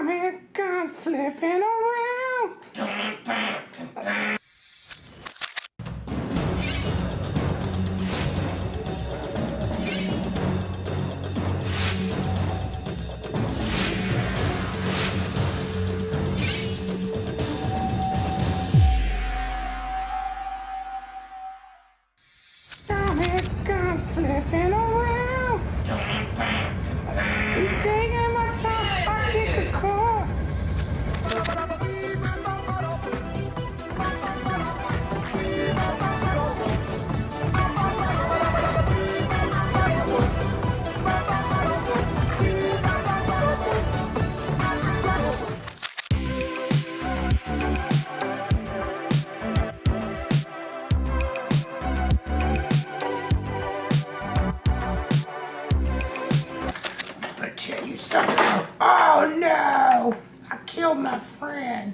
Stomach gone flipping around. Stomach gone flipping around. You taking my time, I kick a car. I tell you something else. Oh no! I killed my friend.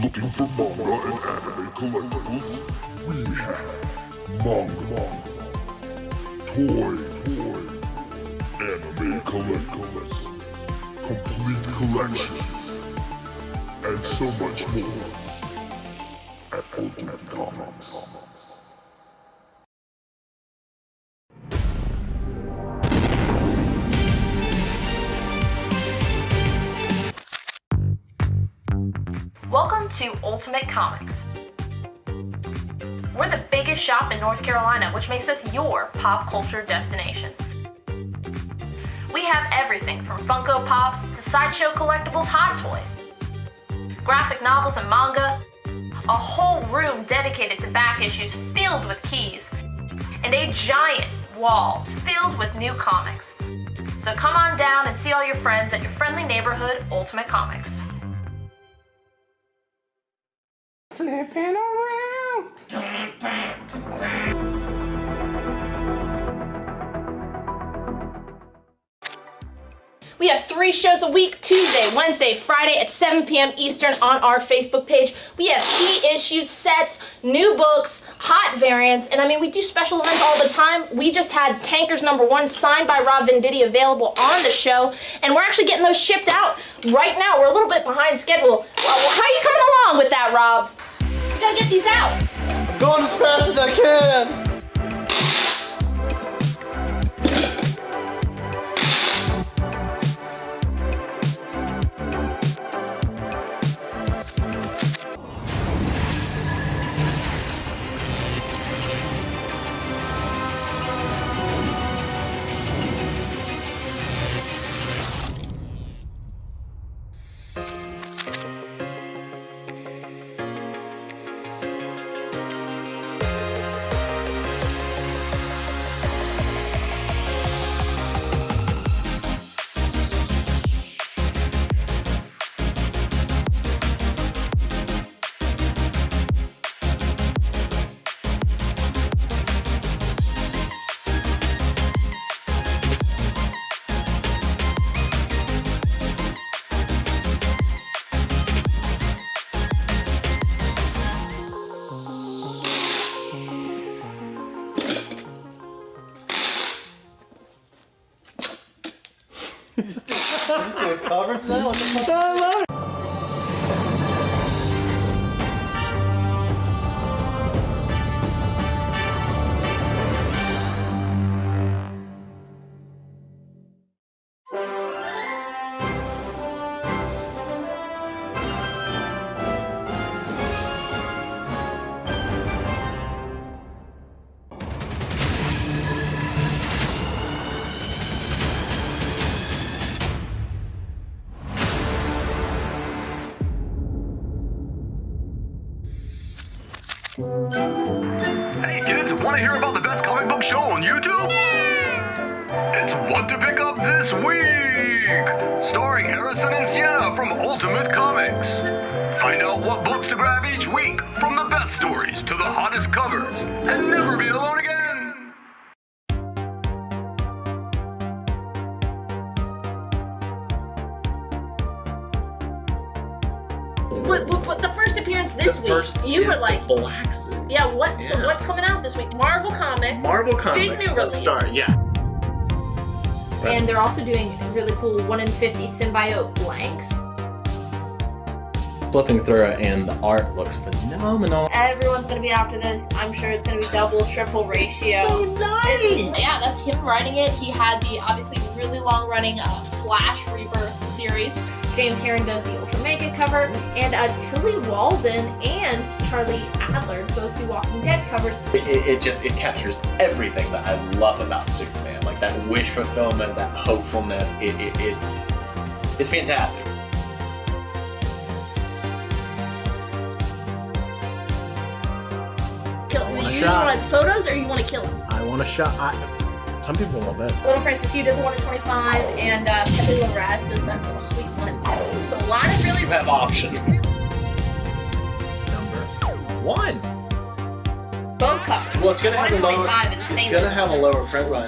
Looking for manga and anime collectibles? We have manga, toy, anime collectibles, complete collections, and so much more at Ultimate Comics. Welcome to Ultimate Comics. We're the biggest shop in North Carolina, which makes us your pop culture destination. We have everything from Funko Pops to sideshow collectibles, Hot Toys, graphic novels and manga, a whole room dedicated to back issues filled with keys, and a giant wall filled with new comics. So come on down and see all your friends at your friendly neighborhood Ultimate Comics. Flipping around. We have 3 shows a week, Tuesday, Wednesday, Friday at 7 p.m. Eastern on our Facebook page. We have key issues, sets, new books, hot variants, and I mean, we do special events all the time. We just had Tankers #1 signed by Rob Venditti available on the show, and we're actually getting those shipped out right now. We're a little bit behind schedule. How are you coming along with that, Rob? We gotta get these out. I'm going as fast as I can. He's doing covers now? What the fuck? I love it. Hey kids, want to hear about the best comic book show on YouTube? It's What to Pick Up This Week! Starring Harrison and Sienna from Ultimate Comics. Find out what books to grab each week, from the best stories to the hottest covers, and never be alone again! What the first appearance this week? You were like, Black Suit. yeah. What? Yeah. So what's coming out this week? Marvel Comics. Marvel Big Comics. new Let's release. start. Yeah. And they're also doing really cool 1 in 50 symbiote blanks. Flipping through it, and the art looks phenomenal. Everyone's gonna be after this. I'm sure it's gonna be double, triple ratio. So nice. Yeah, that's him writing it. He had the obviously really long-running Flash Rebirth series. James Herron does the Ultra Mega cover, and Tilly Walden and Charlie Adler both do Walking Dead covers. It captures everything that I love about Superman, like that wish fulfillment, that hopefulness. It's fantastic. You shot. want photos or you want to kill him? I want a shot. Some people want that. Little Francis Yu does a 1 in 25, and Pepe Larraz does that little sweet 1 in 50. So a lot of really You have options. Number 1. both covers. Well, it's gonna 1 have in a lower. 25 It's insanely gonna have a lower print run.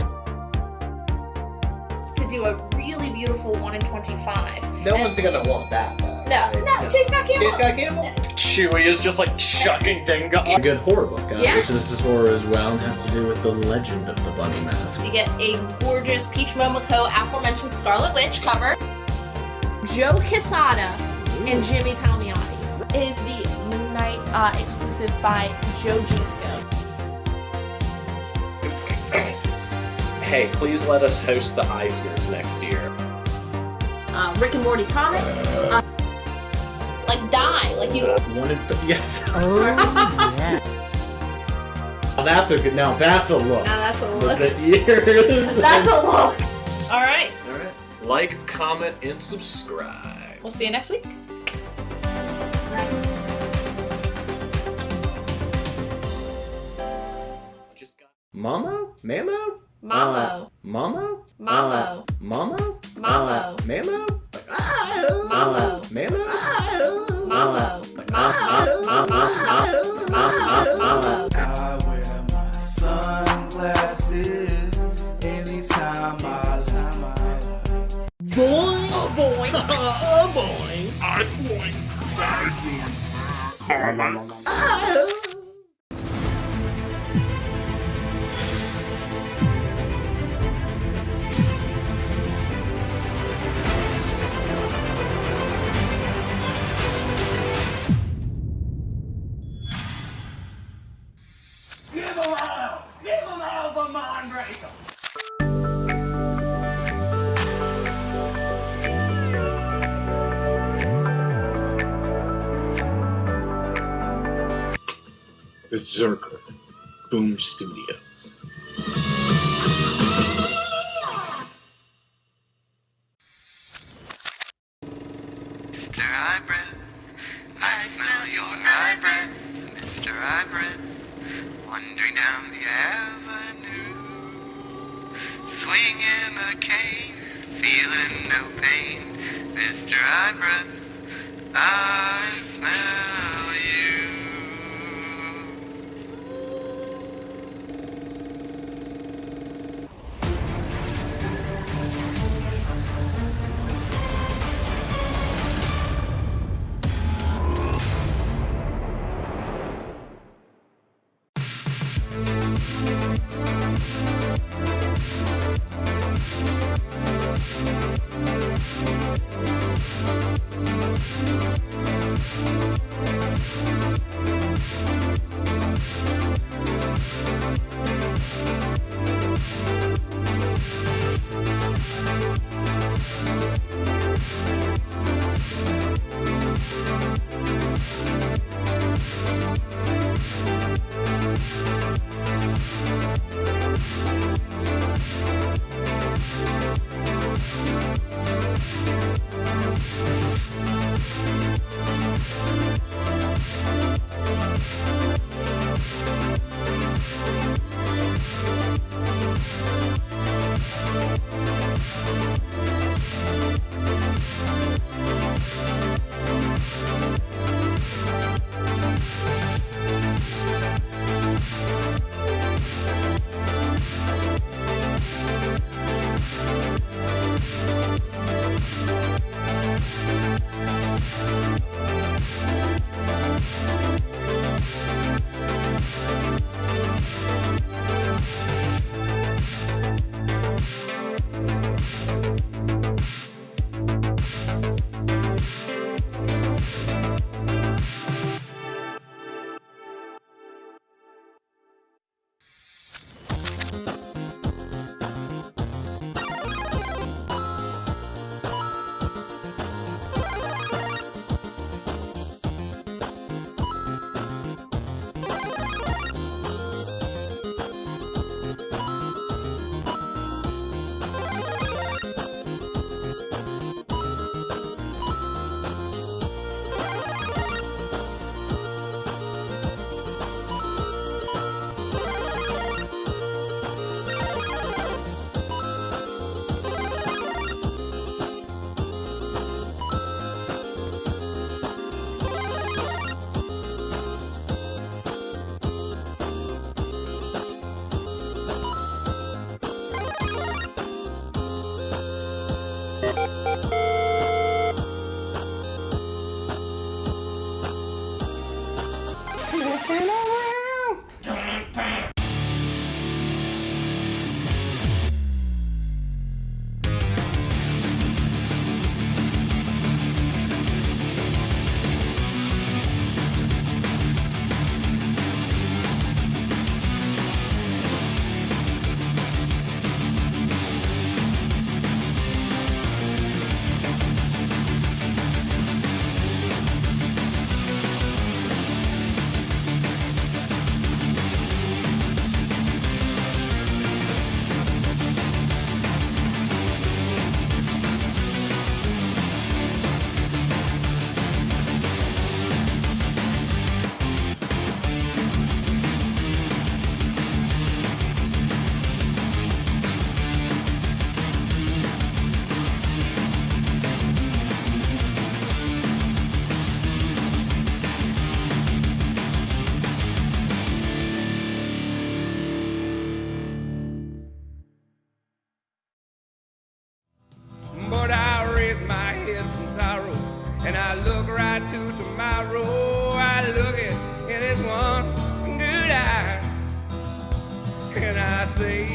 to do a really beautiful 1 in 25. No one's gonna want that. Though. No, Chase Scott Campbell. J. Scott Campbell? Yeah. Chewie is just like chucking Dingo. A good horror book, Yeah. which this is horror as well, and has to do with the legend of the bunny mask. You get a gorgeous Peach Momoko aforementioned Scarlet Witch cover. Joe Quesada and Jimmy Palmiotti. It is the Moon Knight exclusive by Joe Gisco. Hey, please let us host the Eisners next year. Rick and Morty comics. Like Die, like you. 1 in 50. Yes. Oh, yeah. Now that's a look. Now that's a look. The ears. That's a look. All right. All right. Like, comment, and subscribe. We'll see you next week. Just got Mamo? Mamo? Mamo. Mamo? Mamo. Mamo? Mamo. Mamo? Mamo. Mamo? Mamo. Mamo. I wear my sunglasses anytime Boy. Give him out the Mindbreaker! Berserker, Boom Studios. Mr. Hybrid, I smell your hybrid. Mr. Hybrid, wandering down the avenue, swinging a cane, feeling no pain. Mr. Hybrid, I smell you. Turn around. Dun, dun. But I raise my head from sorrow, and I look right to tomorrow. I look it in its one good eye, and I say,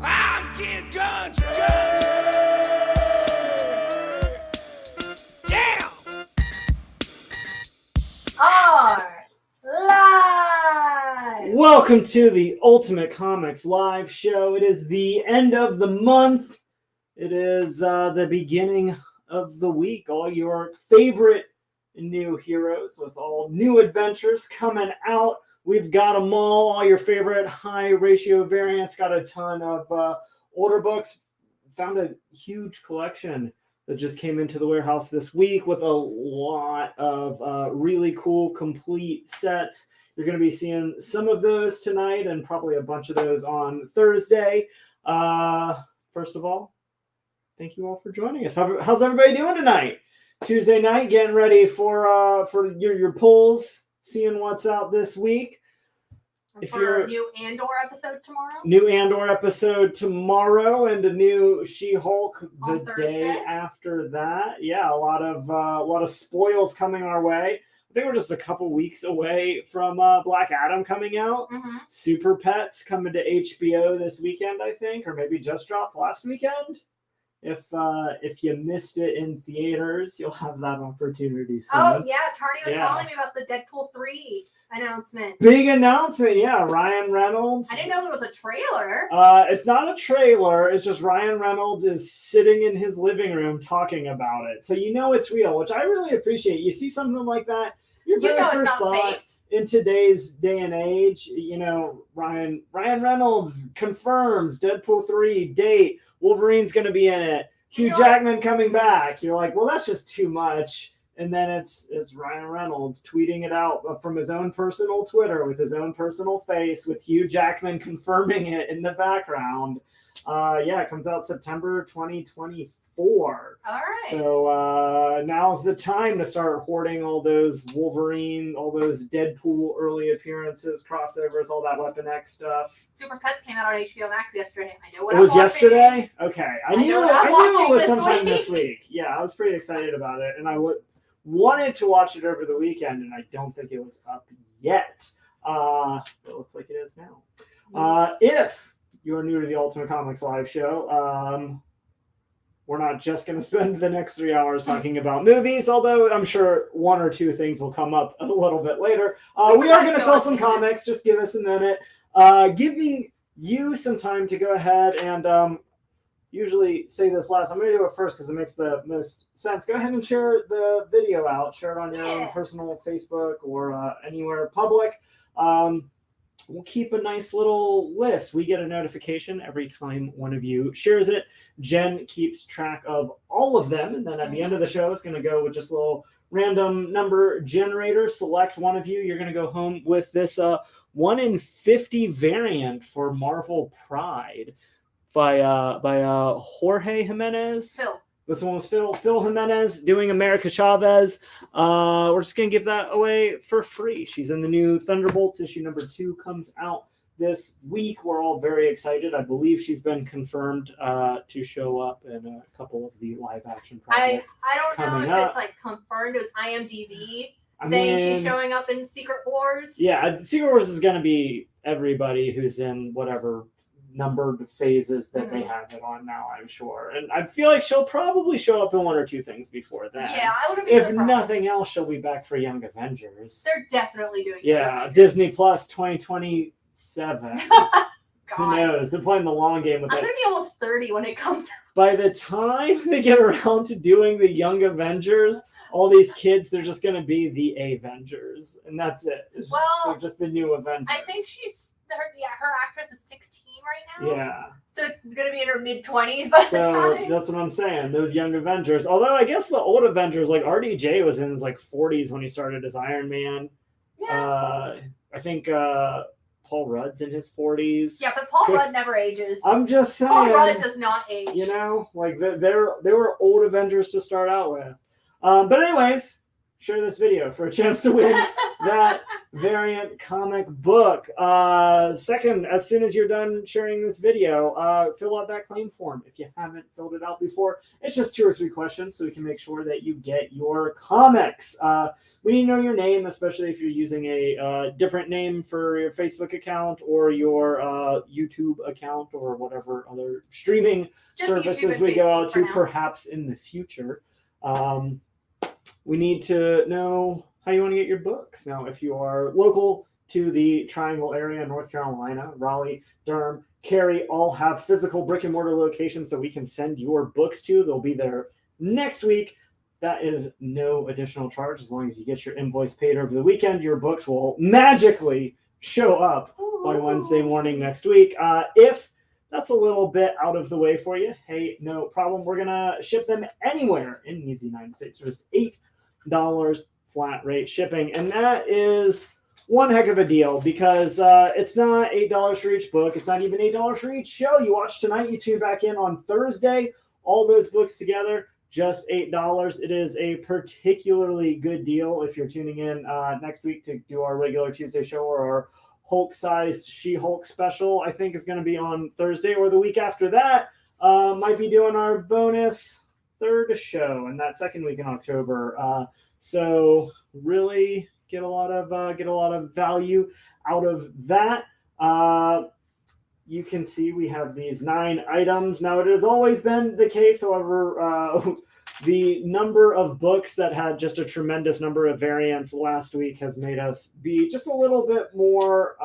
I'm Kid Country! Yeah! Are live! Welcome to the Ultimate Comics live show. It is the end of the month. It is the beginning of the week. All your favorite new heroes with all new adventures coming out. We've got them all your favorite high ratio variants. Got a ton of older books. Found a huge collection that just came into the warehouse this week with a lot of really cool complete sets. You're going to be seeing some of those tonight and probably a bunch of those on Thursday. First of all, thank you all for joining us. How's everybody doing tonight? Tuesday night, getting ready for your pulls, seeing what's out this week. For a new Andor episode tomorrow? New Andor episode tomorrow and a new She-Hulk the day after that. Yeah, a lot of spoils coming our way. I think we're just a couple weeks away from Black Adam coming out. Mm-hmm. Super Pets coming to HBO this weekend, I think, or maybe just dropped last weekend. If you missed it in theaters, you'll have that opportunity soon. Oh, yeah. Tardy was telling me about the Deadpool 3 announcement. Big announcement, yeah. Ryan Reynolds. I didn't know there was a trailer. It's not a trailer. It's just Ryan Reynolds is sitting in his living room talking about it. So you know it's real, which I really appreciate. You see something like that, your very first thought in today's day and age, you know, Ryan Reynolds confirms Deadpool 3 date. Wolverine's going to be in it. Hugh Jackman coming back. You're like, well, that's just too much. And then it's Ryan Reynolds tweeting it out from his own personal Twitter with his own personal face with Hugh Jackman confirming it in the background. Yeah, it comes out September 2024. All right. So now's the time to start hoarding all those Wolverine, all those Deadpool early appearances, crossovers, all that Weapon X stuff. Super Pets came out on HBO Max yesterday. I know what it was yesterday? Okay. I knew it was sometime this week. Yeah, I was pretty excited about it. And I wanted to watch it over the weekend, and I don't think it was up yet. It looks like it is now. If you're new to the Ultimate Comics live show, we're not just going to spend the next 3 hours talking about movies, although I'm sure one or two things will come up a little bit later. We are going to sell some comics. Just give us a minute. Giving you some time to go ahead and usually say this last. I'm going to do it first because it makes the most sense. Go ahead and share the video out. Share it on your own personal Facebook or anywhere public. We'll keep a nice little list. We get a notification every time one of you shares it. Jen keeps track of all of them. And then at the end of the show, it's going to go with just a little random number generator. Select one of you. You're going to go home with this 1 in 50 variant for Marvel Pride by Jorge Jimenez. Phil. This one was Phil Jimenez doing America Chavez. We're just going to give that away for free. She's in the new Thunderbolts. Issue number 2 comes out this week. We're all very excited. I believe she's been confirmed to show up in a couple of the live action projects. I don't know if up. it's like confirmed. It was IMDb Saying she's showing up in Secret Wars. Yeah, Secret Wars is going to be everybody who's in whatever numbered phases that they have it on now, I'm sure. And I feel like she'll probably show up in one or two things before that. Yeah, I wouldn't be If surprised. nothing else, she'll be back for Young Avengers. They're definitely doing Yeah, Disney Plus 2027. Who knows? They're playing the long game with I'm it. going to be almost 30 when it comes By the time they get around to doing the Young Avengers, all these kids, they're just going to be the Avengers. And that's it. They're just the new Avengers. I think her actress is 16 right now. Yeah. So it's going to be in her mid-20s by the time. That's what I'm saying. Those Young Avengers. Although I guess the old Avengers, like RDJ was in his like 40s when he started as Iron Man. Yeah. I think Paul Rudd's in his 40s. Yeah, but Paul Rudd never ages. I'm just saying. Paul Rudd does not age. You know, like they were old Avengers to start out with. But anyways, share this video for a chance to win that variant comic book. Second, as soon as you're done sharing this video, fill out that claim form if you haven't filled it out before. It's just 2 or 3 questions so we can make sure that you get your comics. We need to know your name, especially if you're using a different name for your Facebook account or your YouTube account or whatever other streaming services we go out to perhaps in the future. We need to know how you want to get your books. Now, if you are local to the Triangle area, North Carolina, Raleigh, Durham, Cary, all have physical brick and mortar locations that we can send your books to. They'll be there next week. That is no additional charge. As long as you get your invoice paid over the weekend, your books will magically show up by Wednesday morning next week. If that's a little bit out of the way for you, hey, no problem. We're going to ship them anywhere in these United States. There's $8 flat rate shipping. And that is one heck of a deal because it's not $8 for each book. It's not even $8 for each show you watch tonight. You tune back in on Thursday. All those books together, just $8. It is a particularly good deal if you're tuning in next week to do our regular Tuesday show or our Hulk-sized She-Hulk special. I think is going to be on Thursday, or the week after that. Might be doing our bonus third show in that second week in October. So really get a lot of value out of that. You can see we have these 9 items. Now, it has always been the case, however, the number of books that had just a tremendous number of variants last week has made us be just a little bit more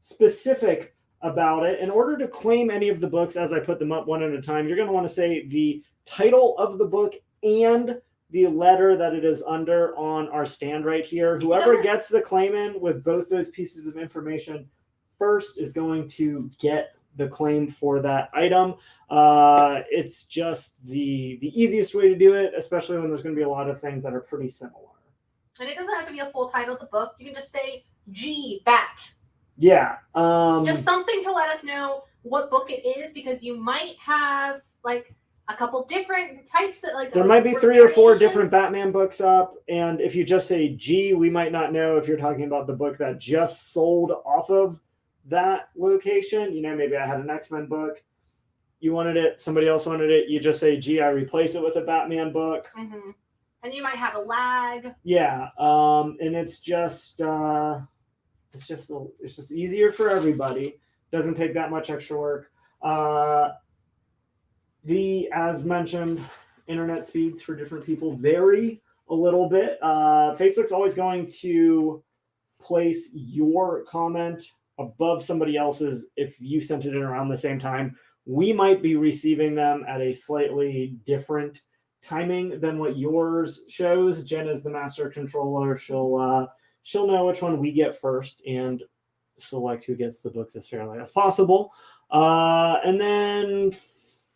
specific about it. In order to claim any of the books as I put them up one at a time, you're going to want to say the title of the book and the letter that it is under on our stand right here. Whoever gets the claim in with both those pieces of information first is going to get the claim for that item. It's just the easiest way to do it, especially when there's going to be a lot of things that are pretty similar. And it doesn't have to be a full title of the book. You can just say G back. Yeah. Just something to let us know what book it is, because you might have like a couple different types of like. There might be 3 or 4 different Batman books up, and if you just say G, we might not know if you're talking about the book that just sold off of that location. You know, maybe I had an X-Men book, you wanted it, somebody else wanted it, you just say G, I replace it with a Batman book. Mm-hmm. And you might have a lag. Yeah. And it's just easier for everybody. Doesn't take that much extra work. As mentioned, internet speeds for different people vary a little bit. Facebook's always going to place your comment above somebody else's if you sent it in around the same time. We might be receiving them at a slightly different timing than what yours shows. Jen is the master controller. She'll know which one we get first and select who gets the books as fairly as possible. And then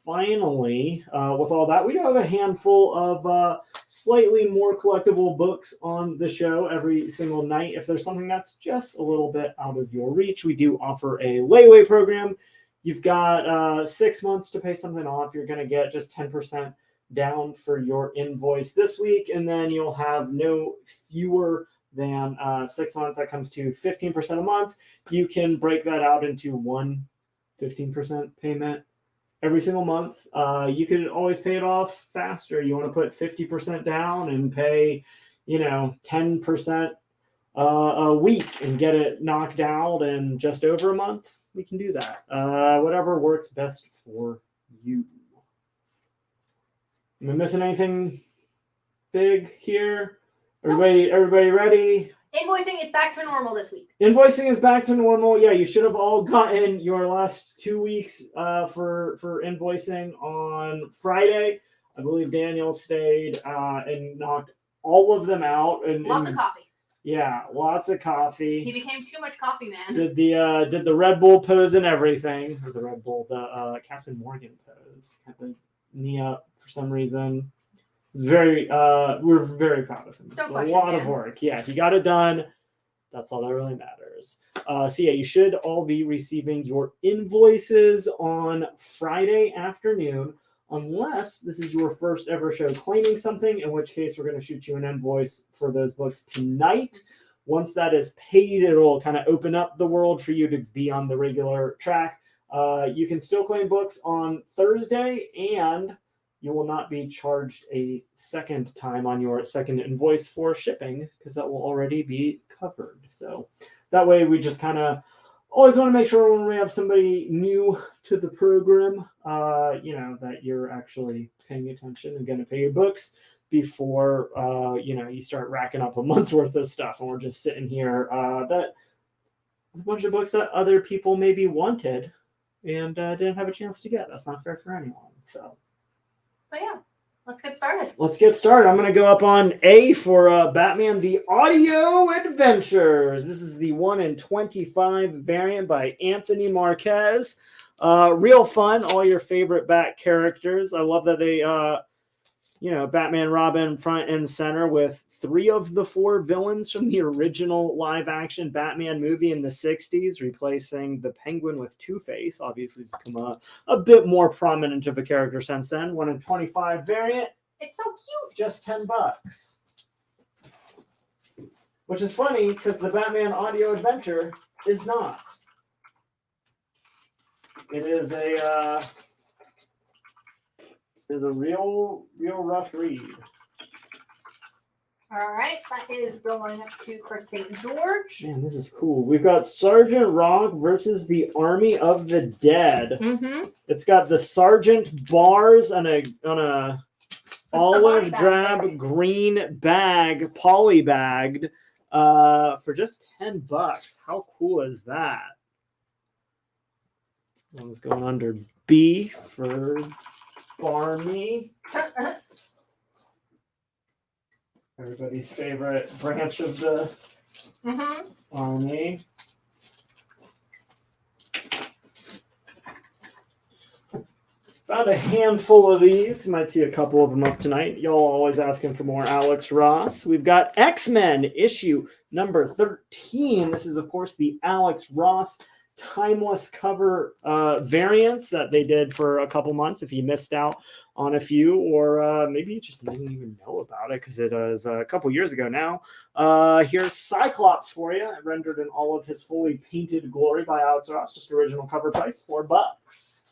finally, with all that, we do have a handful of slightly more collectible books on the show every single night. If there's something that's just a little bit out of your reach, we do offer a layaway program. You've got 6 months to pay something off. You're going to get just 10% down for your invoice this week, and then you'll have no fewer than 6 months. That comes to 15% a month. You can break that out into one 15% payment every single month. You could always pay it off faster. You want to put 50% down and pay, 10% a week and get it knocked out in just over a month, we can do that. Whatever works best for you. Am I missing anything big here? Everybody ready? Invoicing is back to normal this week. Invoicing is back to normal. Yeah, you should have all gotten your last 2 weeks for invoicing on Friday. I believe Daniel stayed and knocked all of them out. And Lots of coffee. Yeah, lots of coffee. He became too much coffee man. Did the Red Bull pose and everything, or the Red Bull, the Captain Morgan pose. Had the knee up for some reason. It's very we're very proud of him. A lot of work. Yeah, he got it done. That's all that really matters. So yeah, you should all be receiving your invoices on Friday afternoon, unless this is your first ever show claiming something, in which case we're going to shoot you an invoice for those books tonight. Once that is paid, it'll kind of open up the world for you to be on the regular track. You can still claim books on Thursday, and you will not be charged a second time on your second invoice for shipping, because that will already be covered. So that way we just kind of always want to make sure when we have somebody new to the program, that you're actually paying attention and going to pay your books before, you start racking up a month's worth of stuff. And we're just sitting here that a bunch of books that other people maybe wanted and didn't have a chance to get. That's not fair for anyone. So. But yeah, let's get started. I'm going to go up on A for Batman the Audio Adventures. This is the 1 in 25 variant by Anthony Marquez. Real fun. All your favorite Bat characters. I love that they, Batman, Robin front and center with 3 of the 4 villains from the original live action Batman movie in the 60s, replacing the Penguin with Two-Face. Obviously, he's become a bit more prominent of a character since then. 1 in 25 variant. It's so cute. Just $10. Which is funny because the Batman Audio Adventure is not. It is a real rough read. All right, that is going up to Chris St. George. Man, this is cool. We've got Sergeant Rock versus the Army of the Dead. Mm-hmm. It's got the Sergeant bars on a olive drab green bag, poly bagged, for just $10. How cool is that? One's going under B for Barney. Everybody's favorite branch of the army. Found a handful of these. You might see a couple of them up tonight. Y'all always asking for more Alex Ross. We've got X-Men issue number 13. This is, of course, the Alex Ross timeless cover variants that they did for a couple months. If you missed out on a few, or maybe you just didn't even know about it because it was a couple years ago now. Here's Cyclops for you, rendered in all of his fully painted glory by Alex Ross. Just original cover price, $4.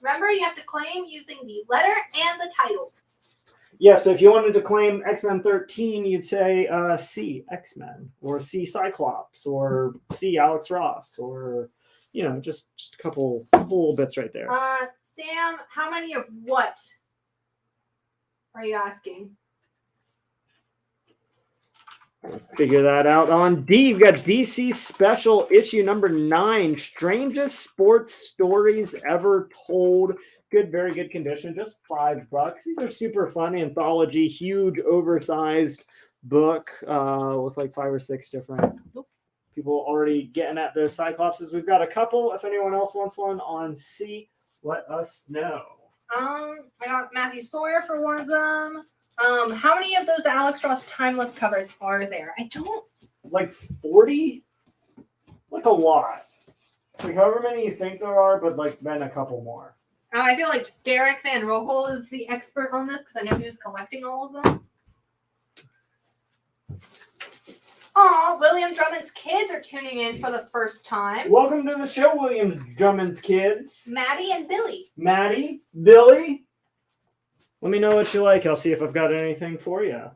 Remember, you have to claim using the letter and the title. Yeah, so if you wanted to claim X-Men 13, you'd say C X-Men, or C Cyclops, or C Alex Ross, or just a couple little bits right there. Sam, how many of what are you asking? Figure that out on D. You've got DC Special issue number 9, Strangest Sports Stories Ever Told. Good, very good condition, just $5. These are super fun anthology, huge, oversized book with like 5 or 6 different people already getting at their Cyclopses. We've got a couple. If anyone else wants one on C, let us know. I got Matthew Sawyer for one of them. How many of those Alex Ross timeless covers are there? I don't... Like 40? Like a lot. Like however many you think there are, but like then a couple more. I feel like Derek Van Rogel is the expert on this because I know he was collecting all of them. Oh, William Drummond's kids are tuning in for the first time. Welcome to the show, William Drummond's kids. Maddie and Billy. Maddie, Billy. Let me know what you like. I'll see if I've got anything for you.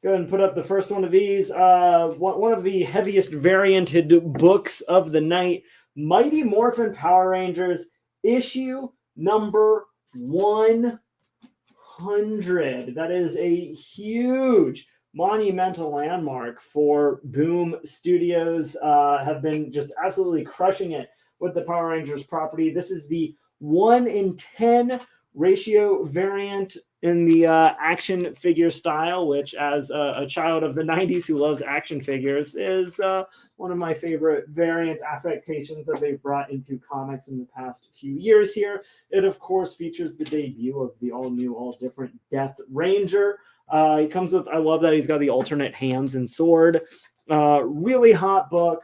Go ahead and put up the first one of these. One of the heaviest varianted books of the night, Mighty Morphin Power Rangers, issue number 100. That is a huge, monumental landmark for Boom Studios. Have been just absolutely crushing it with the Power Rangers property. This is the 1:10 ratio variant in the action figure style, which as a child of the 90s who loves action figures is one of my favorite variant affectations that they've brought into comics in the past few years here. It, of course, features the debut of the all-new, all-different Death Ranger. He comes with, I love that he's got the alternate hands and sword. Really hot book.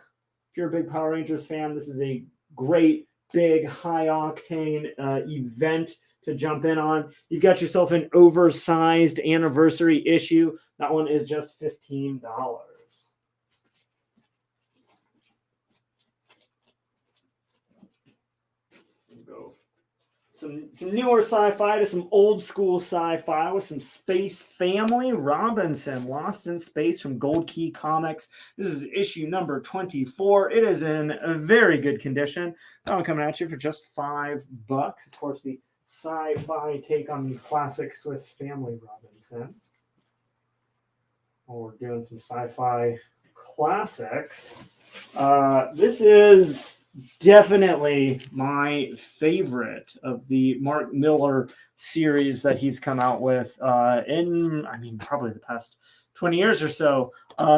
If you're a big Power Rangers fan, this is a great, big, high-octane event to jump in on. You've got yourself an oversized anniversary issue. That one is just $15. Go some newer sci-fi to some old school sci-fi with some Space Family Robinson, Lost in Space from Gold Key Comics. This is issue number 24. It is in a very good condition. That one coming at you for just $5. Of course, the sci-fi take on the classic Swiss Family Robinson. We're doing some sci-fi classics. This is definitely my favorite of the Mark Miller series that he's come out with probably the past 20 years or so.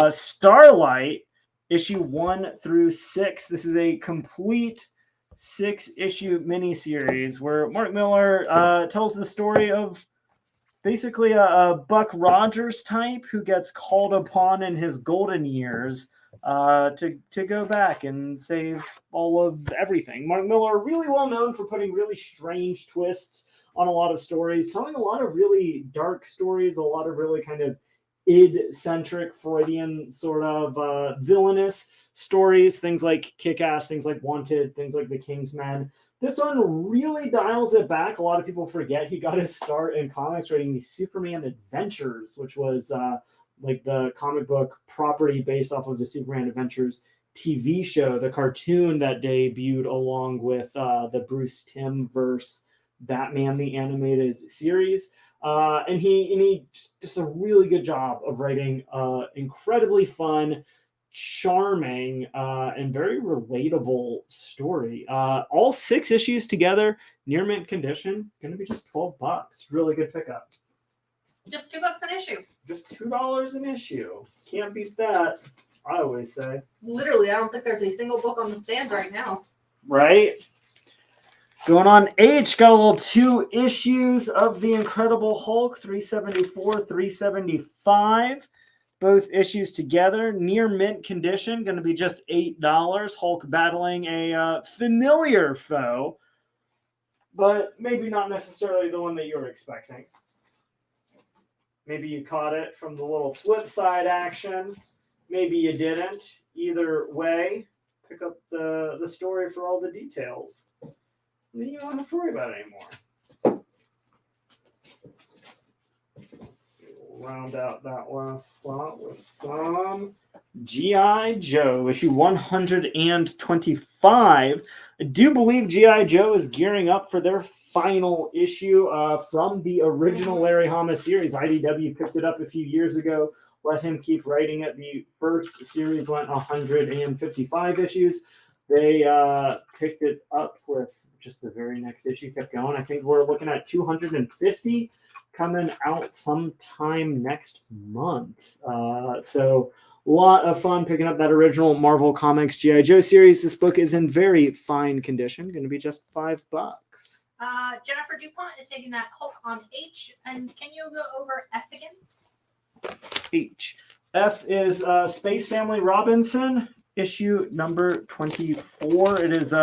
Starlight, issue 1 through 6. This is a complete 6-issue miniseries where Mark Miller tells the story of basically a Buck Rogers type who gets called upon in his golden years to go back and save all of everything. Mark Miller, really well known for putting really strange twists on a lot of stories, telling a lot of really dark stories, a lot of really kind of id-centric, Freudian sort of villainous stories, things like Kick-Ass, things like Wanted, things like The Kingsman. This one really dials it back. A lot of people forget he got his start in comics writing the Superman Adventures, which was like the comic book property based off of the Superman Adventures TV show, the cartoon that debuted along with the Bruce Timm verse Batman the Animated Series. And he just does a really good job of writing incredibly fun, charming, and very relatable story. All 6 issues together, near mint condition, going to be just $12. Really good pickup. Just $2 an issue. Just $2 an issue. Can't beat that, I always say. Literally, I don't think there's a single book on the stand right now. Right? Going on H, got a little 2 issues of The Incredible Hulk, 374, 375. Both issues together, near mint condition, going to be just $8. Hulk battling a familiar foe, but maybe not necessarily the one that you were expecting. Maybe you caught it from the little flip side action. Maybe you didn't. Either way, pick up the story for all the details. Then you don't have to worry about it anymore. Let's see, we'll round out that last slot with some G.I. Joe, issue 125. I do believe G.I. Joe is gearing up for their final issue from the original Larry Hama series. IDW picked it up a few years ago, let him keep writing it. The first series went 155 issues. They picked it up with just the very next issue, kept going. I think we're looking at 250 coming out sometime next month. So a lot of fun picking up that original Marvel Comics G.I. Joe series. This book is in very fine condition, going to be just $5. Jennifer DuPont is taking that Hulk on H. And can you go over F again? H. F is Space Family Robinson, issue number 24. It is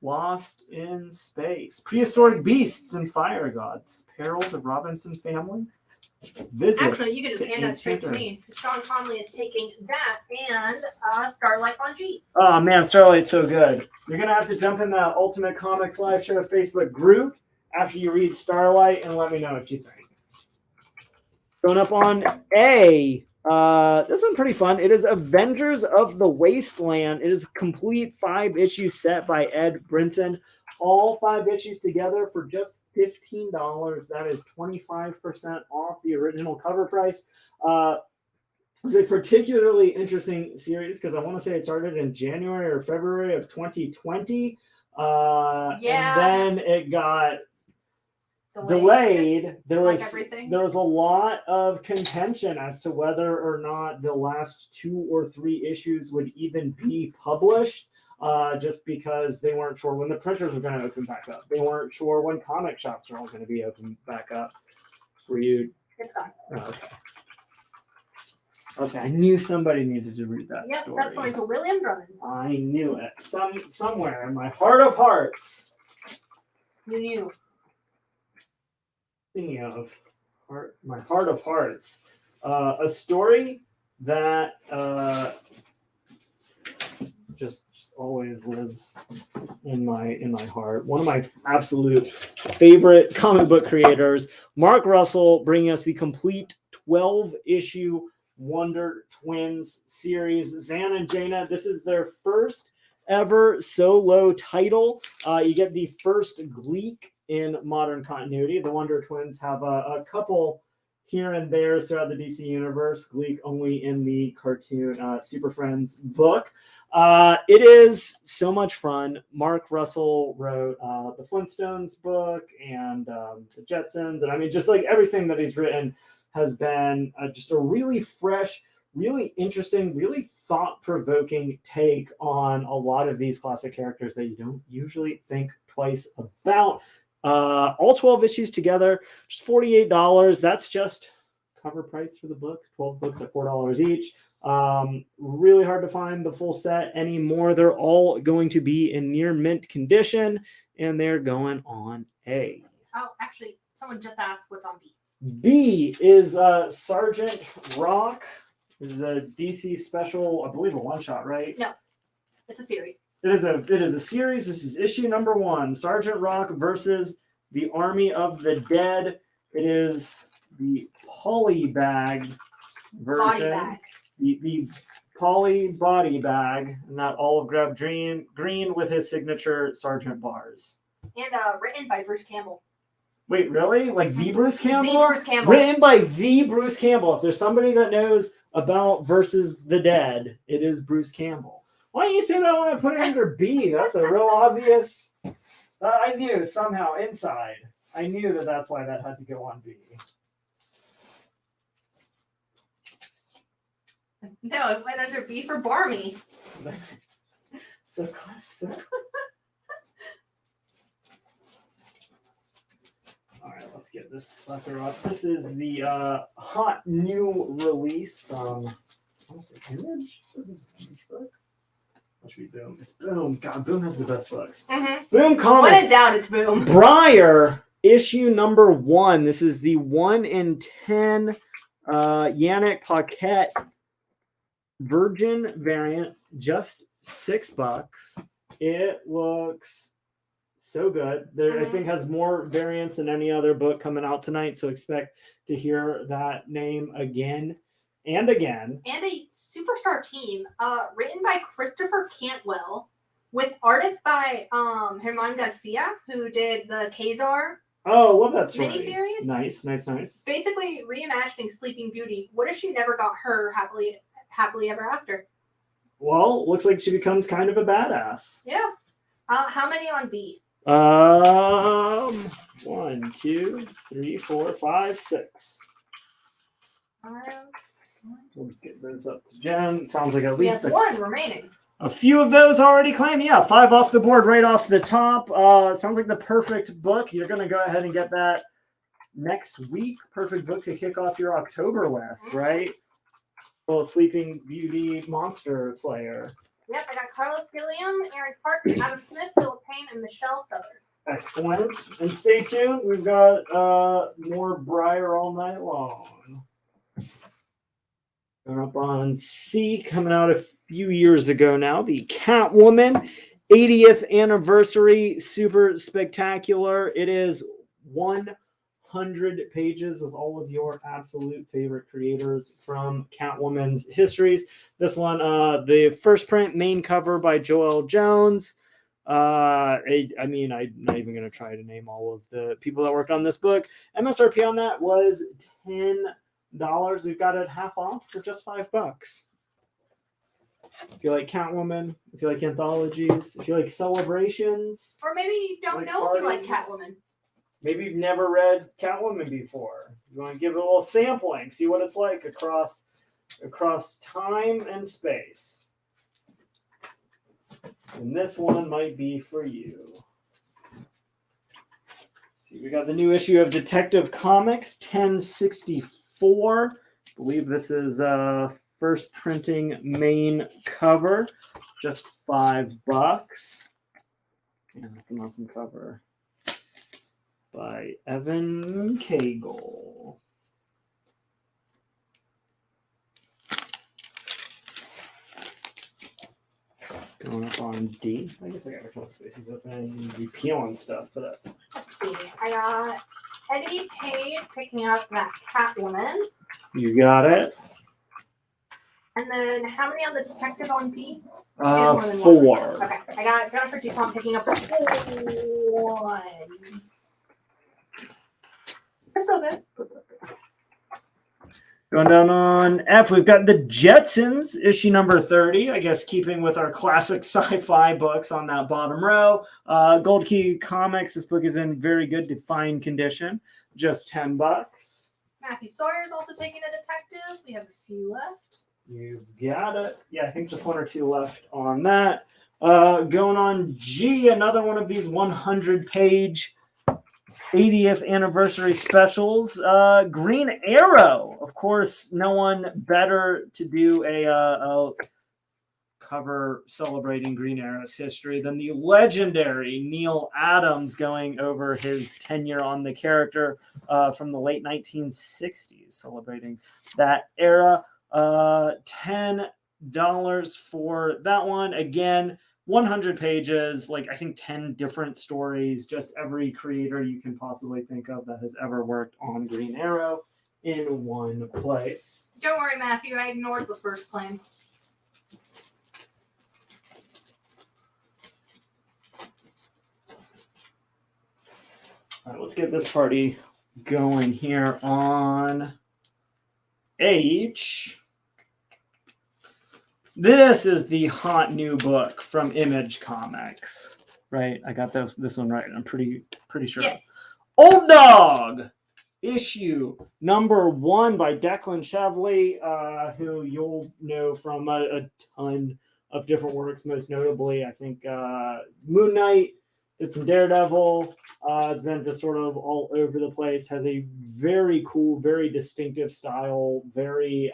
Lost in Space. Prehistoric beasts and fire gods. Peril the Robinson family. Visit. Actually, you can just hand that straight to me. Sean Conley is taking that and Starlight on G. Oh man, Starlight's so good. You're gonna have to jump in the Ultimate Comics Live Show Facebook group after you read Starlight and let me know what you think. Going up on A. This one's pretty fun. It is Avengers of the Wasteland. It is a complete 5-issue set by Ed Brinson. All 5 issues together for just $15. That is 25% off the original cover price. It's a particularly interesting series because I want to say it started in January or February of 2020. And then it got delayed. There was a lot of contention as to whether or not the last 2 or 3 issues would even be published, just because they weren't sure when the printers were going to open back up. They weren't sure when comic shops are all going to be open back up. Were you? Exactly. Oh, okay. I knew somebody needed to read that story. That's going to William Drummond. I knew it. Somewhere in my heart of hearts. You knew. Speaking of my heart of hearts, a story that just always lives in my heart. One of my absolute favorite comic book creators, Mark Russell, bringing us the complete 12-issue Wonder Twins series. Zan and Jaina, this is their first ever solo title. You get the first Gleek in modern continuity. The Wonder Twins have a couple here and there throughout the DC universe. Gleek only in the cartoon Super Friends book. It is so much fun. Mark Russell wrote the Flintstones book and the Jetsons, and I mean, just like everything that he's written has been just a really fresh, really interesting, really thought-provoking take on a lot of these classic characters that you don't usually think twice about. All 12 issues together, just $48. That's just cover price for the book. 12 books at $4 each. Really hard to find the full set anymore. They're all going to be in near mint condition, and they're going on A. Oh, actually, someone just asked what's on B. B is Sergeant Rock. This is a DC special, I believe, a one-shot, right? No, it's a series. It is a series. This is issue number 1. Sergeant Rock versus the Army of the Dead. It is the poly bag version. Body bag. The poly body bag, and that olive grab green with his signature Sergeant bars. And written by Bruce Campbell. Wait, really? Like the Bruce Campbell? The Bruce Campbell. Written by the Bruce Campbell. If there's somebody that knows about Versus the Dead, it is Bruce Campbell. Why don't you say that when I put it under B? That's a real obvious. I knew somehow inside. I knew that's why that had to go on B. No, it went under B for Barmy. So classic. All right, let's get this sucker up. This is the hot new release from, what's it, Image? This is an Image book. What should be Boom? It's Boom. God, Boom has the best books. Mm-hmm. Boom Comics. When in doubt, it's Boom. Briar, issue number 1. This is the 1 in 10 Yannick Paquette Virgin variant, just $6. It looks so good. I think has more variants than any other book coming out tonight, so expect to hear that name again and again. And a superstar team, written by Christopher Cantwell, with artists by Herman Garcia, who did the Kazar. Oh, love that story. Miniseries. Nice. Basically reimagining Sleeping Beauty. What if she never got her happily ever after? Well, looks like she becomes kind of a badass. Yeah. How many on B? 1, 2, 3, 4, 5, 6. We'll get those up to Jen. Sounds like at We least have 1 remaining. a few of those already claimed. Yeah, 5 off the board right off the top. Sounds like the perfect book. You're going to go ahead and get that next week. Perfect book to kick off your October with, right? Well, Sleeping Beauty Monster Slayer. Yep, I got Carlos Gilliam, Aaron Park, Adam Smith, Philip Payne, and Michelle Sellers. Excellent. And stay tuned. We've got more Briar all night long. Going up on C, coming out a few years ago now. The Catwoman 80th anniversary. Super spectacular. It is 100 pages with all of your absolute favorite creators from Catwoman's histories. This one, the first print, main cover by Joel Jones. I'm not even going to try to name all of the people that worked on this book. MSRP on that was $10. We've got it half off for just $5. If you like Catwoman, if you like anthologies, if you like celebrations, Or maybe you don't know if you like Catwoman. Maybe you've never read Catwoman before. You want to give it a little sampling, see what it's like across time and space. And this one might be for you. Let's see, we got the new issue of Detective Comics 1064. I believe this is first printing main cover, just $5. And it's an awesome cover by Evan Cagle. Going up on D. I guess I got a couple spaces open and be peeling stuff, but that's fine. Let's see. I got Eddie Page picking up that Catwoman. You got it. And then how many on the detective on P? 4. Okay. I got Jennifer Dupont picking up 1. We're so good. Going down on F, we've got the Jetsons, issue number 30. I guess keeping with our classic sci-fi books on that bottom row. Gold Key Comics, this book is in very good to fine condition. Just $10. Matthew Sawyer's also taking a detective. We have a few left. You've got it. Yeah, I think just 1 or 2 left on that. Going on G, another one of these 100-page 80th anniversary specials. Green Arrow. Of course, no one better to do a cover celebrating Green Arrow's history than the legendary Neil Adams, going over his tenure on the character from the late 1960s, celebrating that era. $10 for that one. Again, 100 pages, like I think 10 different stories, just every creator you can possibly think of that has ever worked on Green Arrow in one place. Don't worry, Matthew. I ignored the first claim. All right, let's get this party going here on H. This is the hot new book from Image Comics, right? I got this one right. I'm pretty sure. Yes. Old Dog, issue number 1 by Declan Shavley, who you'll know from a ton of different works, most notably, I think, Moon Knight, did some Daredevil, has been just sort of all over the place, has a very cool, very distinctive style, very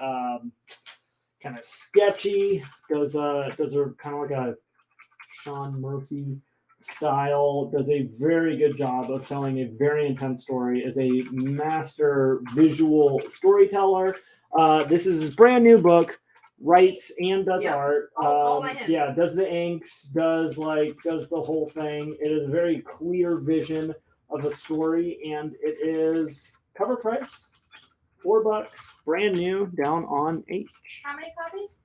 kind of sketchy, does a kind of like a Sean Murphy style, does a very good job of telling a very intense story, is a master visual storyteller. This is his brand new book, writes and does art. All by him. Yeah, does the inks, does the whole thing. It is a very clear vision of a story, and it is cover price $4, brand new, down on H. How many copies?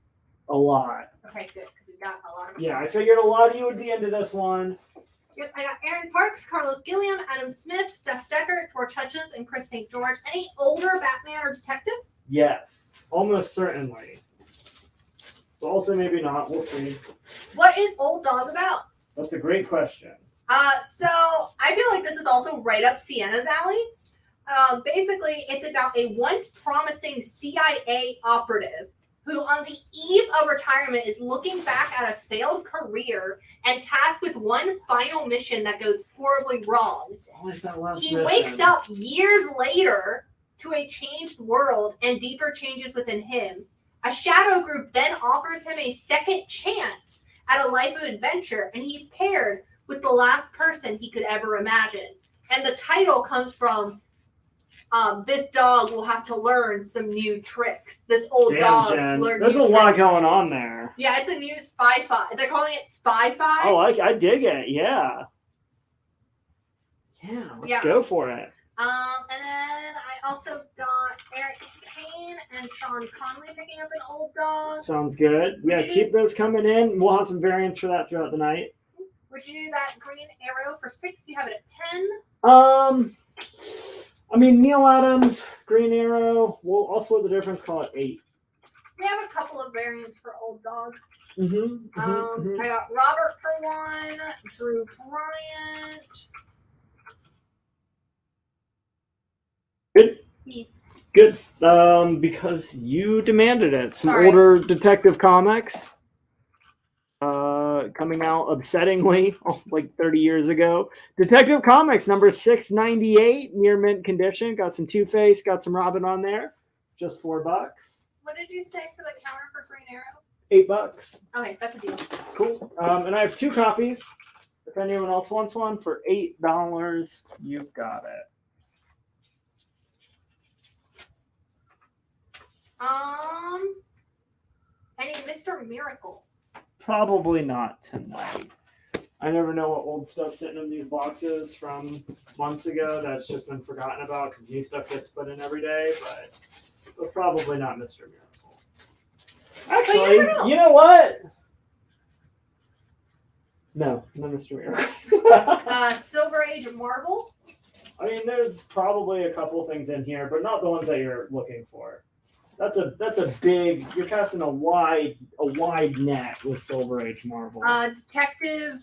A lot. Okay, good, because we've got a lot of them. Yeah, I figured a lot of you would be into this one. Yep, I got Aaron Parks, Carlos Gilliam, Adam Smith, Steph Decker, George Hutchins, and Chris St. George. Any older Batman or detective? Yes, almost certainly. But also maybe not. We'll see. What is Old Dog about? That's a great question. So I feel like this is also right up Sienna's alley. Basically, it's about a once promising CIA operative who, on the eve of retirement, is looking back at a failed career and tasked with one final mission that goes horribly wrong. It's always that last He mission. wakes up years later to a changed world and deeper changes within him. A shadow group then offers him a second chance at a life of adventure, and he's paired with the last person he could ever imagine. And the title comes from this dog will have to learn some new tricks. This old dog learned. There's a lot going on there. Yeah, it's a new spy-fi. They're calling it spy-fi. Oh, I dig it. Yeah. Yeah, let's go for it. And then I also got Eric Kane and Sean Conley picking up an old dog. Sounds good. Yeah, keep those coming in. We'll have some variants for that throughout the night. Would you do that Green Arrow for 6? You have it at 10. I mean, Neil Adams, Green Arrow. We'll also the difference call it 8. We have a couple of variants for old dog. I got Robert for 1, Drew Bryant. Good. Heath. Good. Because you demanded it. Some Sorry. older Detective Comics. Coming out upsettingly like 30 years ago. Detective Comics number 698, near mint condition. Got some Two-Face, got some Robin on there. Just $4. What did you say for the counter for Green Arrow? $8. Okay, that's a deal. Cool. And I have 2 copies. If anyone else wants one for $8, you've got it. Any Mr. Miracle? Probably not tonight. I never know what old stuff's sitting in these boxes from months ago that's just been forgotten about because new stuff gets put in every day, but probably not Mr. Miracle. Actually, you know what? No Mr. Miracle. Silver Age Marvel? I mean, there's probably a couple things in here, but not the ones that you're looking for. That's a big. You're casting a wide net with Silver Age Marvel. Detective,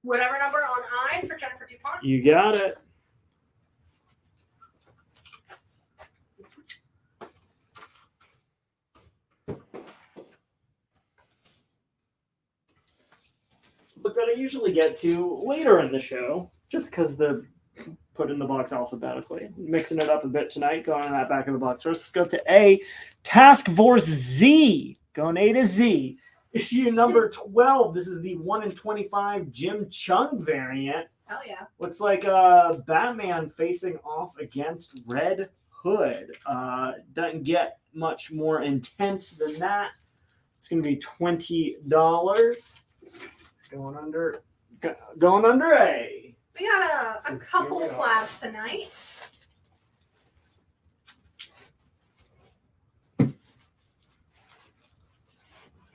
whatever number on I for Jennifer DuPont. You got it. But that I usually get to later in the show, just because they're put in the box alphabetically. Mixing it up a bit tonight, going on that back of the box. First, let's go to A. Task Force Z. Going A to Z. Issue number 12. This is the 1 in 25 Jim Chung variant. Hell yeah. Looks like Batman facing off against Red Hood. Doesn't get much more intense than that. It's going to be $20. It's going under A. We got a couple slabs tonight.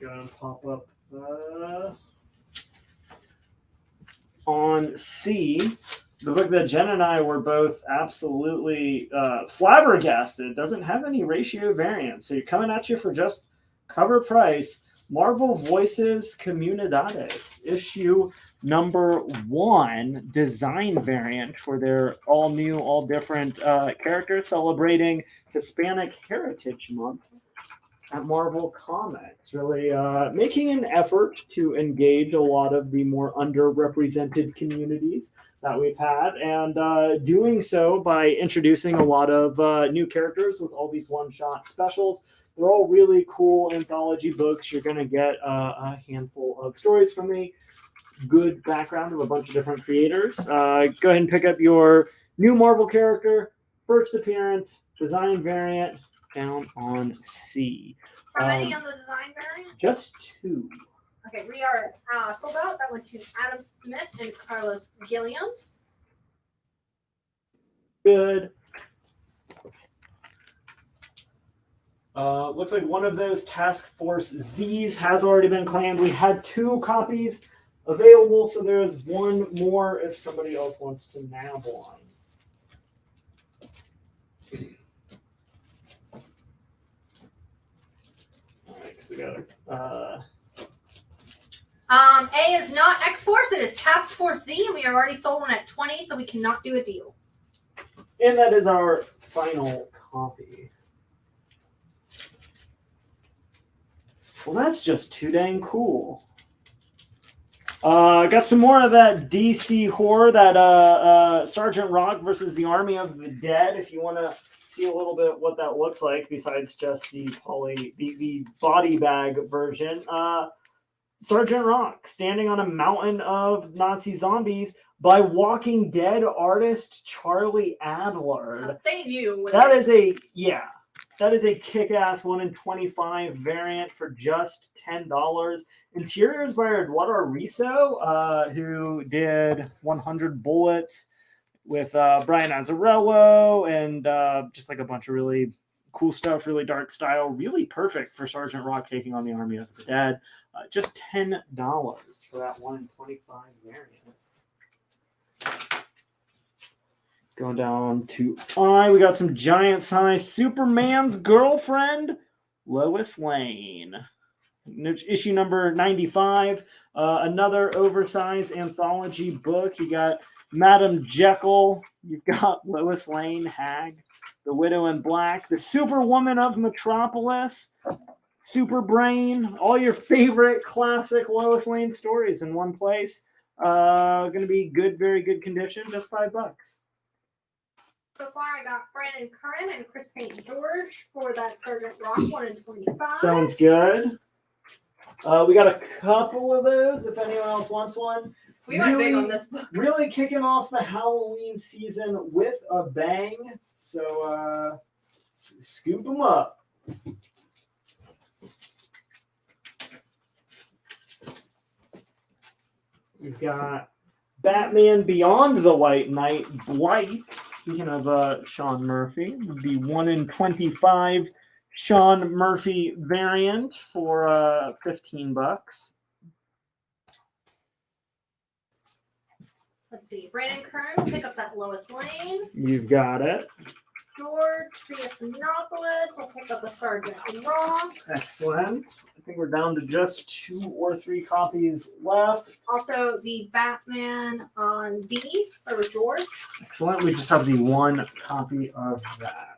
Gonna pop up on C. The book that Jen and I were both absolutely flabbergasted. Doesn't have any ratio variants. So you're coming at you for just cover price. Marvel Voices Comunidades, issue number 1, design variant for their all new, all different characters celebrating Hispanic Heritage Month at Marvel Comics. Really making an effort to engage a lot of the more underrepresented communities that we've had, and doing so by introducing a lot of new characters with all these one-shot specials. They're all really cool anthology books. You're going to get a handful of stories from me. Good background of a bunch of different creators. Go ahead and pick up your new Marvel character, first appearance, design variant, down on C. How many on the design variant? Just 2. Okay, we are sold out. That went to Adam Smith and Carlos Gilliam. Good. Looks like one of those Task Force Z's has already been claimed. We had 2 copies available, so there is 1 more if somebody else wants to nab one. All right, because we got A is not X-Force. It is Task Force Z, and we have already sold one at 20, so we cannot do a deal. And that is our final copy. Well, that's just too dang cool. Got some more of that DC horror, that Sergeant Rock versus the Army of the Dead. If you want to see a little bit what that looks like, besides just the body bag version. Sergeant Rock standing on a mountain of Nazi zombies by Walking Dead artist Charlie Adler. They knew. That is a kick-ass 1 in 25 variant for just $10. Interiors by Eduardo Riso, who did 100 Bullets with Brian Azzarello and just like a bunch of really cool stuff, really dark style, really perfect for Sergeant Rock taking on the Army of the Dead. Just $10 for that 1 in 25 variant. Going down to I, we got some giant size Superman's Girlfriend, Lois Lane. Issue number 95. Another oversized anthology book. You got Madam Jekyll. You've got Lois Lane, Hag, the Widow in Black, the Superwoman of Metropolis, Superbrain, all your favorite classic Lois Lane stories in one place. Going to be good, very good condition, just $5. So far, I got Brandon Curran and Chris St. George for that Sergeant Rock 1 in 25. Sounds good. We got a couple of those if anyone else wants one. We went big on this book. Really kicking off the Halloween season with a bang. So scoop them up. We've got Batman Beyond the White Knight, Blight. Speaking of Sean Murphy, would be 1 in 25 Sean Murphy variant for $15. Let's see. Brandon Kern will pick up that Lois Lane. You've got it. George Theophanopoulos will pick up a Sergeant Rock. Excellent. I think we're down to just 2 or 3 copies left. Also, the Batman on D for George. Excellent. We just have the 1 copy of that.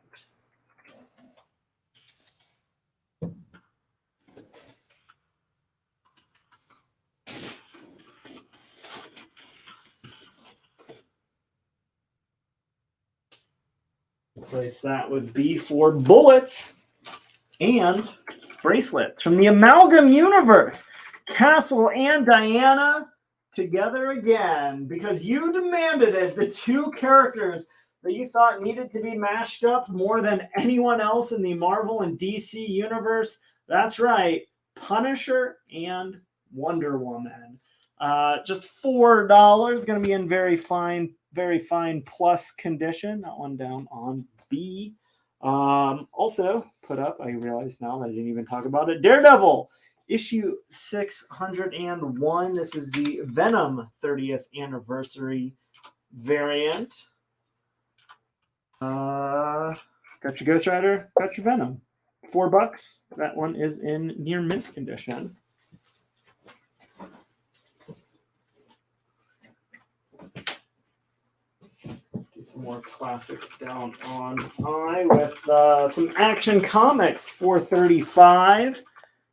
Place that would be for bullets and bracelets from the Amalgam Universe. Castle and Diana together again because you demanded it. The 2 characters that you thought needed to be mashed up more than anyone else in the Marvel and DC universe. That's right, Punisher and Wonder Woman. Just $4. Going to be in very fine plus condition. That one down on B. Also put up, I realize now that I didn't even talk about it, Daredevil issue 601. This is the Venom 30th anniversary variant. Got your Ghost Rider, got your Venom. $4. That one is in near mint condition. Some more classics down on I with some Action Comics, $4.35.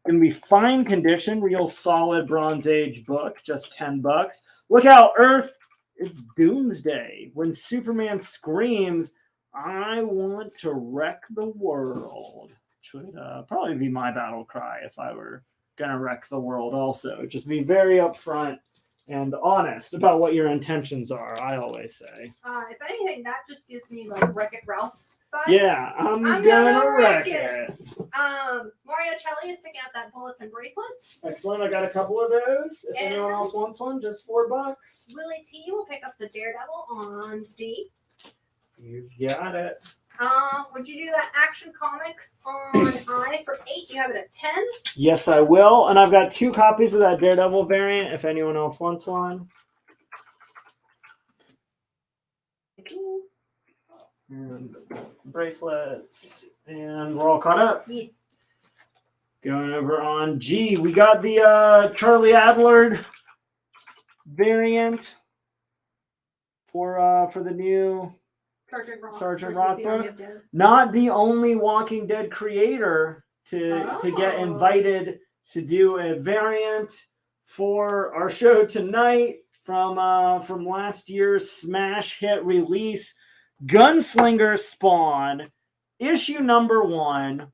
Going to be fine condition, real solid Bronze Age book, just $10. Look out, Earth! It's Doomsday. When Superman screams, "I want to wreck the world," which would probably be my battle cry if I were going to wreck the world. Also, just be very upfront and honest about what your intentions are, I always say. If anything, that just gives me like Wreck-It Ralph vibes. Yeah, I'm gonna wreck it. Mario Celli is picking up that bullets and bracelets. Excellent. I got a couple of those. If anyone else wants one, just $4. Willie T will pick up the Daredevil on D. You got it. Would you do that Action Comics on I for 8? You have it at 10? Yes, I will. And I've got 2 copies of that Daredevil variant if anyone else wants one. And bracelets. And we're all caught up. Yes. Going over on G, we got the Charlie Adler variant for the new Sergeant Rock book. Not the only Walking Dead creator to get invited to do a variant for our show tonight from last year's smash hit release, Gunslinger Spawn, issue number 1,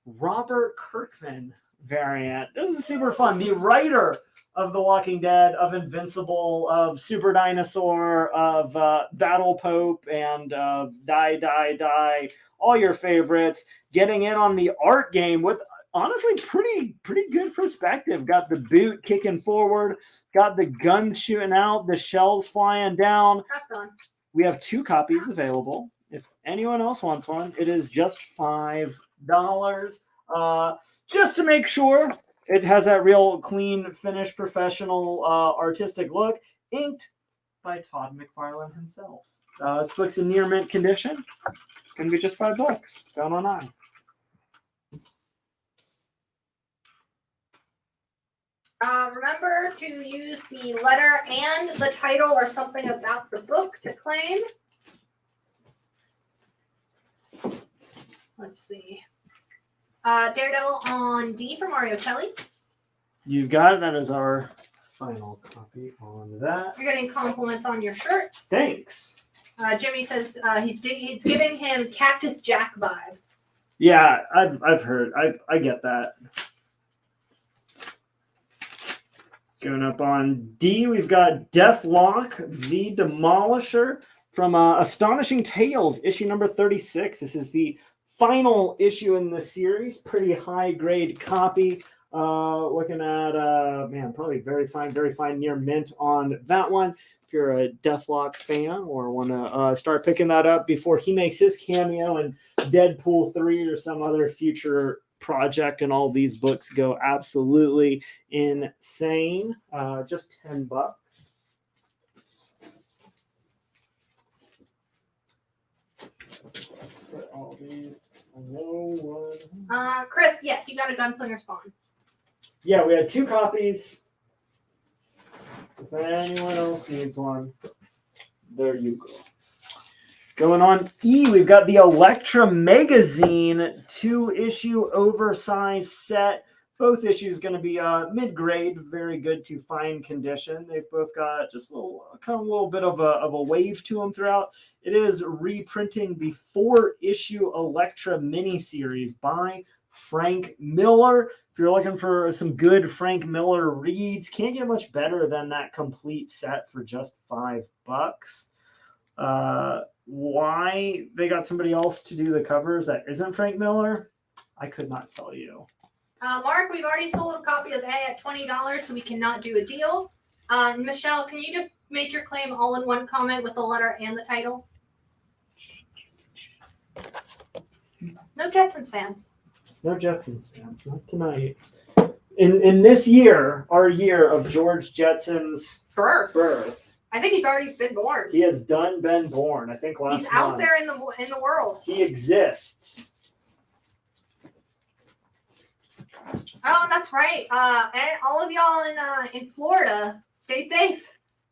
Robert Kirkman variant. This is super fun. The writer of The Walking Dead, of Invincible, of Super Dinosaur, of Battle Pope, and Die, all your favorites, getting in on the art game with honestly pretty good perspective. Got the boot kicking forward, got the guns shooting out, the shells flying down. That's gone. We have 2 copies available. If anyone else wants one, it is just $5. Just to make sure it has that real clean, finished, professional, artistic look, inked by Todd McFarlane himself. This book's in near mint condition. Gonna be just $5 down on I. Remember to use the letter and the title or something about the book to claim. Let's see. Daredevil on D for Mario Kelly. You've got it. That is our final copy on that. You're getting compliments on your shirt. Thanks. Jimmy says he's giving him Cactus Jack vibe. Yeah, I've heard. I get that. Going up on D, we've got Deathlock, the Demolisher from Astonishing Tales, issue number 36. This is the final issue in the series. Pretty high grade copy. Looking at probably very fine near mint on that one. If you're a Deathlock fan or want to start picking that up before he makes his cameo in Deadpool 3 or some other future project, and all these books go absolutely insane. Just $10. Put all these Chris, yes, you got a Gunslinger Spawn. Yeah, we had 2 copies. So if anyone else needs one, there you go. Going on E, we've got the Elektra Magazine 2-issue oversized set. Both issues going to be mid-grade, very good to fine condition. They've both got just a little bit of a wave to them throughout. It is reprinting the 4-issue Elektra miniseries by Frank Miller. If you're looking for some good Frank Miller reads, can't get much better than that complete set for just $5. Why they got somebody else to do the covers that isn't Frank Miller, I could not tell you. Mark, we've already sold a copy of A at $20, so we cannot do a deal. Michelle, can you just make your claim all in one comment with the letter and the title? No Jetsons fans. No Jetsons fans, not tonight. In this year, our year of George Jetson's birth. I think he's already been born. He has been born. I think last month. He's out there in the world. He exists. Oh, that's right. And all of y'all in Florida, stay safe.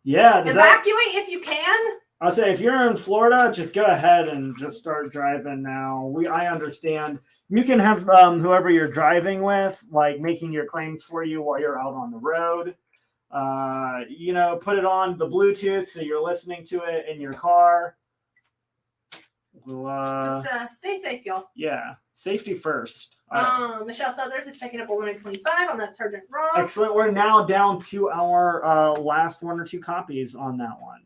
Yeah. Evacuate if you can. I'll say if you're in Florida, just go ahead and just start driving now. I understand. You can have whoever you're driving with, like making your claims for you while you're out on the road. Put it on the Bluetooth so you're listening to it in your car. Just stay safe, y'all. Yeah, safety first. Michelle Southers is picking up a 125 on that Sergeant Ross. Excellent. We're now down to our last 1 or 2 copies on that one.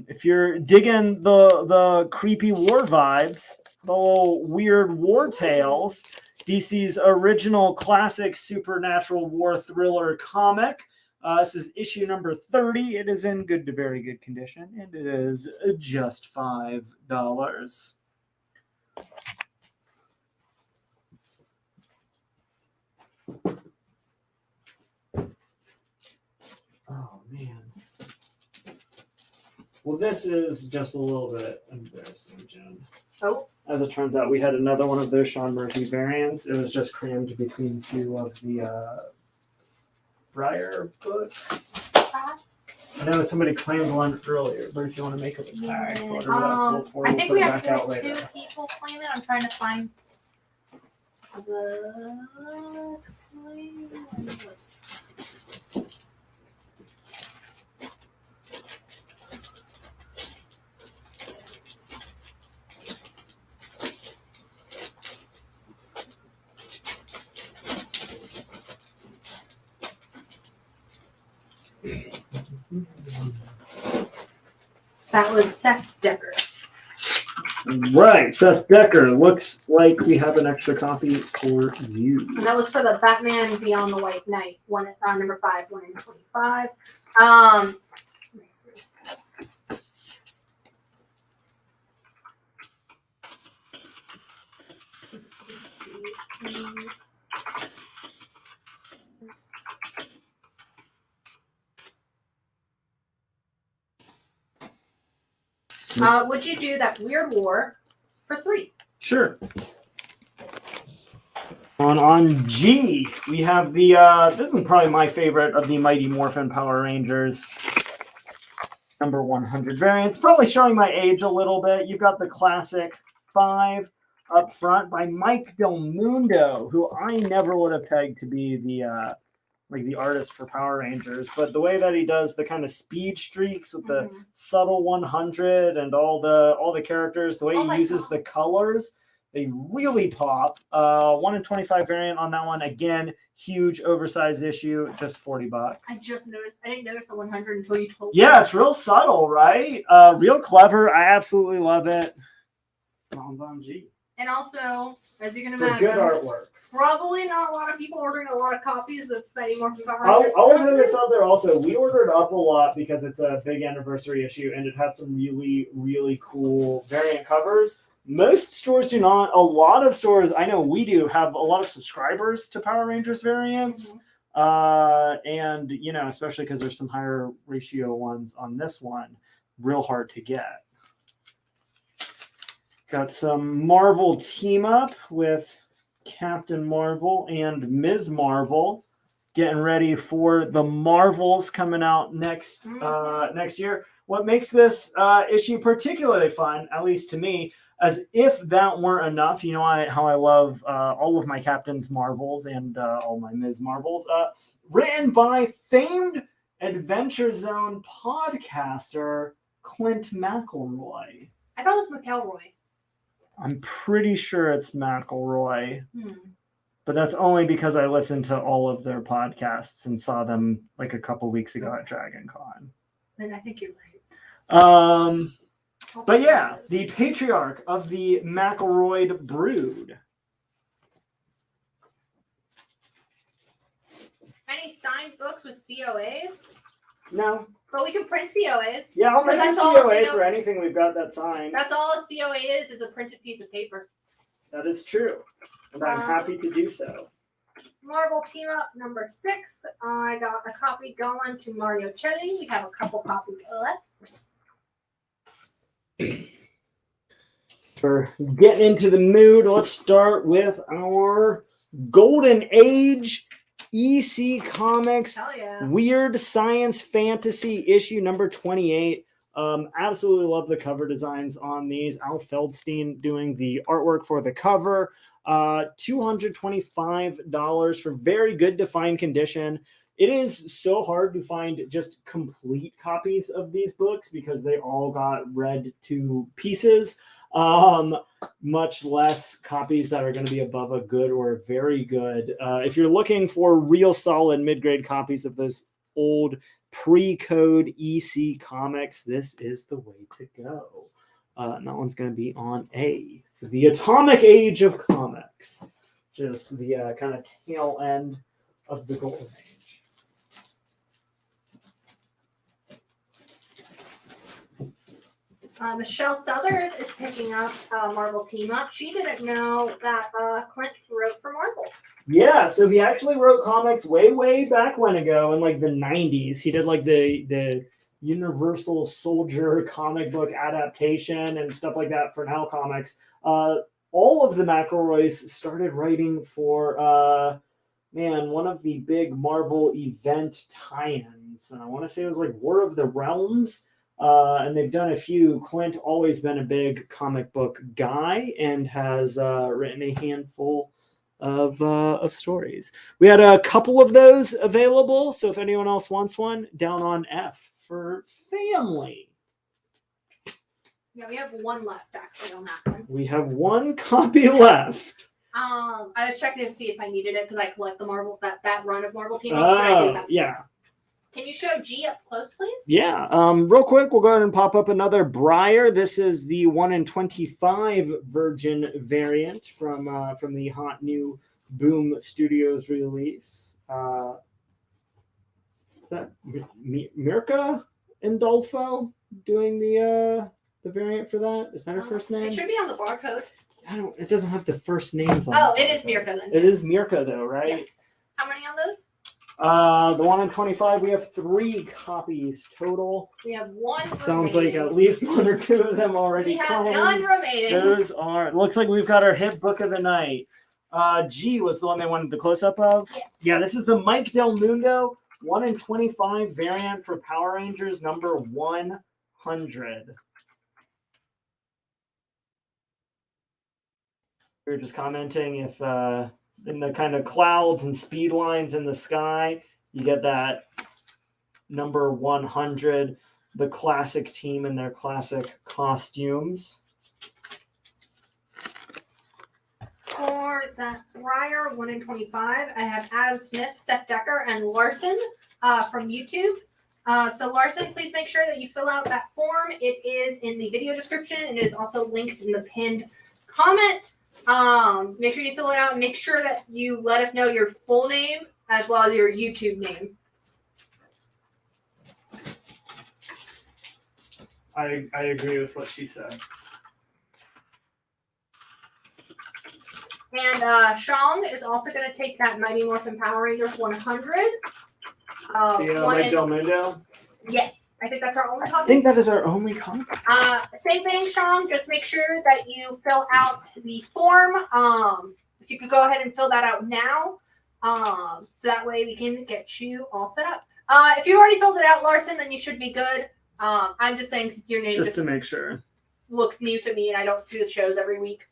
If you're digging the creepy war vibes, the little weird war tales, DC's original classic supernatural war thriller comic. This is issue number 30. It is in good to very good condition, and it is just $5. Oh, man. Well, this is just a little bit embarrassing, Jen. Oh. As it turns out, we had another one of those Sean Murphy variants. It was just crammed between 2 of the Briar books. I know somebody claimed one earlier, but if you want to make it a tag, I think we actually had 2 people claim it. I'm trying to find the claim. That was Seth Decker. Right, Seth Decker. Looks like we have an extra copy for you. And that was for the Batman Beyond the White Knight, number 5, 1 in 25. Let me see. Would you do that Weird War for 3? Sure. On G, we have the, this is probably my favorite of the Mighty Morphin Power Rangers. Number 100 variants. Probably showing my age a little bit. You've got the classic 5 up front by Mike Del Mundo, who I never would have pegged to be the the artist for Power Rangers, but the way that he does the kind of speed streaks with the subtle 100 and all the characters, the way he uses the colors, they really pop. 1 in 25 variant on that one. Again, huge oversized issue, just $40. I just noticed. I didn't notice the 100 until you told me. Yeah, it's real subtle, right? Real clever. I absolutely love it. On G. And also, as you can For imagine, good artwork. Probably not a lot of people ordering a lot of copies of Mighty Morphin Power I'll Rangers. throw this out there also. We ordered up a lot because it's a big anniversary issue and it had some really, really cool variant covers. Most stores do not. A lot of stores, I know we do, have a lot of subscribers to Power Rangers variants. And, you know, especially because there's some higher ratio ones on this one, real hard to get. Got some Marvel team up with Captain Marvel and Ms. Marvel, getting ready for the Marvels coming out next year. What makes this issue particularly fun, at least to me, as if that weren't enough, you know how I love all of my Captain's Marvels and all my Ms. Marvels, written by famed Adventure Zone podcaster Clint McElroy. I thought it was McElroy. I'm pretty sure it's McElroy, but that's only because I listened to all of their podcasts and saw them like a couple weeks ago at Dragon Con. Then I think you're right. But yeah, the patriarch of the McElroy brood. Any signed books with COAs? No. But we can print COAs. Yeah, I'll make a That's all COA for anything we've got that signed. That's all a COA is a printed piece of paper. That is true. And I'm happy to do so. Marvel Team Up number 6. I got a copy going to Mario Chetty. We have a couple copies left. For getting into the mood, let's start with our Golden Age EC Comics Weird Science Fantasy issue number 28. Absolutely love the cover designs on these. Al Feldstein doing the artwork for the cover. $225 for very good defined condition. It is so hard to find just complete copies of these books because they all got read to pieces. Much less copies that are going to be above a good or very good. If you're looking for real solid mid-grade copies of those old pre-code EC comics, this is the way to go. And that one's going to be on A for the Atomic Age of Comics. Just the kind of tail end of the Golden Age. Michelle Southers is picking up Marvel Team Up. She didn't know that Clint wrote for Marvel. Yeah, so he actually wrote comics way back when ago in like the 90s. He did like the Universal Soldier comic book adaptation and stuff like that for Now Comics. All of the McElroys started writing for one of the big Marvel event tie-ins. And I want to say it was like War of the Realms. And they've done a few. Clint always been a big comic book guy and has written a handful of stories. We had a couple of those available, so if anyone else wants one, down on F for family. Yeah, we have one left actually on that one. We have one copy left. I was checking to see if I needed it because I collect the Marvel that run of Marvel Team Up. Oh, yeah. Can you show G up close, please? Yeah. Real quick, we'll go ahead and pop up another Briar. This is the 1 in 25 Virgin variant from the hot new Boom Studios release. Is that Mirka Indolfo doing the variant for that? Is that her first name? It should be on the barcode. It doesn't have the first names on Oh, it. it is Mirka then. It is Mirka though, right? Yeah. How many on those? The 1 in 25, we have 3 copies total. We have 1 Sounds remaining. like at least 1 or 2 of them already We have claimed. none remaining. Those are, looks like we've got our hit book of the night. G was the one they wanted the close-up of? Yes. Yeah, this is the Mike Del Mundo 1 in 25 variant for Power Rangers number 100. We were just commenting if in the kind of clouds and speed lines in the sky, you get that number 100, the classic team in their classic costumes. For that Briar 1 in 25, I have Adam Smith, Seth Decker, and Larson from YouTube. So Larson, please make sure that you fill out that form. It is in the video description and it is also linked in the pinned comment. Make sure you fill it out and make sure that you let us know your full name as well as your YouTube name. I agree with what she said. And Shong is also going to take that Mighty Morphin Power Rangers 100. Mike Del Mundo? Yes, I think that's our only copy. I think that is our only copy. Same thing, Shong. Just make sure that you fill out the form. If you could go ahead and fill that out now, so that way we can get you all set up. If you already filled it out, Larson, then you should be good. I'm just saying since your name Just to make sure. looks new to me and I don't do the shows every week.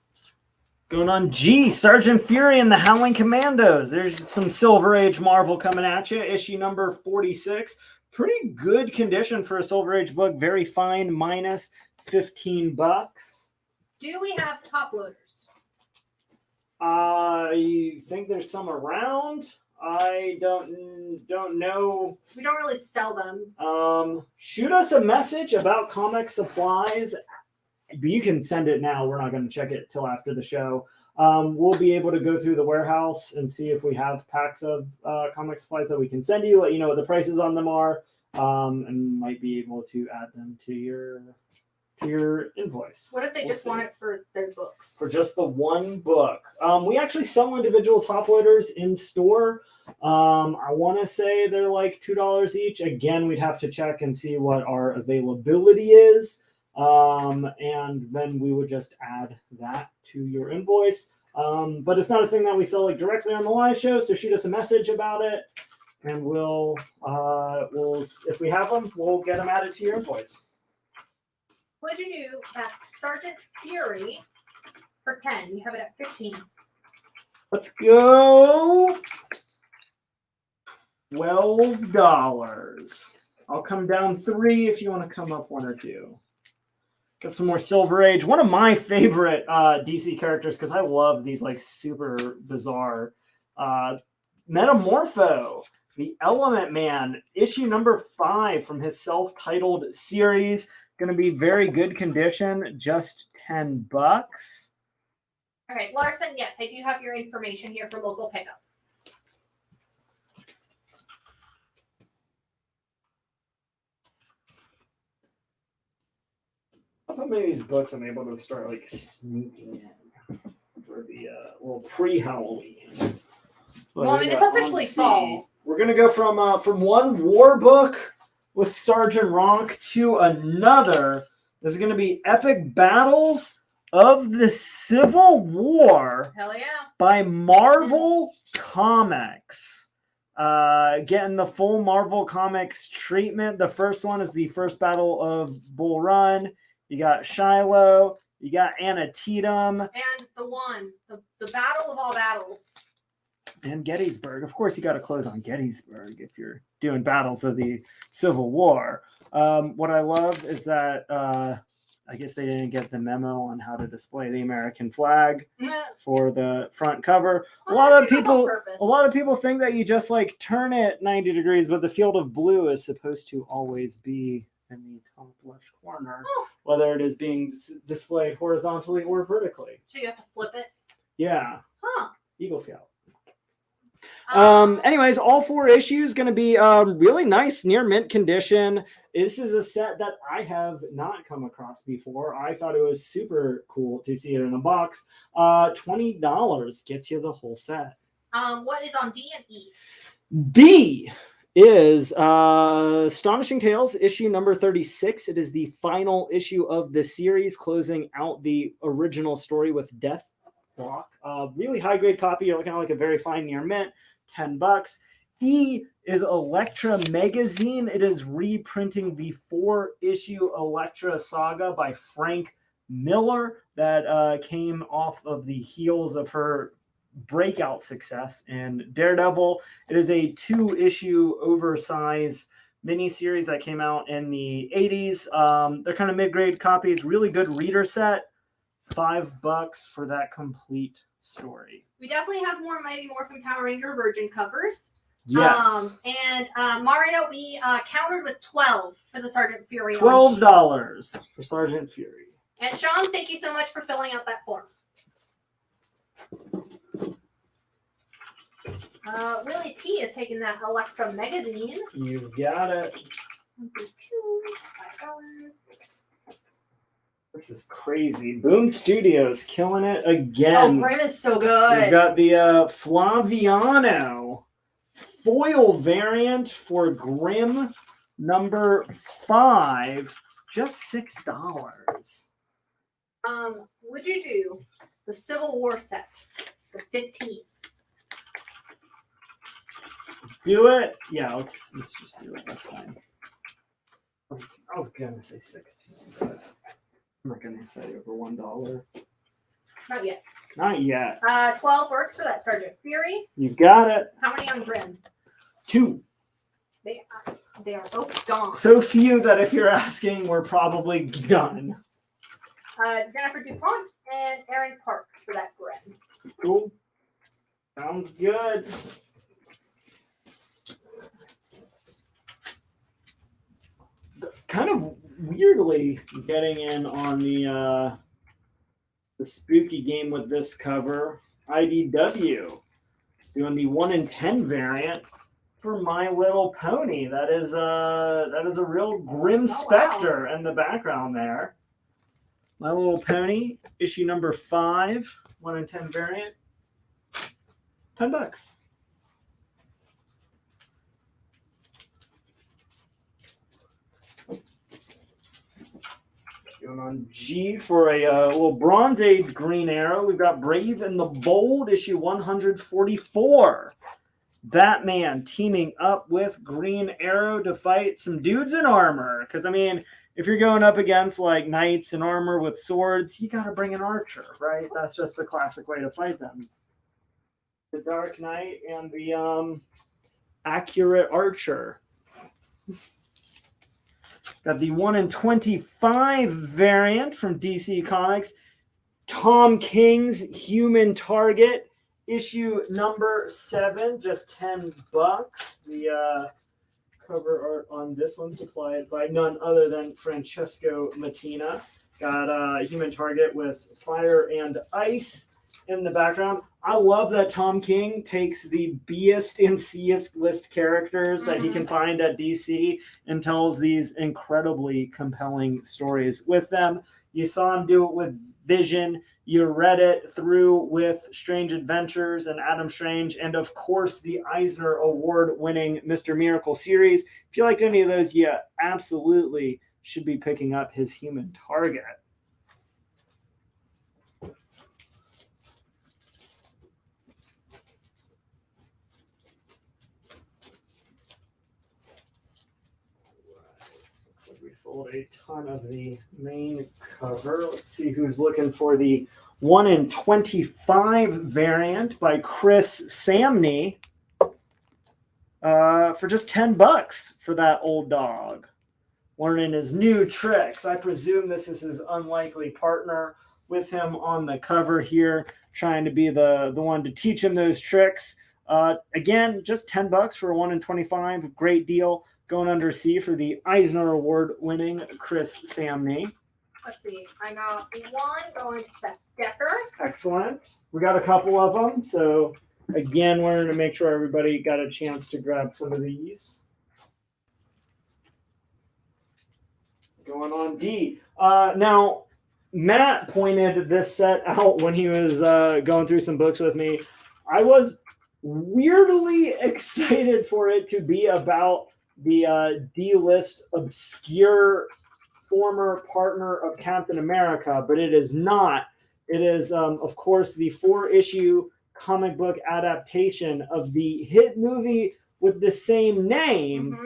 Going on G, Sergeant Fury and the Howling Commandos. There's some Silver Age Marvel coming at you. Issue number 46. Pretty good condition for a Silver Age book. Very fine, minus $15. Do we have top loaders? I think there's some around. I don't know. We don't really sell them. Shoot us a message about comic supplies. You can send it now. We're not going to check it till after the show. We'll be able to go through the warehouse and see if we have packs of comic supplies that we can send you, let you know what the prices on them are, and might be able to add them to your invoice. What if they just want it for their books? For just the one book. We actually sell individual top loaders in store. I want to say they're like $2 each. Again, we'd have to check and see what our availability is. And then we would just add that to your invoice. But it's not a thing that we sell like directly on the live show. So shoot us a message about it, and we'll if we have them, we'll get them added to your invoice. Would you do that Sergeant Fury for 10? You have it at 15. Let's go. $12. I'll come down 3 if you want to come up 1 or 2. Got some more Silver Age. One of my favorite DC characters, because I love these like super bizarre Metamorpho, the Element Man, issue number 5 from his self-titled series. Going to be very good condition, just $10. All right, Larson, yes, I do have your information here for local pickup. How many of these books I'm able to start like sneaking in for the little pre-Halloween? Well, I mean, it's officially fall. We're gonna go from one war book with Sergeant Ronk to another. This is gonna be Epic Battles of the Civil War. Hell yeah! By Marvel Comics. Getting the full Marvel Comics treatment. The first one is the first battle of Bull Run. You got Shiloh. You got Antietam. And the battle of all battles. And Gettysburg. Of course, you got to close on Gettysburg if you're doing battles of the Civil War. What I love is that I guess they didn't get the memo on how to display the American flag for the front cover. A lot of people think that you just like turn it 90 degrees, but the field of blue is supposed to always be in the top left corner, whether it is being displayed horizontally or vertically. So you have to flip it? Yeah. Huh. Eagle Scout. Anyways, all 4 issues going to be really nice, near mint condition. This is a set that I have not come across before. I thought it was super cool to see it in a box. $20 gets you the whole set. What is on D and E? D is Astonishing Tales, issue number 36. It is the final issue of the series, closing out the original story with Death Block. Really high grade copy. You're looking at like a very fine near mint. $10. E is Elektra Magazine. It is reprinting the 4-issue Elektra saga by Frank Miller that came off of the heels of her breakout success in Daredevil. It is a 2-issue oversized miniseries that came out in the 80s. They're kind of mid-grade copies. Really good reader set. $5 for that complete story. We definitely have more Mighty Morphin Power Ranger Virgin covers. Yes. And Mario, we countered with 12 for the Sergeant Fury. $12 for Sergeant Fury. And Sean, thank you so much for filling out that form. Willie T is taking that Elektra Magazine. You've got it. $5. This is crazy. Boom Studios killing it again. Oh, Grim is so good. We've got the Flaviano foil variant for Grim number 5, just $6. Would you do the Civil War set for $15? Do it? Yeah, let's just do it. That's fine. I was gonna say 16, but I'm not gonna say over $1. Not yet. Not yet. 12 works for that Sergeant Fury. You've got it. How many on Grim? 2. They are both gone. So few that if you're asking, we're probably done. Jennifer DuPont and Aaron Parks for that Grim. Cool. Sounds good. Kind of weirdly getting in on the spooky game with this cover. IDW doing the 1 in 10 variant for My Little Pony. That is a real grim specter in the background there. My Little Pony, issue number 5, 1 in 10 variant. $10. Going on G for a little Bronze Age Green Arrow. We've got Brave and the Bold, issue 144. Batman teaming up with Green Arrow to fight some dudes in armor. Because, I mean, if you're going up against, like, knights in armor with swords, you got to bring an archer, right? That's just the classic way to fight them. The Dark Knight and the accurate archer. Got the 1 in 25 variant from DC Comics. Tom King's Human Target, issue number 7, just $10. The cover art on this one supplied by none other than Francesco Mattina. Got Human Target with fire and ice in the background. I love that Tom King takes the B-est and C-est list characters that he can find at DC and tells these incredibly compelling stories with them. You saw him do it with Vision. You read it through with Strange Adventures and Adam Strange, and of course the Eisner Award-winning Mr. Miracle series. If you liked any of those, you absolutely should be picking up his Human Target. Sold a ton of the main cover. Let's see who's looking for the 1 in 25 variant by Chris Samney for just $10 for that old dog. learning his new tricks. I presume this is his unlikely partner with him on the cover here, trying to be the one to teach him those tricks. Again, just $10 for a 1 in 25. Great deal. Going under C for the Eisner Award winning Chris Samney. Let's see. I got one going to Seth Decker. Excellent. We got a couple of them. So again, wanted to make sure everybody got a chance to grab some of these. Going on D. Now, Matt pointed this set out when he was going through some books with me. I was weirdly excited for it to be about the D-list obscure former partner of Captain America, but it is not. It is, of course, the 4-issue comic book adaptation of the hit movie with the same name,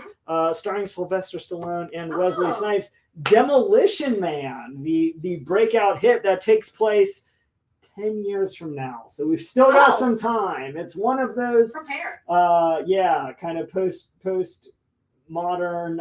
starring Sylvester Stallone and Wesley Snipes, Demolition Man, the breakout hit that takes place 10 years from now. So we've still got some time. It's one of those kind of post modern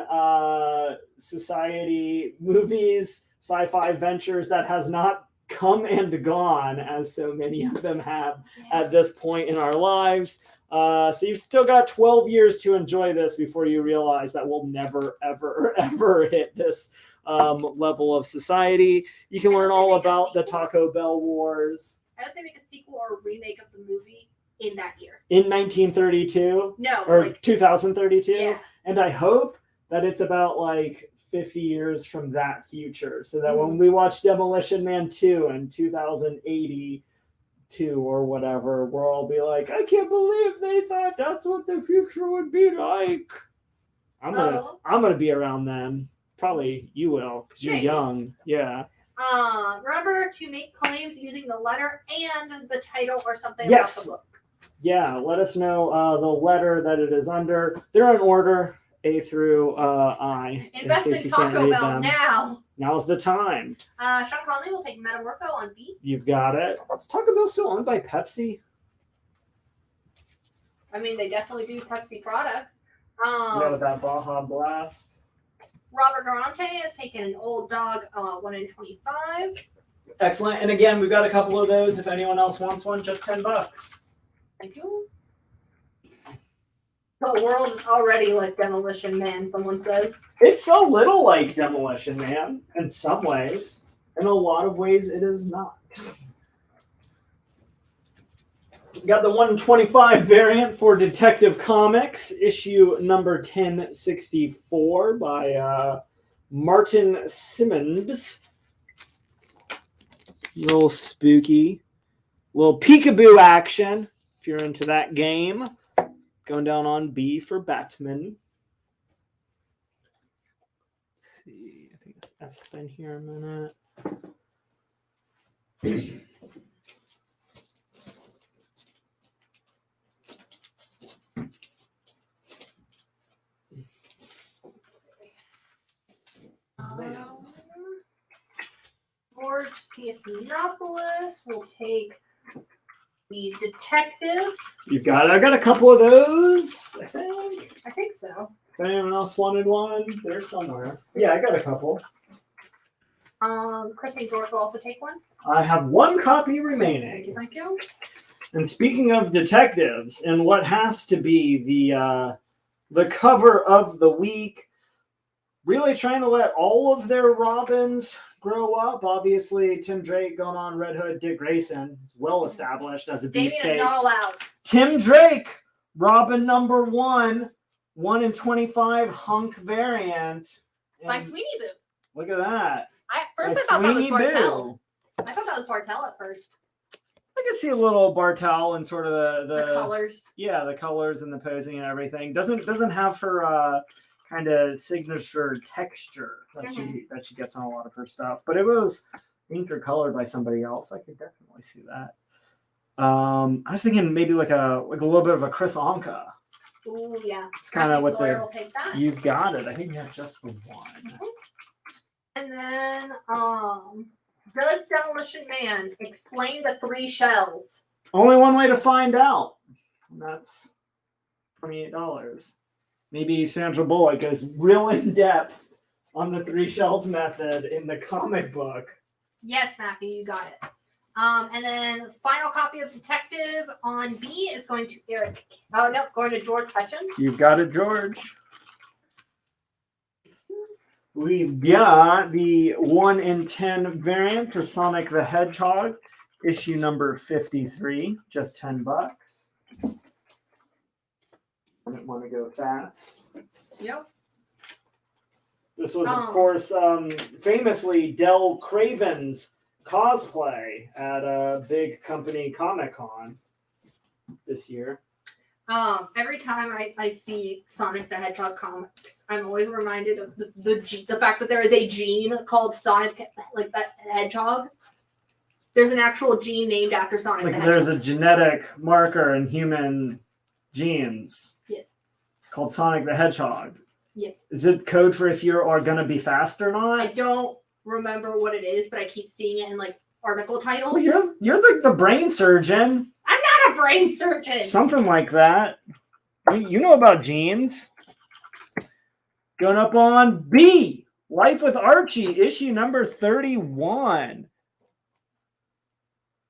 society movies, sci-fi ventures that has not come and gone as so many of them have at this point in our lives. So you've still got 12 years to enjoy this before you realize that we'll never, ever, ever hit this level of society. You can learn all about the Taco Bell Wars. I hope they make a sequel or a remake of the movie in that year. In 1932? No. Or 2032? Yeah. And I hope that it's about like 50 years from that future. So that when we watch Demolition Man 2 in 2082 or whatever, we'll all be like, I can't believe they thought that's what the future would be like. I'm gonna be around then. Probably you will, because you're young. Yeah. Remember to make claims using the letter and the title or something about the book. Yeah, let us know the letter that it is under. They're in order, A through I. Invest in Taco Bell now. Now's the time. Sean Conley will take Metamorpho on B. You've got it. Is Taco Bell still owned by Pepsi? I mean, they definitely do Pepsi products. Yeah, with that Baja Blast. Robert Garante has taken an old dog 1 in 25. Excellent. And again, we've got a couple of those. If anyone else wants one, just $10. Thank you. The world is already like Demolition Man, someone says. It's a little like Demolition Man in some ways. In a lot of ways, it is not. We got the 125 variant for Detective Comics, issue number 1064 by Martin Simmons. Little spooky. Little peekaboo action, if you're into that game. Going down on B for Batman. Let's see. I think it's F's been here a minute. George Theophanopoulos will take the Detective. You've got it. I've got a couple of those, I think. I think so. If anyone else wanted one, they're somewhere. Yeah, I got a couple. Chris and George will also take one. I have one copy remaining. Thank you. And speaking of detectives, and what has to be the cover of the week, really trying to let all of their Robins grow up. Obviously, Tim Drake going on Red Hood, Dick Grayson is well established as a beefcake. Damien is not allowed. Tim Drake, Robin number 1 in 25 hunk variant. By Sweeney Boo. Look at that. I thought that was Bartel. I thought that was Bartel at first. I could see a little Bartel and sort of the colors. Yeah, the colors and the posing and everything. Doesn't have her kind of signature texture that she gets on a lot of her stuff. But it was inked or colored by somebody else. I could definitely see that. I was thinking maybe like a little bit of a Chris Anka. Ooh, yeah. It's kind of what will take that. You've got it. I think you have just the one. And then, does Demolition Man explain the 3 shells? Only one way to find out. And that's $28. Maybe Sandra Bullock goes real in depth on the 3 shells method in the comic book. Yes, Matthew, you got it. And then final copy of Detective on B is going to Eric. Oh no, going to George Hutchins. You've got it, George. We've got the 1 in 10 variant for Sonic the Hedgehog, issue number 53, just $10. I didn't want to go fast. Yep. This was, of course, famously Del Craven's cosplay at a big company Comic-Con this year. Every time I see Sonic the Hedgehog comics, I'm always reminded of the fact that there is a gene called Sonic, like that Hedgehog. There's an actual gene named after Sonic the Hedgehog. There's a genetic marker in human genes. Yes. Called Sonic the Hedgehog. Yes. Is it code for if you are going to be fast or not? I don't remember what it is, but I keep seeing it in like article titles. Well, you're like the brain surgeon. I'm not a brain surgeon. Something like that. You know about genes. Going up on B, Life with Archie, issue number 31.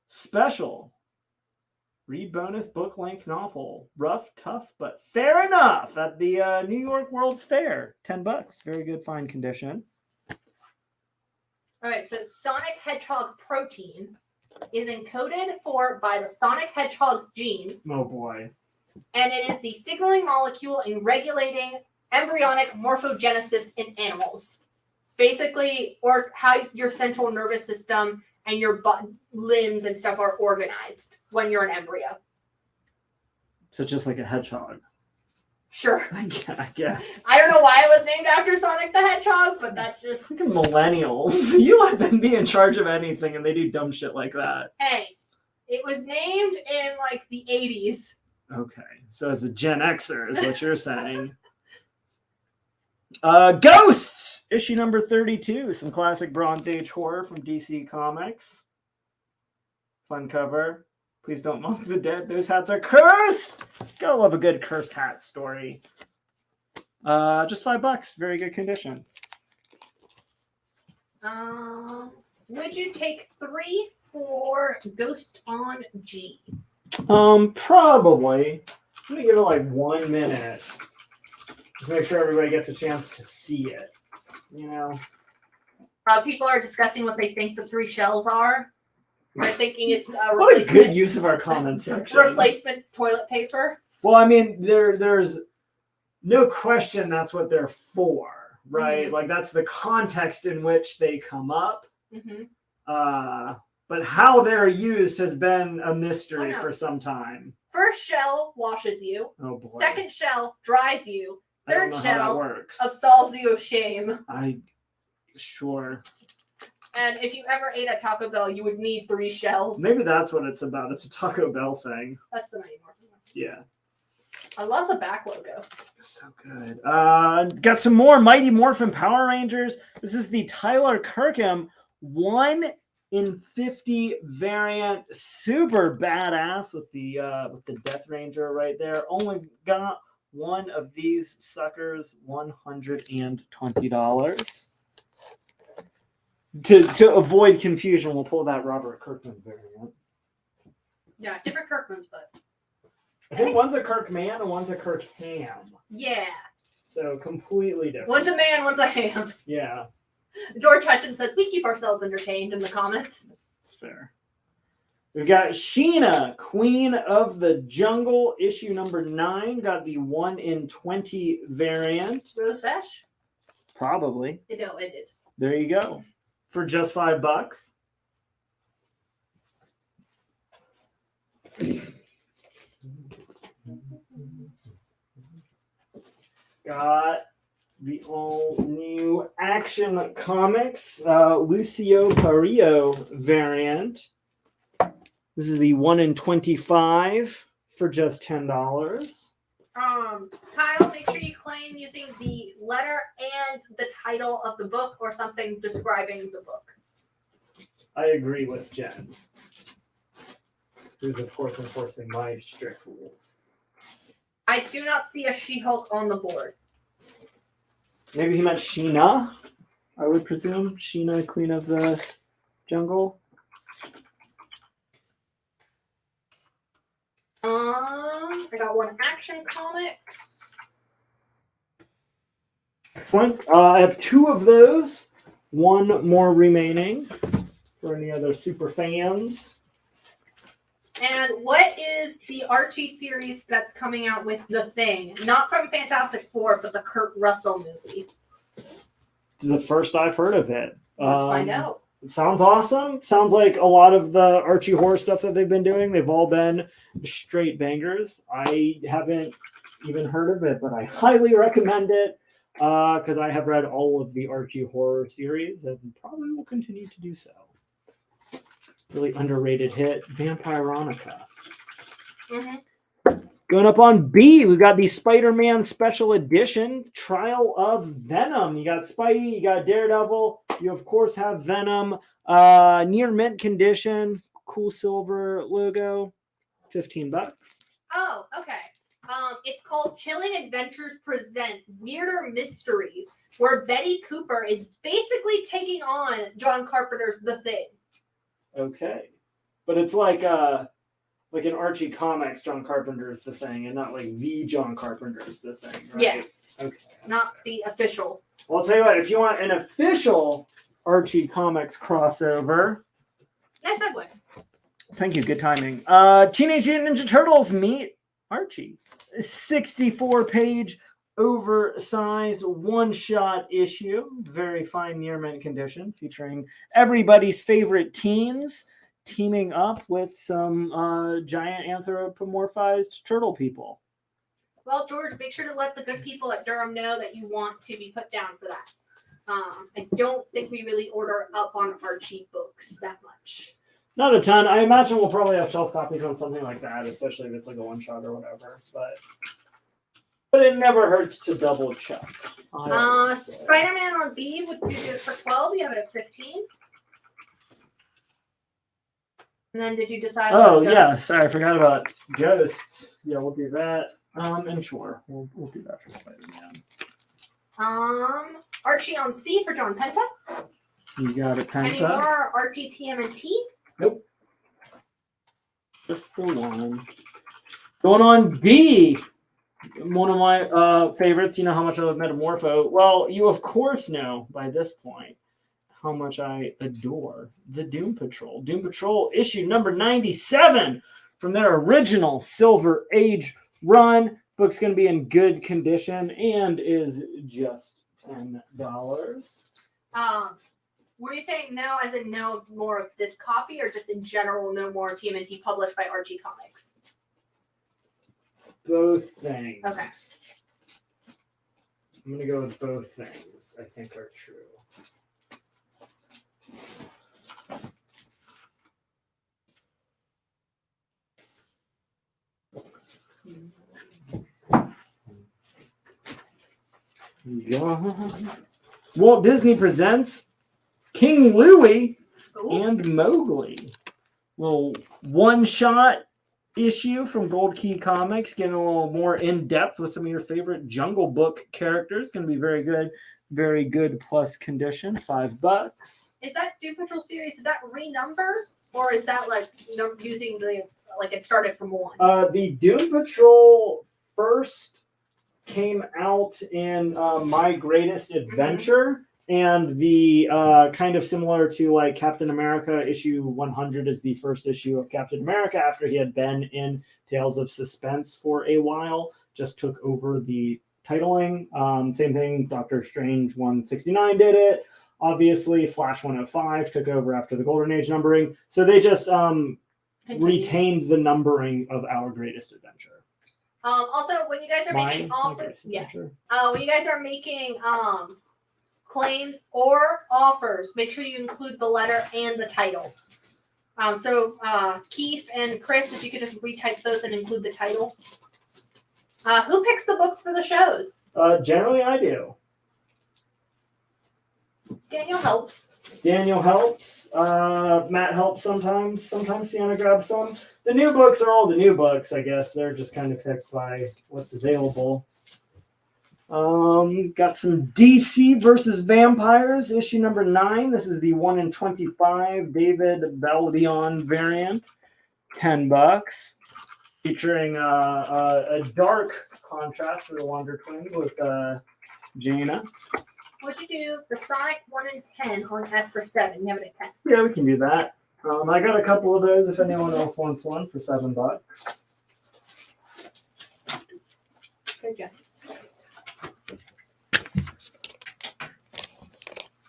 Special. Read bonus book length novel. Rough, tough, but fair enough at the New York World's Fair. $10. Very good, fine condition. All right, so Sonic Hedgehog protein is encoded for by the Sonic Hedgehog gene. Oh boy. And it is the signaling molecule in regulating embryonic morphogenesis in animals. Basically, or how your central nervous system and your limbs and stuff are organized when you're an embryo. So just like a hedgehog. Sure. I guess. I don't know why it was named after Sonic the Hedgehog, but that's just... Look at millennials. You let them be in charge of anything and they do dumb shit like that. Hey, it was named in like the 80s. Okay. So as a Gen Xer is what you're saying. Ghosts! Issue number 32. Some classic Bronze Age horror from DC Comics. Fun cover. Please don't mock the dead. Those hats are cursed! Gotta love a good cursed hat story. Just $5. Very good condition. Would you take 3 for Ghost on G? Probably. I'm gonna give it like 1 minute. Just make sure everybody gets a chance to see it. You know? People are discussing what they think the 3 shells are. They're thinking it's what a good use of our comment section. Replacement toilet paper. Well, I mean, there's no question that's what they're for, right? Mm-hmm. Like that's the context in which they come up. Mm-hmm. But how they're used has been a mystery for some time. First shell washes you. Oh boy. Second shell dries you. Third shell works. absolves you of shame. Sure. And if you ever ate at Taco Bell, you would need 3 shells. Maybe that's what it's about. It's a Taco Bell thing. That's the Mighty Morphin. Yeah. I love the back logo. So good. Got some more Mighty Morphin Power Rangers. This is the Tyler Kirkham 1 in 50 variant. Super badass with the Death Ranger right there. Only got one of these suckers, $120. To avoid confusion, we'll pull that Robert Kirkman variant. Yeah, different Kirkmans, but I think one's a Kirkman and one's a Kirkham. Yeah. So completely different. One's a man, one's a ham. Yeah. George Hutchins says we keep ourselves entertained in the comments. It's fair. We've got Sheena, Queen of the Jungle, issue number 9. Got the 1 in 20 variant. Rosefish? Probably. No, it is. There you go. For just $5. Got the all new Action Comics Lucio Carrillo variant. This is the 1 in 25 for just $10. Kyle, make sure you claim using the letter and the title of the book or something describing the book. I agree with Jen, who's of course enforcing my strict rules. I do not see a She-Hulk on the board. Maybe he meant Sheena? I would presume. Sheena, Queen of the Jungle. I got one Action Comics. Excellent. I have 2 of those. 1 more remaining for any other super fans. And what is the Archie series that's coming out with The Thing? Not from Fantastic Four, but the Kurt Russell movie. This is the first I've heard of it. Let's find out. It sounds awesome. Sounds like a lot of the Archie horror stuff that they've been doing. They've all been straight bangers. I haven't even heard of it, but I highly recommend it because I have read all of the Archie horror series and probably will continue to do so. Really underrated hit, Vampironica. Going up on B, we've got the Spider-Man Special Edition, Trial of Venom. You got Spidey, you got Daredevil, you of course have Venom, near mint condition, cool silver logo, $15. Oh, okay. It's called Chilling Adventures Present Weirder Mysteries, where Betty Cooper is basically taking on John Carpenter's The Thing. Okay. But it's like in Archie Comics, John Carpenter's The Thing, and not like the John Carpenter's The Thing, right? Yeah. Okay. Not the official. Well, I'll tell you what, if you want an official Archie Comics crossover. Nice segue. Thank you, good timing. Teenage Mutant Ninja Turtles meet Archie. 64-page, oversized, one-shot issue. Very fine near mint condition, featuring everybody's favorite teens teaming up with some giant anthropomorphized turtle people. Well, George, make sure to let the good people at Durham know that you want to be put down for that. I don't think we really order up on Archie books that much. Not a ton. I imagine we'll probably have shelf copies on something like that, especially if it's like a one-shot or whatever. But it never hurts to double check. Spider-Man on B, would you do it for 12? You have it at 15. And then did you decide? Oh, yeah. Sorry, I forgot about Ghosts. Yeah, we'll do that. And sure, we'll do that for Spider-Man. Archie on C for John Penta. You got it, Penta. Any more Archie TMNT? Nope. Just the one. Going on D. One of my favorites. You know how much I love Metamorpho. Well, you of course know by this point how much I adore the Doom Patrol. Doom Patrol issue number 97 from their original Silver Age run. Book's going to be in good condition and is just $10. Were you saying no as in no more of this copy, or just in general no more TMNT published by Archie Comics? Both things. Okay. I'm going to go with both things I think are true. Walt Disney presents King Louie and Mowgli. Little one-shot issue from Gold Key Comics, getting a little more in-depth with some of your favorite Jungle Book characters. Going to be very good plus condition. $5. Is that Doom Patrol series? Is that renumber, or is that like using the like it started from one? The Doom Patrol first came out in My Greatest Adventure, and the kind of similar to like Captain America issue 100 is the first issue of Captain America after he had been in Tales of Suspense for a while, just took over the titling. Same thing, Doctor Strange 169 did it. Obviously, Flash 105 took over after the Golden Age numbering. So they just retained the numbering of Our Greatest Adventure. Also, when you guys are making offers, when you guys are making claims or offers, make sure you include the letter and the title. So Keith and Chris, if you could just retype those and include the title. Who picks the books for the shows? Generally, I do. Daniel helps. Matt helps sometimes. Sometimes Sienna grabs some. The new books are all the new books, I guess. They're just kind of picked by what's available. Got some DC versus Vampires, issue number 9. This is the 1 in 25 David Baldion variant, $10, featuring a dark contrast for the Wonder Twins with Jaina. What'd you do? The Sonic 1 in 10 on F for 7. You have it at 10. Yeah, we can do that. I got a couple of those if anyone else wants one for $7. Good job.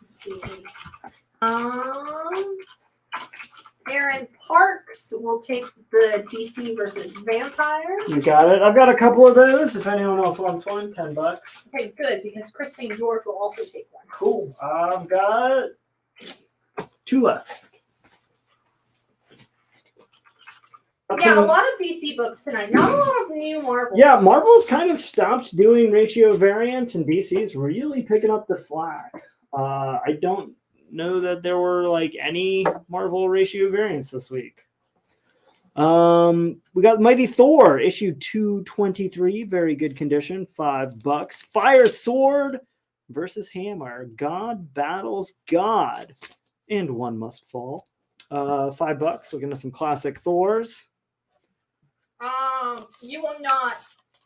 Let's see. Aaron Parks will take the DC versus Vampires. You got it. I've got a couple of those if anyone else wants one, $10. Okay, good, because Christine George will also take one. Cool. I've got 2 left. Yeah, a lot of DC books tonight. Not a lot of new Marvel. Yeah, Marvel's kind of stopped doing ratio variants, and DC's really picking up the slack. I don't know that there were like any Marvel ratio variants this week. We got Mighty Thor, issue 223, very good condition, $5. Fire Sword versus Hammer. God battles God, and one must fall. $5. Looking at some classic Thors. You will not.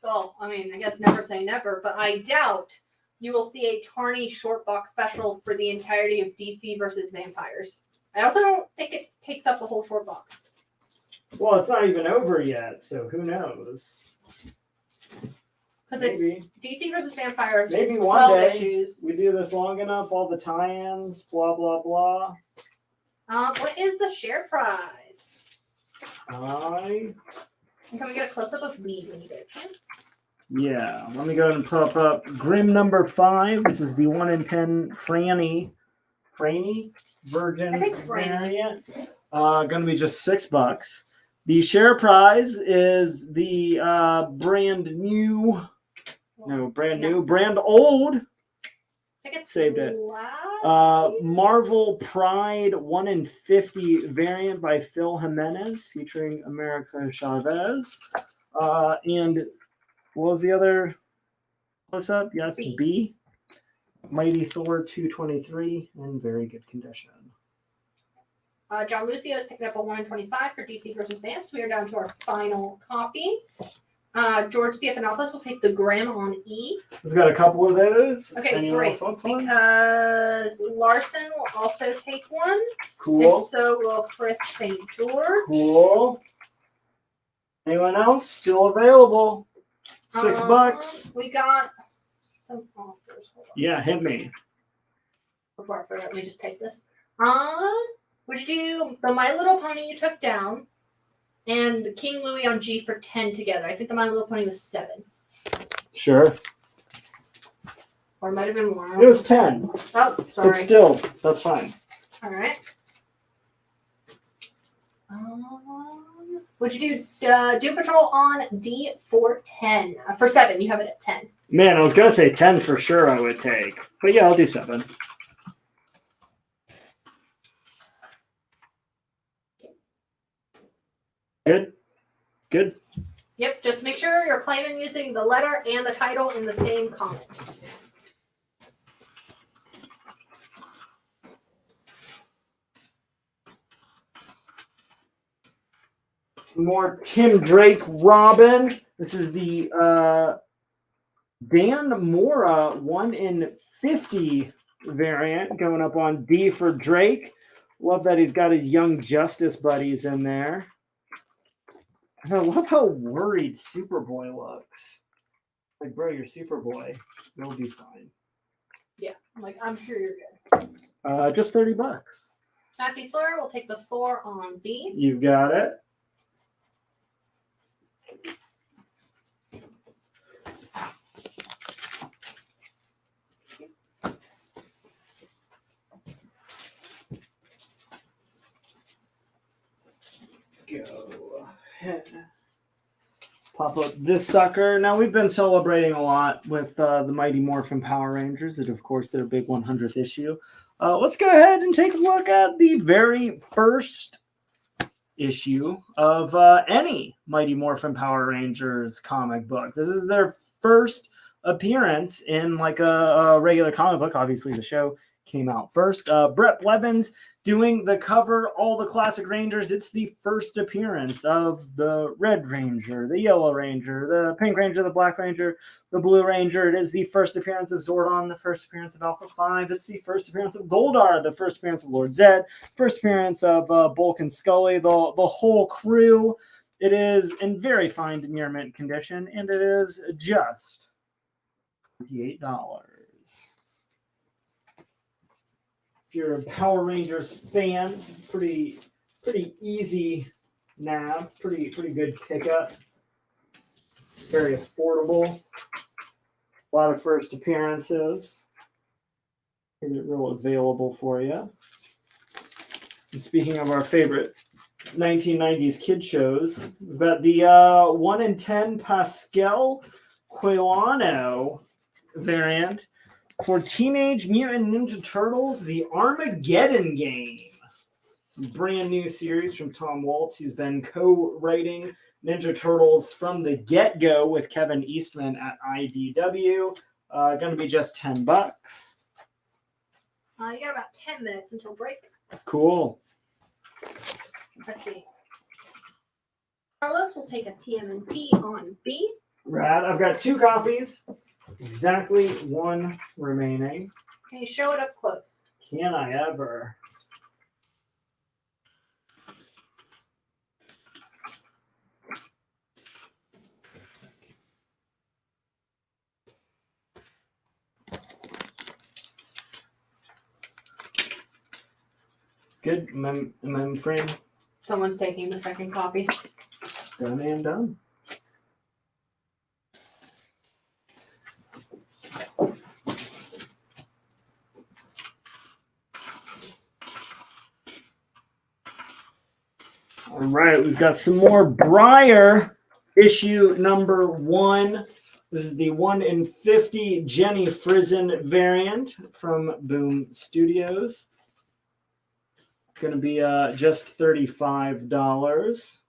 Well, I mean, I guess never say never, but I doubt you will see a Tarny short box special for the entirety of DC versus Vampires. I also don't think it takes up the whole short box. Well, it's not even over yet, so who knows? Because it's DC versus Vampires. Maybe it's one 12 day issues. we do this long enough, all the tie-ins, blah, blah, blah. What is the share prize? Can we get a close-up of me when you get a chance? Yeah, let me go ahead and pop up Grim number 5. This is the 1 in 10 Franny Virgin variant. Gonna be just $6. The share prize is the brand old. Saved it. Marvel Pride 1 in 50 variant by Phil Jimenez featuring America Chavez. And what was the other close-up? Yeah, it's B. Mighty Thor 223 in very good condition. John Lucio is picking up a 1 in 25 for DC versus Vance. We are down to our final copy. George Stephanopoulos will take the Grimm on E. We've got a couple of those. Okay, Anyone great. else wants one? Because Larson will also take one. Cool. And so will Chris St. George. Cool. Anyone else? Still available. $6. We got some offers. Hold on. Yeah, hit me. Before I forget, let me just take this. Would you do the My Little Pony you took down and the King Louis on G for 10 together? I think the My Little Pony was 7. Sure. Or it might have been more. It was 10. Oh, sorry. But still, that's fine. All right. Would you do Doom Patrol on D for 10? For 7, you have it at 10. Man, I was going to say 10 for sure I would take. But yeah, I'll do 7. Good? Good? Yep, just make sure you're claiming using the letter and the title in the same comment. Some more Tim Drake Robin. This is the Dan Mora 1 in 50 variant going up on D for Drake. Love that he's got his Young Justice buddies in there. And I love how worried Superboy looks. Like, bro, you're Superboy. You'll be fine. Yeah, I'm sure you're good. Just $30. Matthew Slur will take the 4 on B. You've got it. Go. Pop up this sucker. Now, we've been celebrating a lot with the Mighty Morphin Power Rangers, and of course, their big 100th issue. Let's go ahead and take a look at the very first issue of any Mighty Morphin Power Rangers comic book. This is their first appearance in like a regular comic book. Obviously, the show came out first. Brett Blevins doing the cover, all the classic Rangers. It's the first appearance of the Red Ranger, the Yellow Ranger, the Pink Ranger, the Black Ranger, the Blue Ranger. It is the first appearance of Zordon, the first appearance of Alpha 5. It's the first appearance of Goldar, the first appearance of Lord Zed, first appearance of Bulk and Scully, the whole crew. It is in very fine near mint condition, and it is just $28. If you're a Power Rangers fan, pretty easy nab, pretty good pickup. Very affordable. A lot of first appearances. Is it real available for you? And speaking of our favorite 1990s kid shows, we've got the 1 in 10 Pascal Quilano variant for Teenage Mutant Ninja Turtles, the Armageddon game. Brand new series from Tom Waltz. He's been co-writing Ninja Turtles from the get-go with Kevin Eastman at IDW. Going to be just $10. You got about 10 minutes until break. Cool. Let's see. Carlos will take a TMNT on B. Rad. I've got 2 copies. Exactly 1 remaining. Can you show it up close? Can I ever? Good. Am I in frame? Someone's taking the second copy. Done and done. All right, we've got some more Briar issue number 1. This is the 1 in 50 Jenny Frizen variant from Boom Studios. Going to be just $35.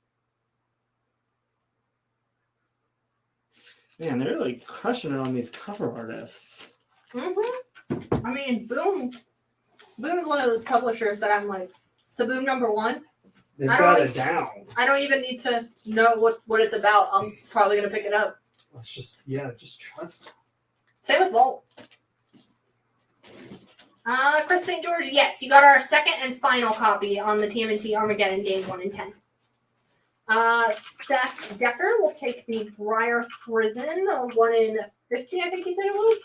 Man, they're really crushing it on these cover artists. Mm-hmm. I mean, Boom is one of those publishers that I'm like, the Boom number 1. They've got it down. I don't even need to know what it's about. I'm probably going to pick it up. Let's just trust. Same with Volt. Chris St. George, yes, you got our second and final copy on the TMNT Armageddon game 1 in 10. Seth Decker will take the Briar Prison 1 in 50, I think you said it was.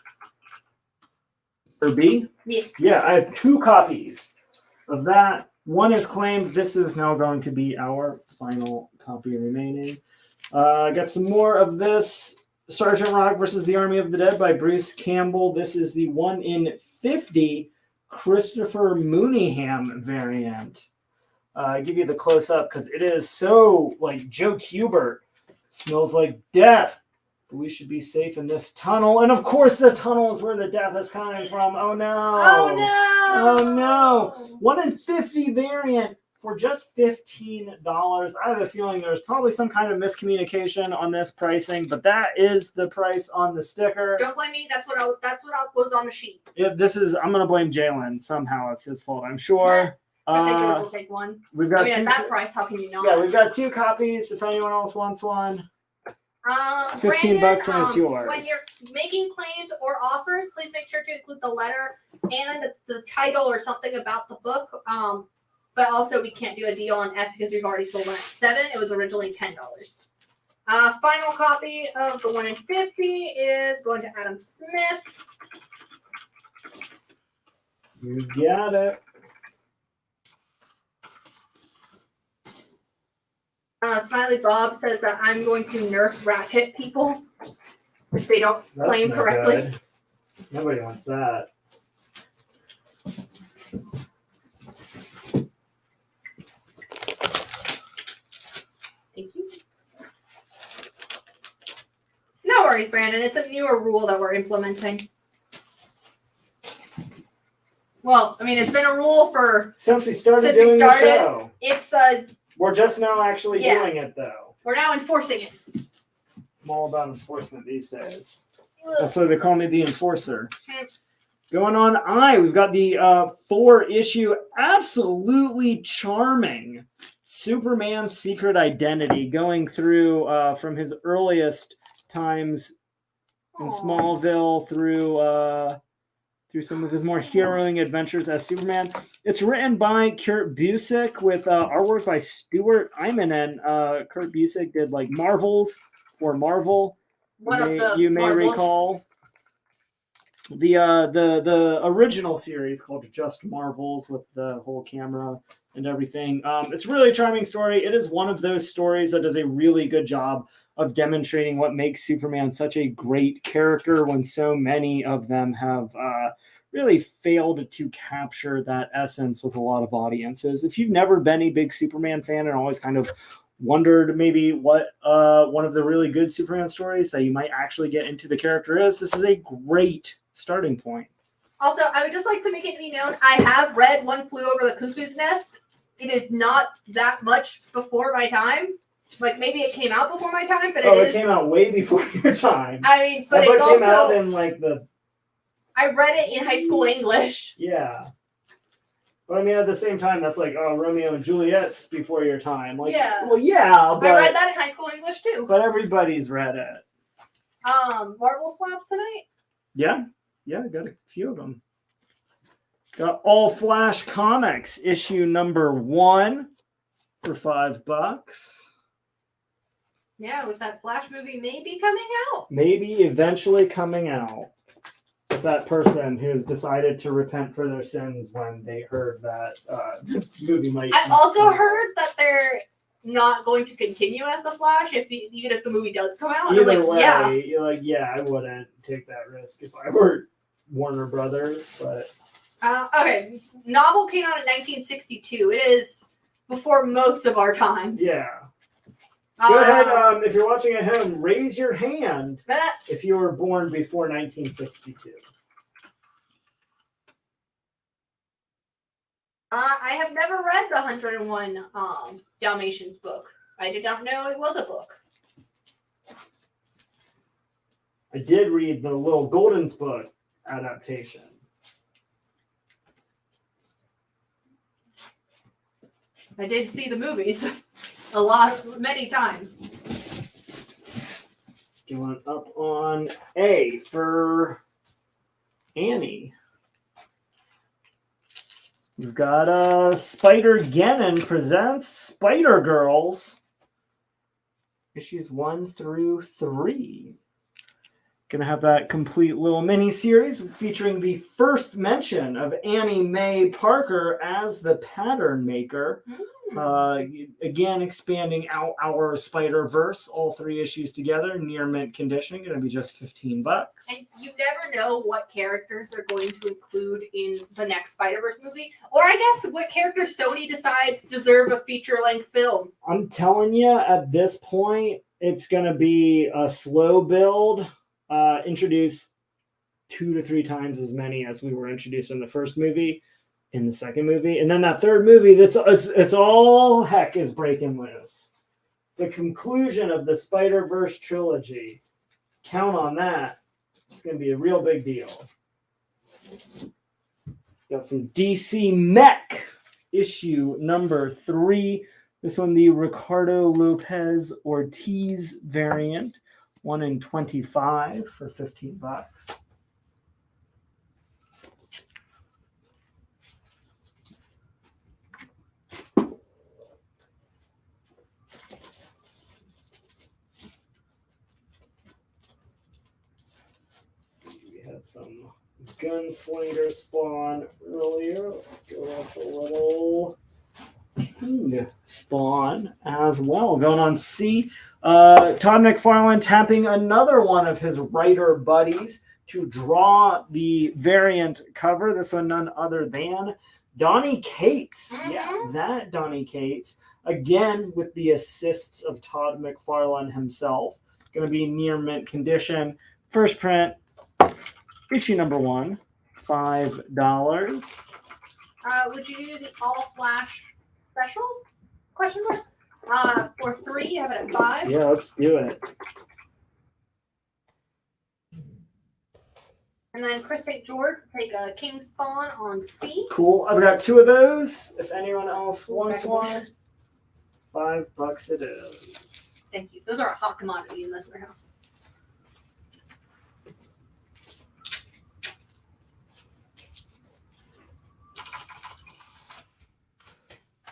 For B? Yes. Yeah, I have 2 copies of that. 1 is claimed. This is now going to be our final copy remaining. I got some more of this. Sergeant Rock versus the Army of the Dead by Bruce Campbell. This is the 1 in 50 Christopher Mooneyham variant. I give you the close-up because it is so like Joe Kubert. Smells like death. But we should be safe in this tunnel. And of course the tunnel is where the death is coming from. Oh no. Oh no. Oh no. 1 in 50 variant for just $15. I have a feeling there's probably some kind of miscommunication on this pricing, but that is the price on the sticker. Don't blame me. That's what was on the sheet. If this is, I'm gonna blame Jalen. Somehow it's his fault, I'm sure. St. George will take 1. We've got at that price, how can you not? Yeah, we've got 2 copies. If anyone else wants one. $15 Brandon, and it's yours. When you're making claims or offers, please make sure to include the letter and the title or something about the book. But also, we can't do a deal on F because we've already sold one at $7. It was originally $10. Final copy of the 1 in 50 is going to Adam Smith. You got it. Smiley Bob says that I'm going to nurse ratchet people if they don't claim correctly. Good. Nobody wants that. Thank you. No worries, Brandon. It's a newer rule that we're implementing. Well, I mean, it's been a rule for since we started doing the show. It's we're just now actually doing it, though. We're now enforcing it. I'm all about enforcement these days. That's why they call me the enforcer. Going on I, we've got the 4-issue, absolutely charming Superman Secret Identity, going through from his earliest times in Smallville through some of his more heroing adventures as Superman. It's written by Kurt Busiek with artwork by Stuart Iman, and Kurt Busiek did like Marvels for Marvel. You may recall the original series called Just Marvels with the whole camera and everything. It's a really charming story. It is one of those stories that does a really good job of demonstrating what makes Superman such a great character when so many of them have really failed to capture that essence with a lot of audiences. If you've never been a big Superman fan and always kind of wondered maybe what one of the really good Superman stories that you might actually get into the character is, this is a great starting point. Also, I would just like to make it be known, I have read One Flew Over the Cuckoo's Nest. It is not that much before my time. Like, maybe it came out before my time, but it came out way before your time. I mean, but that it's book also... came out in, like, the... I read it in high school English. Yeah. But, I mean, at the same time, that's like, oh, Romeo and Juliet's before your time. Like, yeah. Well, yeah, but... I read that in high school English, too. But everybody's read it. Marvel Slaps tonight? Yeah. Yeah, got a few of them. Got All Flash Comics, issue number 1 for $5. Yeah, with that Flash movie maybe coming out. Maybe eventually coming out. With that person who's decided to repent for their sins when they heard that the movie might... I've also heard that they're not going to continue as the Flash even if the movie does come out. Either way, you're like, yeah, I wouldn't take that risk if I were Warner Brothers, but... Okay, novel came out in 1962. It is before most of our times. Yeah. Go ahead, if you're watching at home, raise your hand if you were born before 1962. I have never read the 101 Dalmatians book. I did not know it was a book. I did read the Little Golden's book adaptation. I did see the movies many times. Going up on A for Annie. We've got Spider-Geddon presents Spider-Girls. Issues 1 through 3. Gonna have that complete little mini-series featuring the first mention of Annie Mae Parker as the pattern maker. Again, expanding out our Spider-Verse, all 3 issues together, near mint condition, gonna be just $15. And you never know what characters they're going to include in the next Spider-Verse movie, or I guess what characters Sony decides deserve a feature-length film. I'm telling you, at this point, it's gonna be a slow build. Introduce 2 to 3 times as many as we were introduced in the first movie, in the second movie, and then that third movie, it's all heck is breaking loose. The conclusion of the Spider-Verse trilogy, count on that. It's going to be a real big deal. Got some DC Mech, issue number 3. This one, the Ricardo Lopez Ortiz variant. 1 in 25 for $15. We had some Gunslinger Spawn earlier. Let's go off a little King Spawn as well. Going on C. Todd McFarlane tapping another one of his writer buddies to draw the variant cover. This one none other than Donny Cates. Yeah, that Donny Cates. Again, with the assists of Todd McFarlane himself. Going to be near mint condition. First print, issue number 1, $5. Would you do the All Flash special? Question mark? For 3, you have it at 5. Yeah, let's do it. And then Chris St. George will take a King Spawn on C. Cool. I've got 2 of those. If anyone else wants one, $5 it is. Thank you. Those are a hot commodity in this warehouse.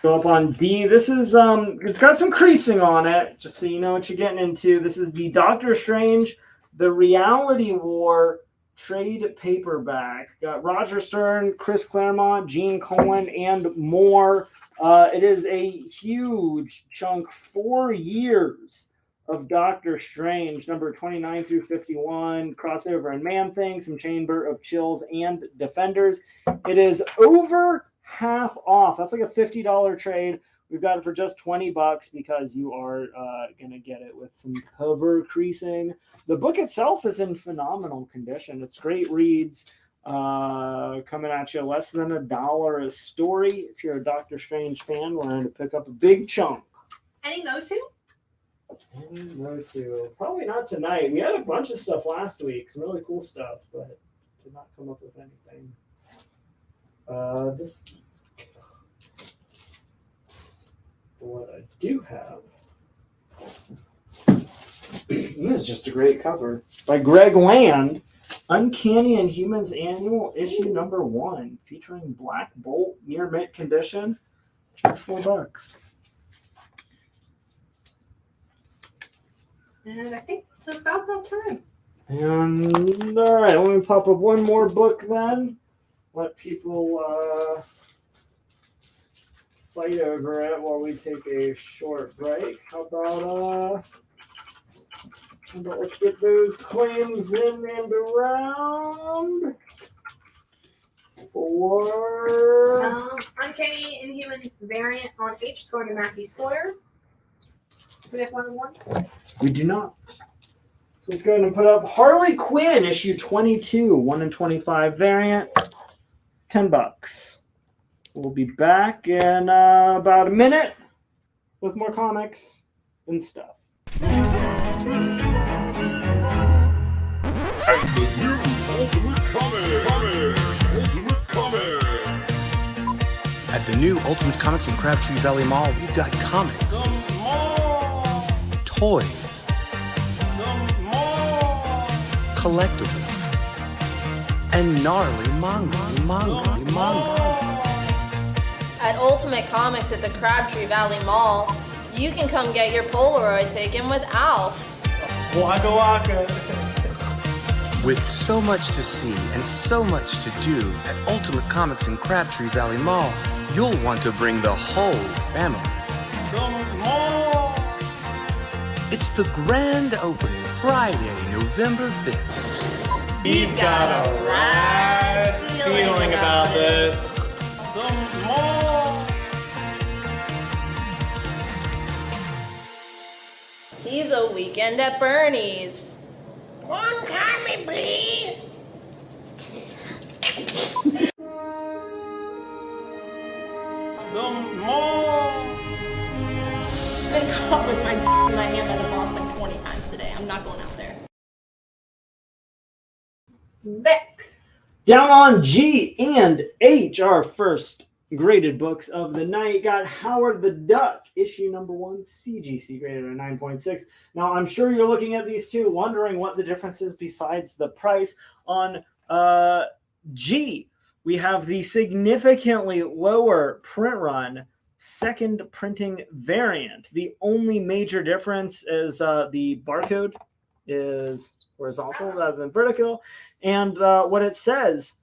Go up on D. This is it's got some creasing on it, just so you know what you're getting into. This is the Doctor Strange, the Reality War trade paperback. Got Roger Stern, Chris Claremont, Gene Colan, and more. It is a huge chunk, 4 years of Doctor Strange, number 29 through 51, crossover and Man-Thing, some Chamber of Chills, and Defenders. It is over half off. That's like a $50 trade. We've got it for just $20 because you are going to get it with some cover creasing. The book itself is in phenomenal condition. It's great reads. Coming at you less than $1 a story. If you're a Doctor Strange fan, we're going to pick up a big chunk. Any Motu? Any Motu? Probably not tonight. We had a bunch of stuff last week, some really cool stuff, but did not come up with anything. This what I do have. This is just a great cover by Greg Land. Uncanny Inhumans Annual Issue number 1, featuring Black Bolt near mint condition. Just $4. And I think it's about that time. And all right, let me pop up one more book then. Let people fight over it while we take a short break. How about let's get those claims in and around for Uncanny Inhumans variant on H is going to Matthew Sawyer. Do we have one? We do not. So let's go ahead and put up Harley Quinn issue 22, 1 in 25 variant, $10. We'll be back in about a minute with more comics and stuff. And the new Ultimate Comics! At the new Ultimate Comics in Crabtree Valley Mall, we've got comics, toys, collectibles, and gnarly manga. At Ultimate Comics at the Crabtree Valley Mall, you can come get your Polaroid taken with Alf. Waka waka. With so much to see and so much to do at Ultimate Comics in Crabtree Valley Mall, you'll want to bring the whole family. It's the grand opening Friday, November 5th. We've got a rad feeling about this. He's a weekend at Bernie's. One comic, please. I've been caught with my hand by the boss like 20 times today. I'm not going out there. Beck. Down on G and H, our first graded books of the night, got Howard the Duck, issue number 1, CGC graded at 9.6. Now, I'm sure you're looking at these two, wondering what the difference is besides the price. On G, we have the significantly lower print run second printing variant. The only major difference is the barcode is horizontal rather than vertical, and what it says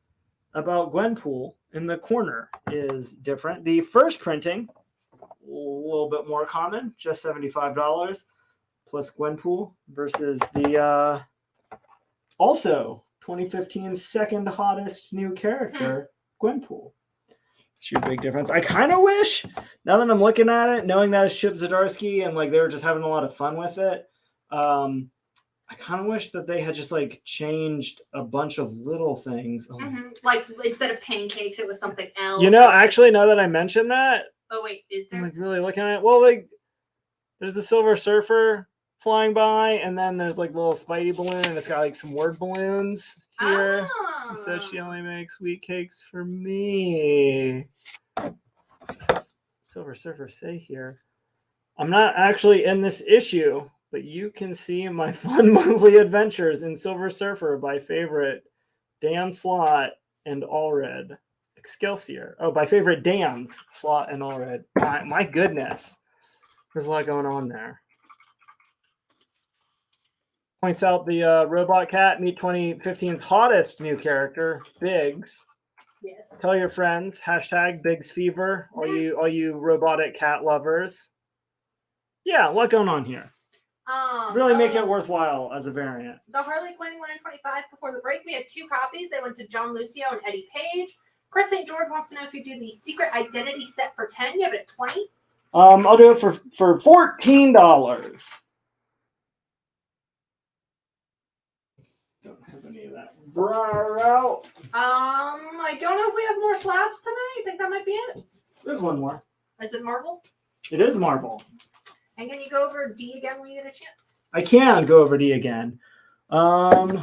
about Gwenpool in the corner is different. The first printing, a little bit more common, just $75 plus Gwenpool versus the also 2015 second hottest new character, Gwenpool. It's your big difference. I kind of wish, now that I'm looking at it, knowing that it's Chip Zdarsky and like they were just having a lot of fun with it, I kind of wish that they had just like changed a bunch of little things. Like instead of pancakes, it was something else. You know, actually, now that I mentioned that, Oh wait, is there? I'm like really looking at it. Well, like there's the Silver Surfer flying by, and then there's like a little Spidey balloon, and it's got like some word balloons. here. Ah. She said she only makes wheat cakes for me. Silver Surfer say here, I'm not actually in this issue, but you can see my fun monthly adventures in Silver Surfer by favorite Dan Slott and Allred. Excelsior. Oh, by favorite Dan's Slott and Allred. My goodness. There's a lot going on there. Points out the Robot Cat, Meet 2015's hottest new character, Biggs. Yes. Tell your friends, hashtag Biggs Fever, all you robotic cat lovers. Yeah, a lot going on here. Really make it worthwhile as a variant. The Harley Quinn 1 in 25 before the break. We had 2 copies. They went to John Lucio and Eddie Page. Chris St. George wants to know if you do the Secret Identity set for 10. You have it at 20. I'll do it for $14. Don't have any of that. Bro. I don't know if we have more slabs tonight. I think that might be it. There's one more. Is it Marvel? It is Marvel. And can you go over D again when you get a chance? I can go over D again. Real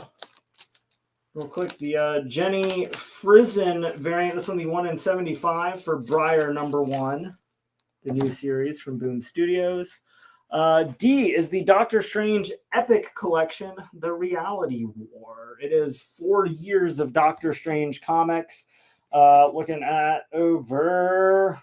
quick, the Jenny Frizen variant. This one, the 1 in 75 for Briar #1, the new series from Boom Studios. D is the Doctor Strange Epic Collection, The Reality War. It is 4 years of Doctor Strange comics. Looking at over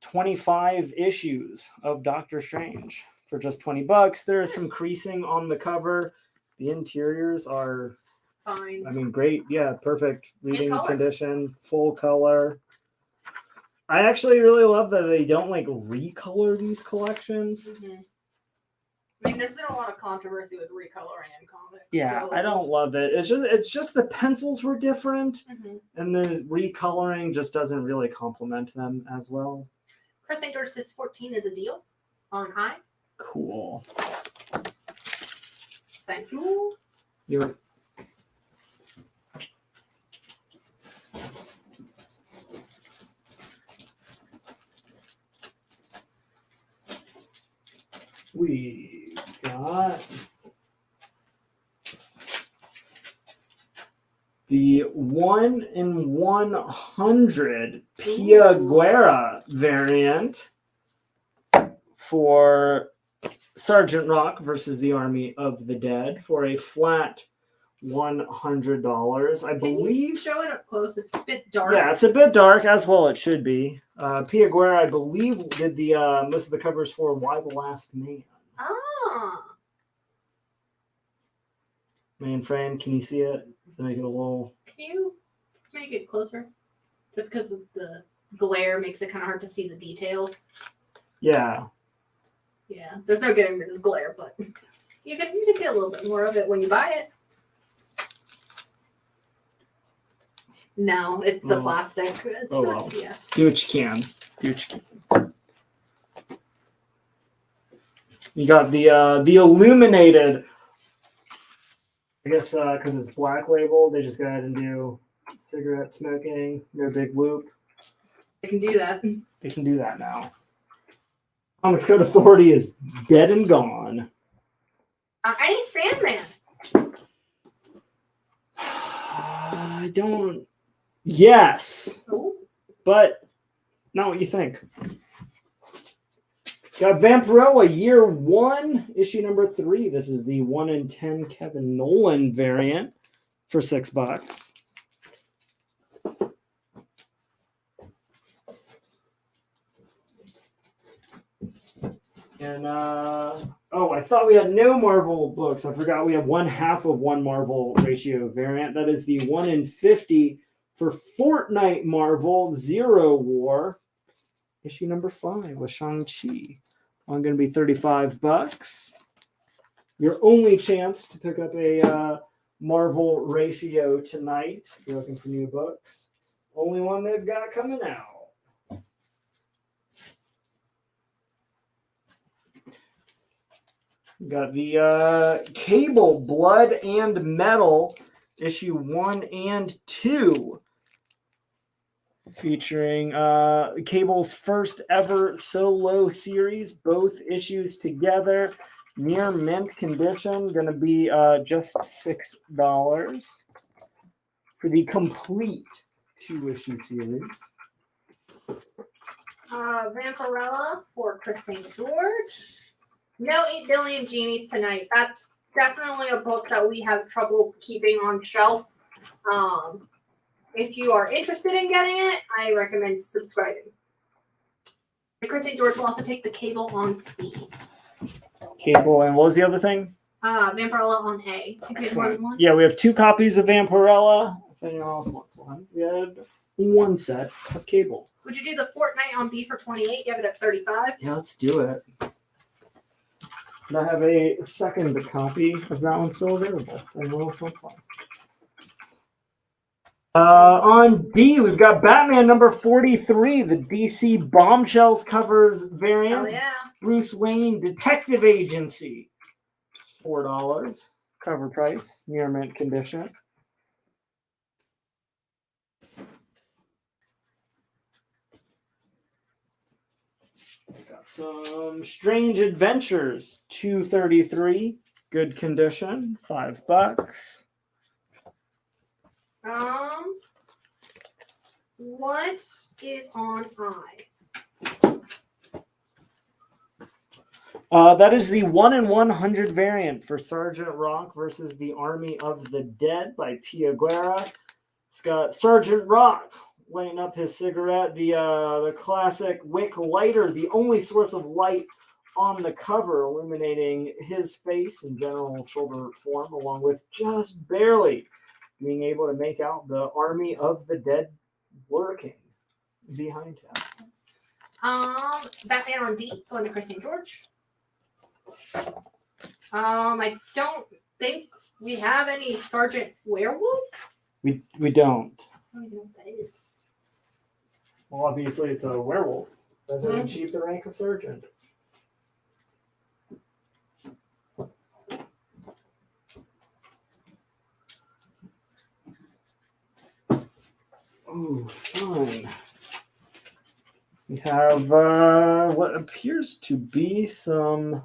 25 issues of Doctor Strange for just $20. There is some creasing on the cover. The interiors are fine. I mean, great. Yeah, perfect reading color. condition, full color. I actually really love that they don't like recolor these collections. Mm-hmm. I mean, there's been a lot of controversy with recoloring in comics. Yeah, so... I don't love it. It's just the pencils were different, and the recoloring just doesn't really complement them as well. Chris St. George says 14 is a deal on high. Cool. Thank you. You're we got the 1 in 100 Pia Guerra variant for Sergeant Rock versus the Army of the Dead for a flat $100. I believe. Show it up close. It's a bit dark. Yeah, it's a bit dark, as well it should be. Pia Guerra, I believe, did the most of the covers for Why the Last Man. Ah. Mainframe, can you see it? To make it a little. Can you make it closer? Just because of the glare makes it kind of hard to see the details. Yeah. Yeah, there's no getting rid of the glare, but you can see a little bit more of it when you buy it. No, it's the plastic. It's well. Yeah. Do what you can. Do what you can. You got the illuminated. I guess because it's Black Label, they just go ahead and do cigarette smoking. No big whoop. They can do that. They can do that now. Comics Code Authority is dead and gone. I need Sandman. I don't. Yes. Ooh. But not what you think. Got Vampirella Year 1, issue number 3. This is the 1 in 10 Kevin Nolan variant for $6. And I thought we had no Marvel books. I forgot we have 1/2 of one Marvel ratio variant. That is the 1 in 50 for Fortnite Marvel Zero War, issue number 5 with Shang-Chi. I'm going to be $35. Your only chance to pick up a Marvel ratio tonight. If you're looking for new books. Only one they've got coming out. Got the Cable Blood and Metal issue 1 and 2, featuring Cable's first ever solo series, both issues together. Near mint condition, going to be just $6 for the complete 2-issue series. Vampirella for Chris St. George. No 8 Billion Genies tonight. That's definitely a book that we have trouble keeping on shelf. If you are interested in getting it, I recommend subscribing. Chris St. George will also take the Cable on C. Cable, and what was the other thing? Vampirella on A. Excellent. Yeah, we have 2 copies of Vampirella. If anyone else wants one, we had 1 set of Cable. Would you do the Fortnite on B for 28? You have it at 35. Yeah, let's do it. And I have a second copy of that one still available. Anyone else wants one? On D, we've got Batman number 43, the DC Bombshells covers variant. Oh, yeah. Bruce Wayne Detective Agency, $4 cover price, near mint condition. Got some Strange Adventures, $2.33, good condition, $5. What is on I? That is the 1 in 100 variant for Sergeant Rock versus the Army of the Dead by Pia Guerra. It's got Sergeant Rock lighting up his cigarette, the classic wick lighter, the only source of light on the cover, illuminating his face and general shoulder form, along with just barely being able to make out the Army of the Dead working behind him. Batman on D, going to Chris St. George. I don't think we have any Sergeant Werewolf. We don't. I don't even know what that is. Well, obviously it's a werewolf that has achieved the rank of sergeant. Oh, fun. We have what appears to be some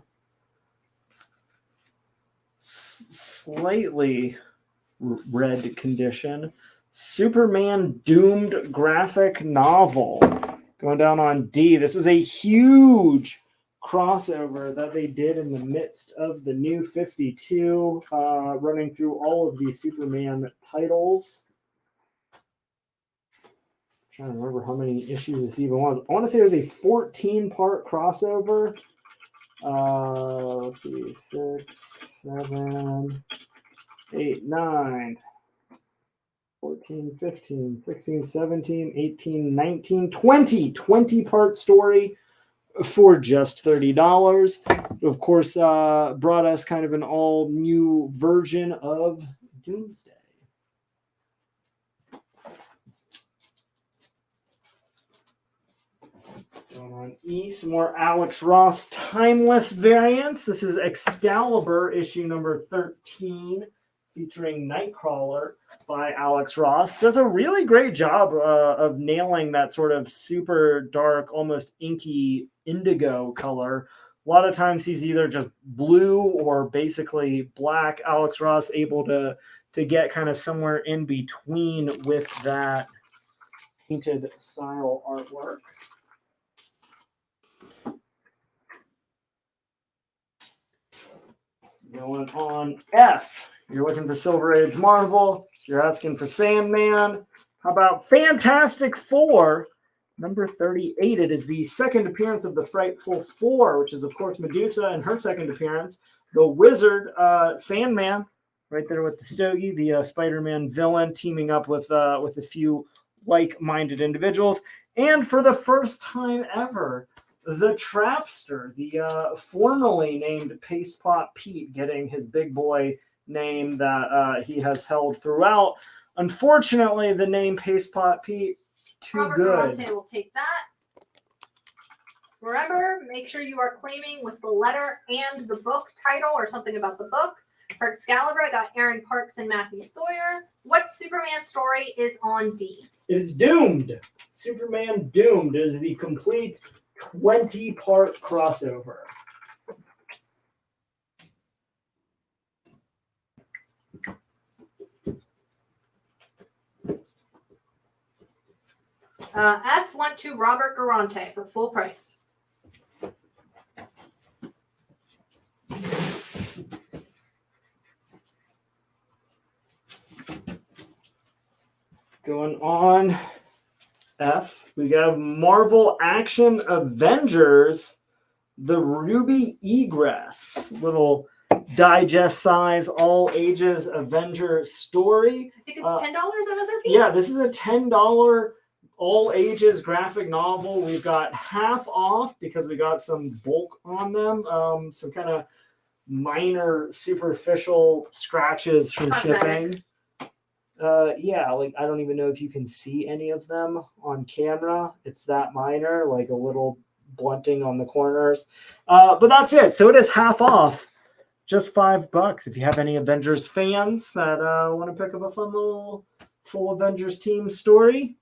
slightly red condition. Superman Doomed graphic novel. Going down on D. This is a huge crossover that they did in the midst of the New 52, running through all of the Superman titles. I'm trying to remember how many issues this even was. I want to say it was a 14-part crossover. Let's see, 6, 7, 8, 9, 14, 15, 16, 17, 18, 19, 20-part story for just $30. Of course, brought us kind of an all-new version of Doomsday. Going on E, some more Alex Ross Timeless variants. This is Excalibur, issue number 13, featuring Nightcrawler by Alex Ross. Does a really great job of nailing that sort of super dark, almost inky indigo color. A lot of times he's either just blue or basically black. Alex Ross able to get kind of somewhere in between with that painted style artwork. Going on F. You're looking for Silver Age Marvel. You're asking for Sandman. How about Fantastic Four, number 38? It is the second appearance of the Frightful Four, which is, of course, Medusa in her second appearance. The Wizard, Sandman, right there with the Stogie, the Spider-Man villain, teaming up with a few like-minded individuals. And for the first time ever, the Trapster, the formerly named Paste Pot Pete, getting his big boy name that he has held throughout. Unfortunately, the name Paste Pot Pete, too good. Robert will take that. Remember, make sure you are claiming with the letter and the book title or something about the book. For Excalibur, I got Aaron Parks and Matthew Sawyer. What Superman story is on D? It is Doomed. Superman Doomed is the complete 20-part crossover. F went to Robert Garante for full price. Going on F, we got Marvel Action Avengers, the Ruby Egress, little digest size, all ages Avenger story. I think it's $10 MSRP. Yeah, this is a $10 all ages graphic novel. We've got half off because we got some bulk on them, some kind of minor superficial scratches from shipping. Yeah, like I don't even know if you can see any of them on camera. It's that minor, like a little blunting on the corners. But that's it. So it is half off, just $5 if you have any Avengers fans that want to pick up a fun little full Avengers team story.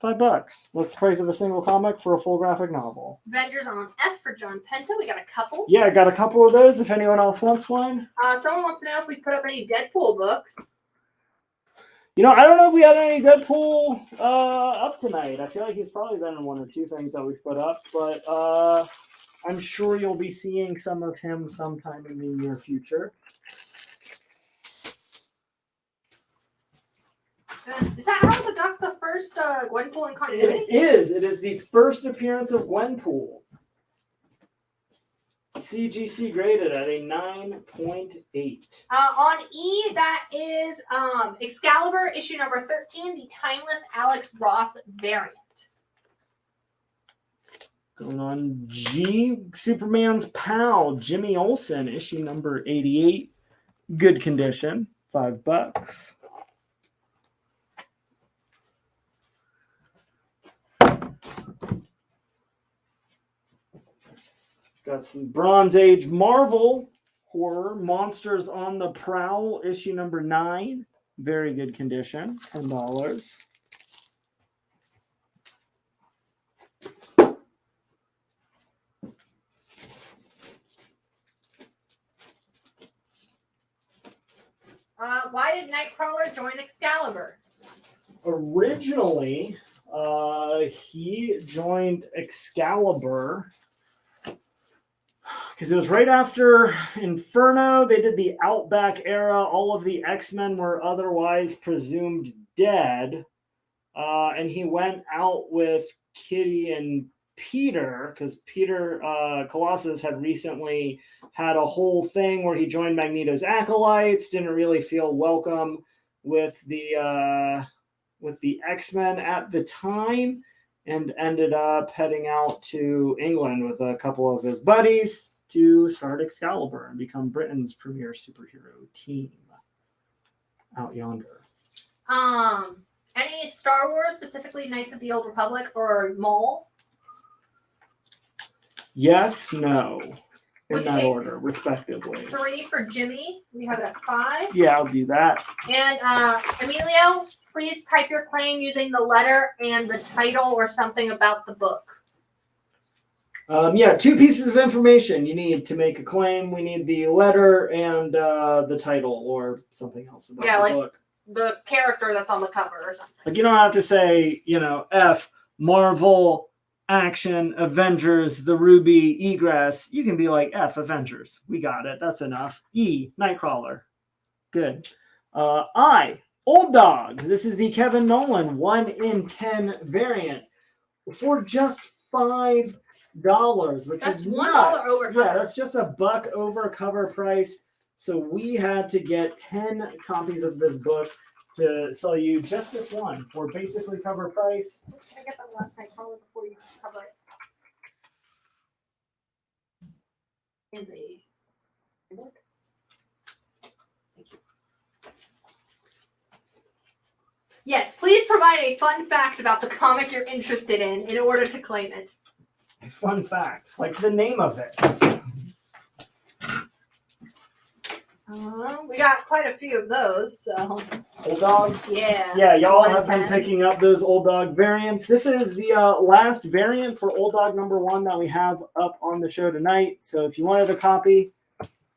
$5. What's the price of a single comic for a full graphic novel? Avengers on F for John Penta. We got a couple. Yeah, I got a couple of those if anyone else wants one. Someone wants to know if we put up any Deadpool books. You know, I don't know if we had any Deadpool up tonight. I feel like he's probably been in one or two things that we've put up, but I'm sure you'll be seeing some of him sometime in the near future. Is that how the Duck the first Gwenpool in continuity? It is. It is the first appearance of Gwenpool. CGC graded at a 9.8. On E, that is Excalibur issue number 13, the Timeless Alex Ross variant. Going on G, Superman's pal, Jimmy Olsen, issue number 88. Good condition, $5. Got some Bronze Age Marvel horror, Monsters on the Prowl, issue number 9. Very good condition, $10. Why did Nightcrawler join Excalibur? Originally, he joined Excalibur because it was right after Inferno. They did the Outback era. All of the X-Men were otherwise presumed dead. And he went out with Kitty and Peter because Peter Colossus had recently had a whole thing where he joined Magneto's acolytes, didn't really feel welcome with the X-Men at the time, and ended up heading out to England with a couple of his buddies to start Excalibur and become Britain's premier superhero team out yonder. Any Star Wars, specifically Knights of the Old Republic or Maul? Yes, no, in Would that you- order, respectively. 3 for Jimmy. We have it at 5. Yeah, I'll do that. And Emilio, please type your claim using the letter and the title or something about the book. Yeah, 2 pieces of information you need to make a claim. We need the letter and the title or something else about the book. The character that's on the cover or something. Like, you don't have to say, F, Marvel, Action, Avengers, the Ruby, Egress. You can be like, F, Avengers. We got it. That's enough. E, Nightcrawler. Good. I, Old Dog. This is the Kevin Nolan 1 in 10 variant for just $5, which That's is $1 nuts. over Yeah, cover. that's just $1 over cover price. So we had to get 10 copies of this book to sell you just this one for basically cover price. Can I get the last Nightcrawler before you cover it? In the book. Thank you. Yes, please provide a fun fact about the comic you're interested in order to claim it. A fun fact, like the name of it. We got quite a few of those, so. Old Dog? Yeah. Yeah, y'all 1 in have been 10. picking up those Old Dog variants. This is the last variant for Old Dog number 1 that we have up on the show tonight. So if you wanted a copy,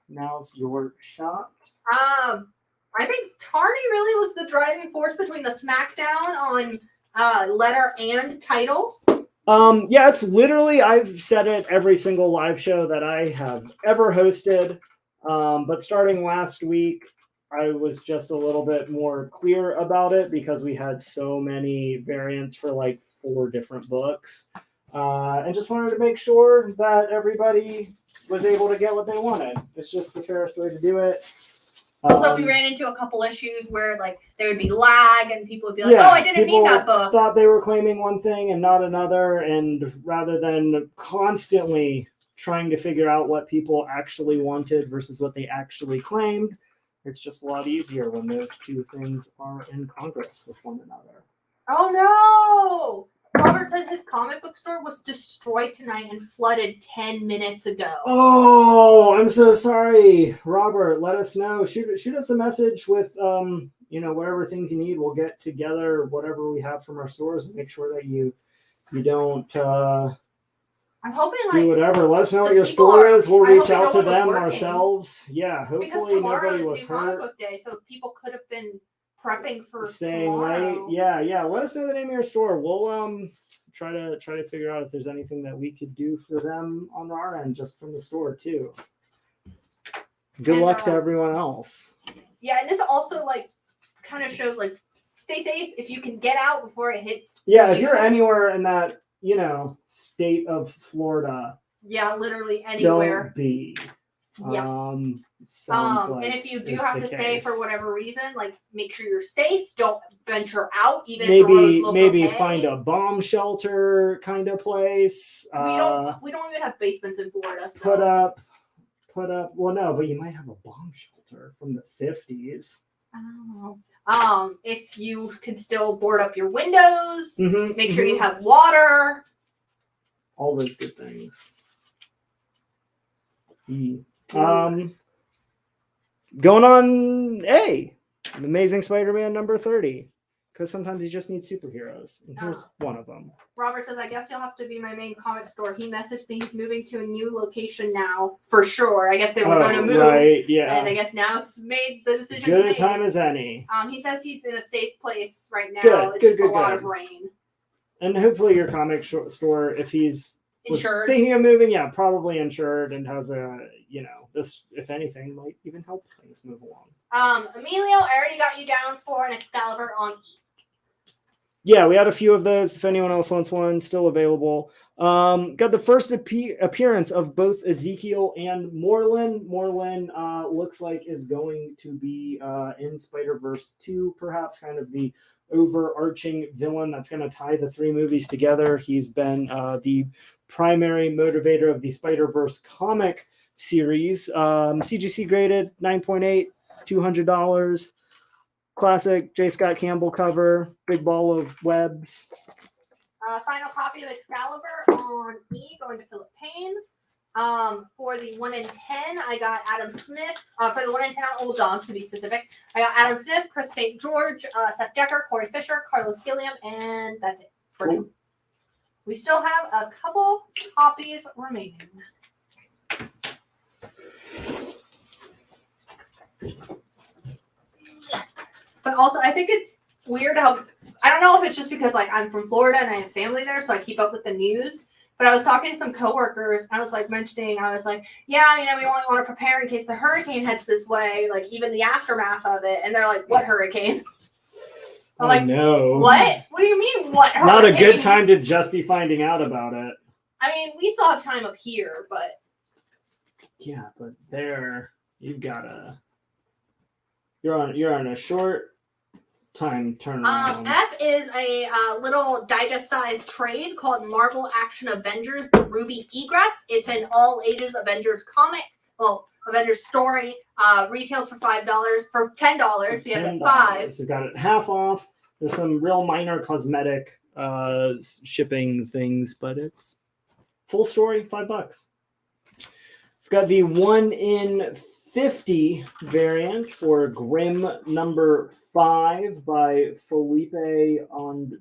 now's your shot. I think Tardy really was the driving force between the SmackDown on letter and title? Yeah, it's literally, I've said it every single live show that I have ever hosted. But starting last week, I was just a little bit more clear about it because we had so many variants for like 4 different books. And just wanted to make sure that everybody was able to get what they wanted. It's just the fairest way to do it. Also, we ran into a couple issues where like there would be lag and people would be like, "Oh, I didn't mean that book." Thought they were claiming one thing and not another, and rather than constantly trying to figure out what people actually wanted versus what they actually claimed, it's just a lot easier when those two things are in Congress with one another. Oh no! Robert says his comic book store was destroyed tonight and flooded 10 minutes ago. Oh, I'm so sorry, Robert. Let us know. Shoot us a message with whatever things you need. We'll get together whatever we have from our stores and make sure that you don't I'm hoping do whatever. Let us know what your store is. We'll reach out to them ourselves. Yeah, hopefully nobody was hurt. Comic book day, so people could have been prepping for staying tomorrow. late. Yeah. Let us know the name of your store. We'll try to figure out if there's anything that we could do for them on our end, just from the store too. Good luck to everyone else. Yeah, and this also like kind of shows like stay safe if you can get out before it hits. Yeah, if you're anywhere in that state of Florida. Yeah, literally anywhere. Don't be. Yeah. Like and if you do have to stay for whatever reason, like make sure you're safe. Don't venture out, even if the roads look maybe okay. Find a bomb shelter kind of place. We don't even have basements in Florida. So. Put up. Well, no, but you might have a bomb shelter from the 50s. Oh. If you can still board up your windows, make sure you have water. All those good things. Going on Amazing Spider-Man number 30. Because sometimes you just need superheroes. And here's one of them. Robert says, I guess you'll have to be my main comic store. He messaged me he's moving to a new location now, for sure. I guess they were going to move. Right, yeah. And I guess now it's made, the decision's Good made. a time as any. He says he's in a safe place right now. Good, It's just a lot of rain. And hopefully your comic store, if he's insured, thinking of moving, probably insured and has this, if anything, might even help things move along. Emilio, I already got you down for an Excalibur on E. Yeah, we had a few of those. If anyone else wants one, still available. Got the first appearance of both Ezekiel and Moreland. Moreland looks like is going to be in Spider-Verse 2, perhaps kind of the overarching villain that's going to tie the 3 movies together. He's been the primary motivator of the Spider-Verse comic series. CGC graded 9.8, $200. Classic J. Scott Campbell cover, big ball of webs. Final copy of Excalibur on E, going to Philip Payne. For the 1 in 10, I got Adam Smith. For the 1 in 10 on Old Dogs, to be specific, I got Adam Smith, Chris St. George, Seth Decker, Corey Fisher, Carlos Gilliam, and that's it for now. We still have a couple copies remaining. But also, I think it's weird how, I don't know if it's just because like I'm from Florida and I have family there, so I keep up with the news. But I was talking to some coworkers, and I was like, yeah, we want to prepare in case the hurricane heads this way, like even the aftermath of it. And they're like, what hurricane? I'm like, no. What? What do you mean, what hurricane? Not a good time to just be finding out about it. I mean, we still have time up here, but. Yeah, but there, you're on a short time turnaround. F is a little digest-sized trade called Marvel Action Avengers: The Ruby Egress. It's an all-ages Avengers comic. Well, Avengers story. Retails for $5. For $10, we have it at $5. So got it half off. There's some real minor cosmetic shipping things, but it's full story, $5. We've got the 1 in 50 variant for Grimm number 5 by Felipe Andrade.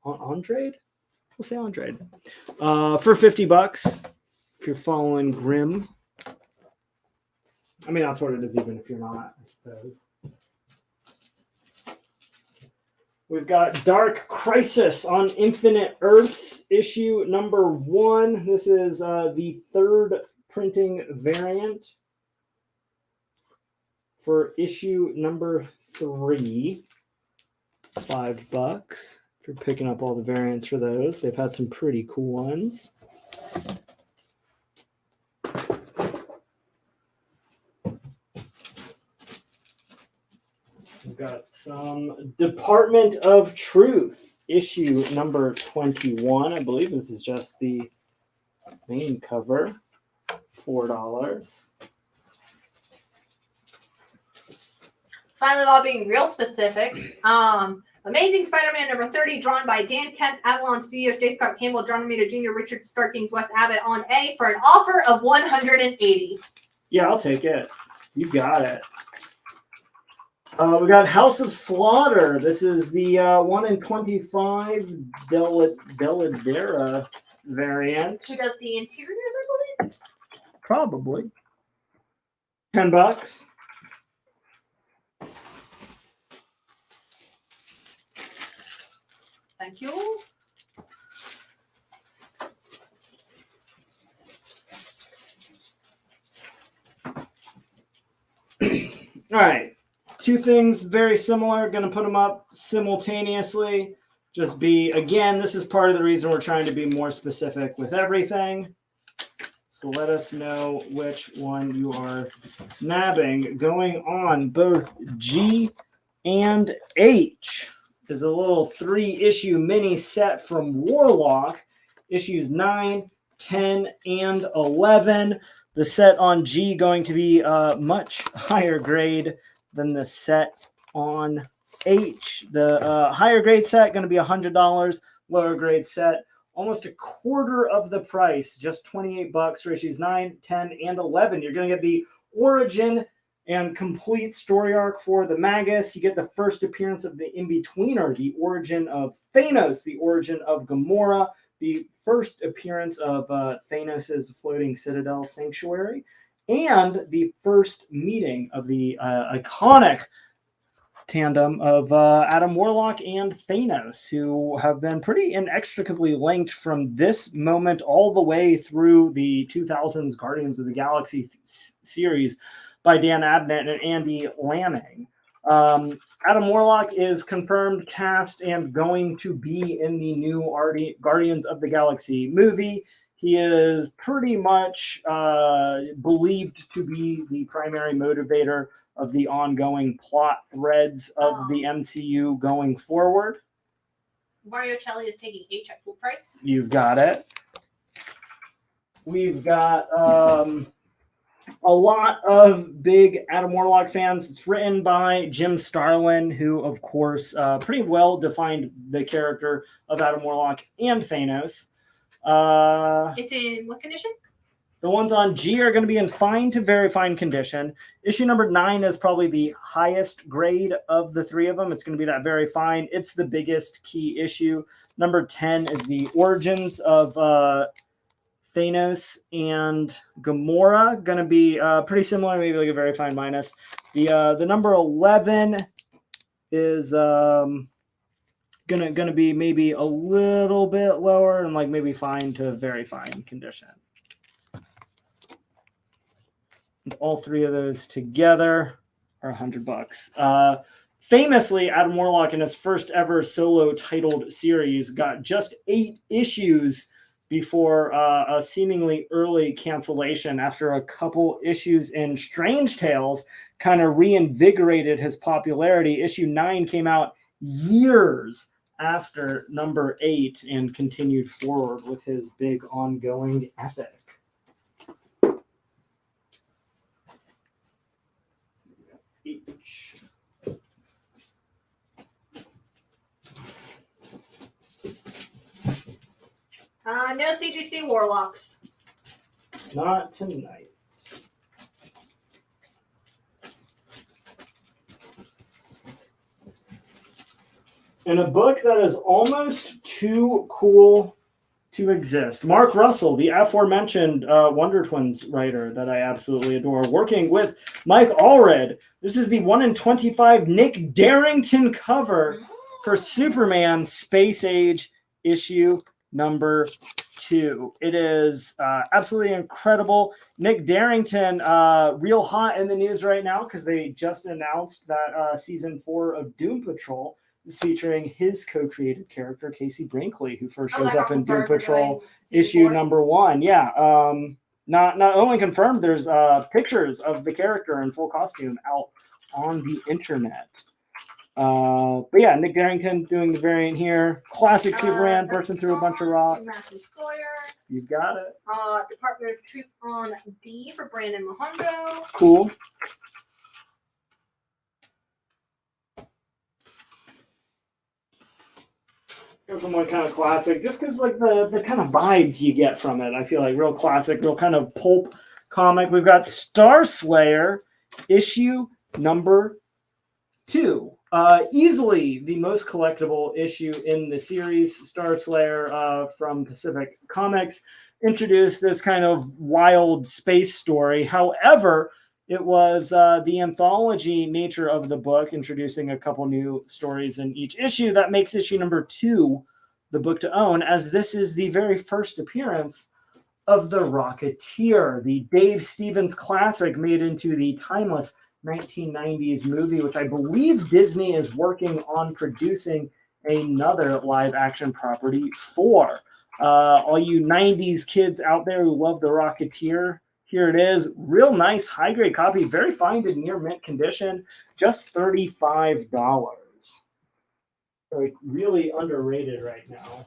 We'll say Andrade. For $50 if you're following Grimm. I mean, that's what it is, even if you're not, I suppose. We've got Dark Crisis on Infinite Earths, issue number 1. This is the 3rd printing variant for issue number 3. $5 if you're picking up all the variants for those. They've had some pretty cool ones. We've got some Department of Truth, issue number 21. I believe this is just the main cover. $4. Finally, while being real specific, Amazing Spider-Man number 30, drawn by Dan Kemp, Avalon Studios, J. Scott Campbell, John Romita Jr., Richard Starkings, Wes Abbott on A for an offer of $180. Yeah, I'll take it. You got it. We got House of Slaughter. This is the 1 in 25 Belladera variant. Who does the interiors, I believe? Probably. $10. Thank you. All right. 2 things very similar. Going to put them up simultaneously. Just again, this is part of the reason we're trying to be more specific with everything. So let us know which one you are nabbing. Going on both G and H is a little 3-issue mini set from Warlock, issues 9, 10, and 11. The set on G going to be much higher grade than the set on H. The higher grade set going to be $100, lower grade set almost a quarter of the price, just $28 for issues 9, 10, and 11. You're going to get the origin and complete story arc for the Magus. You get the first appearance of the In-Betweener, the origin of Thanos, the origin of Gamora, the first appearance of Thanos' floating citadel sanctuary, and the first meeting of the iconic tandem of Adam Warlock and Thanos, who have been pretty inextricably linked from this moment all the way through the 2000s Guardians of the Galaxy series by Dan Abnett and Andy Lanning. Adam Warlock is confirmed cast and going to be in the new Guardians of the Galaxy movie. He is pretty much believed to be the primary motivator of the ongoing plot threads of the MCU going forward. Mario Celli is taking H at full price. You've got it. We've got a lot of big Adam Warlock fans. It's written by Jim Starlin, who, of course, pretty well defined the character of Adam Warlock and Thanos. It's in what condition? The ones on G are going to be in fine to very fine condition. Issue number 9 is probably the highest grade of the 3 of them. It's going to be that very fine. It's the biggest key issue. Number 10 is the origins of Thanos and Gamora. Going to be pretty similar, maybe like a very fine minus. The number 11 is gonna be maybe a little bit lower and like maybe fine to very fine condition. And all 3 of those together are $100. Famously, Adam Warlock in his first ever solo titled series got just 8 issues before a seemingly early cancellation after a couple issues in Strange Tales kind of reinvigorated his popularity. Issue 9 came out years after number 8 and continued forward with his big ongoing epic. No CGC Warlocks. Not tonight. In a book that is almost too cool to exist, Mark Russell, the aforementioned Wonder Twins writer that I absolutely adore, working with Mike Allred. This is the 1 in 25 Nick Darrington cover for Superman Space Age issue number 2. It is absolutely incredible. Nick Darrington, real hot in the news right now because they just announced that season 4 of Doom Patrol is featuring his co-created character, Casey Brinkley, who first shows up in Doom Patrol issue number 1. Yeah. Not only confirmed, there's pictures of the character in full costume out on the internet. But yeah, Nick Darrington doing the variant here. Classic Superman bursting through a bunch of rocks. Matthew Sawyer. You've got it. Department of Truth on D for Brandon Mahondo. Cool. Here's one kind of classic, just because like the kind of vibes you get from it. I feel like real classic, real kind of pulp comic. We've got Star Slayer issue number 2. Easily the most collectible issue in the series. Star Slayer from Pacific Comics introduced this kind of wild space story. However, it was the anthology nature of the book, introducing a couple new stories in each issue, that makes issue number 2 the book to own, as this is the very first appearance of the Rocketeer, the Dave Stevens classic made into the timeless 1990s movie, which I believe Disney is working on producing another live action property for. All you 90s kids out there who love the Rocketeer, here it is. Real nice, high grade copy, very fine to near mint condition, just $35. Like really underrated right now.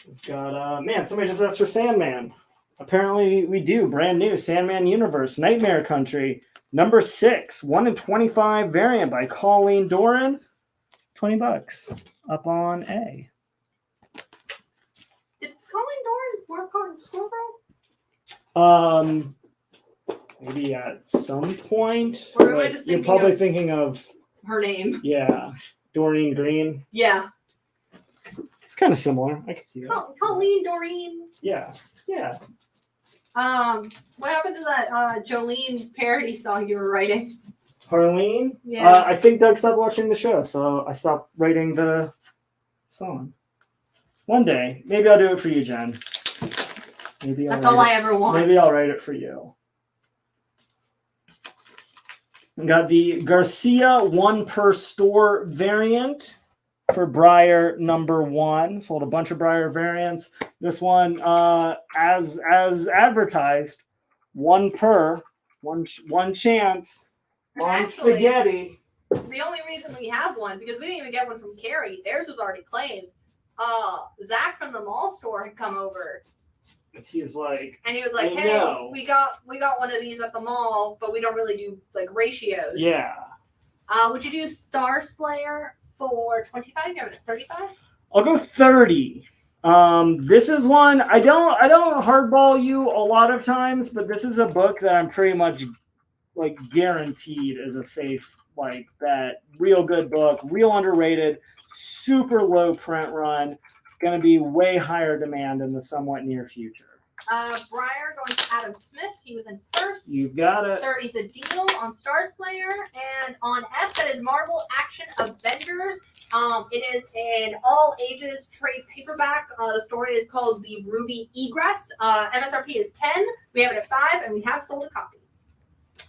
We've got man, somebody just asked for Sandman. Apparently we do. Brand new Sandman Universe, Nightmare Country, number 6, 1 in 25 variant by Colleen Doran. $20 up on A. Did Colleen Doran work on Squirrel? Maybe at some point. Or am I just you're thinking probably of thinking of her name? Yeah, Doreen Green. Yeah. It's kind of similar. I can see that. Colleen Doreen. Yeah. Yeah. What happened to that Jolene parody song you were writing? Harleen? Yeah. I think Doug stopped watching the show, so I stopped writing the song. One day. Maybe I'll do it for you, Jen. Maybe That's all I ever want. Maybe I'll write it for you. We got the Garcia 1 per store variant for Briar number 1. Sold a bunch of Briar variants. This one, as advertised, 1 per, one chance on spaghetti. The only reason we have one, because we didn't even get one from Carrie, theirs was already claimed. Zach from the mall store had come over. He's like, and he was like, "Hey, we got one of these at the mall, but we don't really do like ratios." Yeah. Would you do Star Slayer for 25? You have it at 35? I'll go 30. This is one I don't hardball you a lot of times, but this is a book that I'm pretty much like guaranteed is a safe like bet. Real good book, real underrated, super low print run. Going to be way higher demand in the somewhat near future. Briar going to Adam Smith. He was in first. You've got it. 30's a deal on Star Slayer. And on F, that is Marvel Action Avengers. It is an all ages trade paperback. The story is called The Ruby Egress. MSRP is 10. We have it at 5, and we have sold a copy.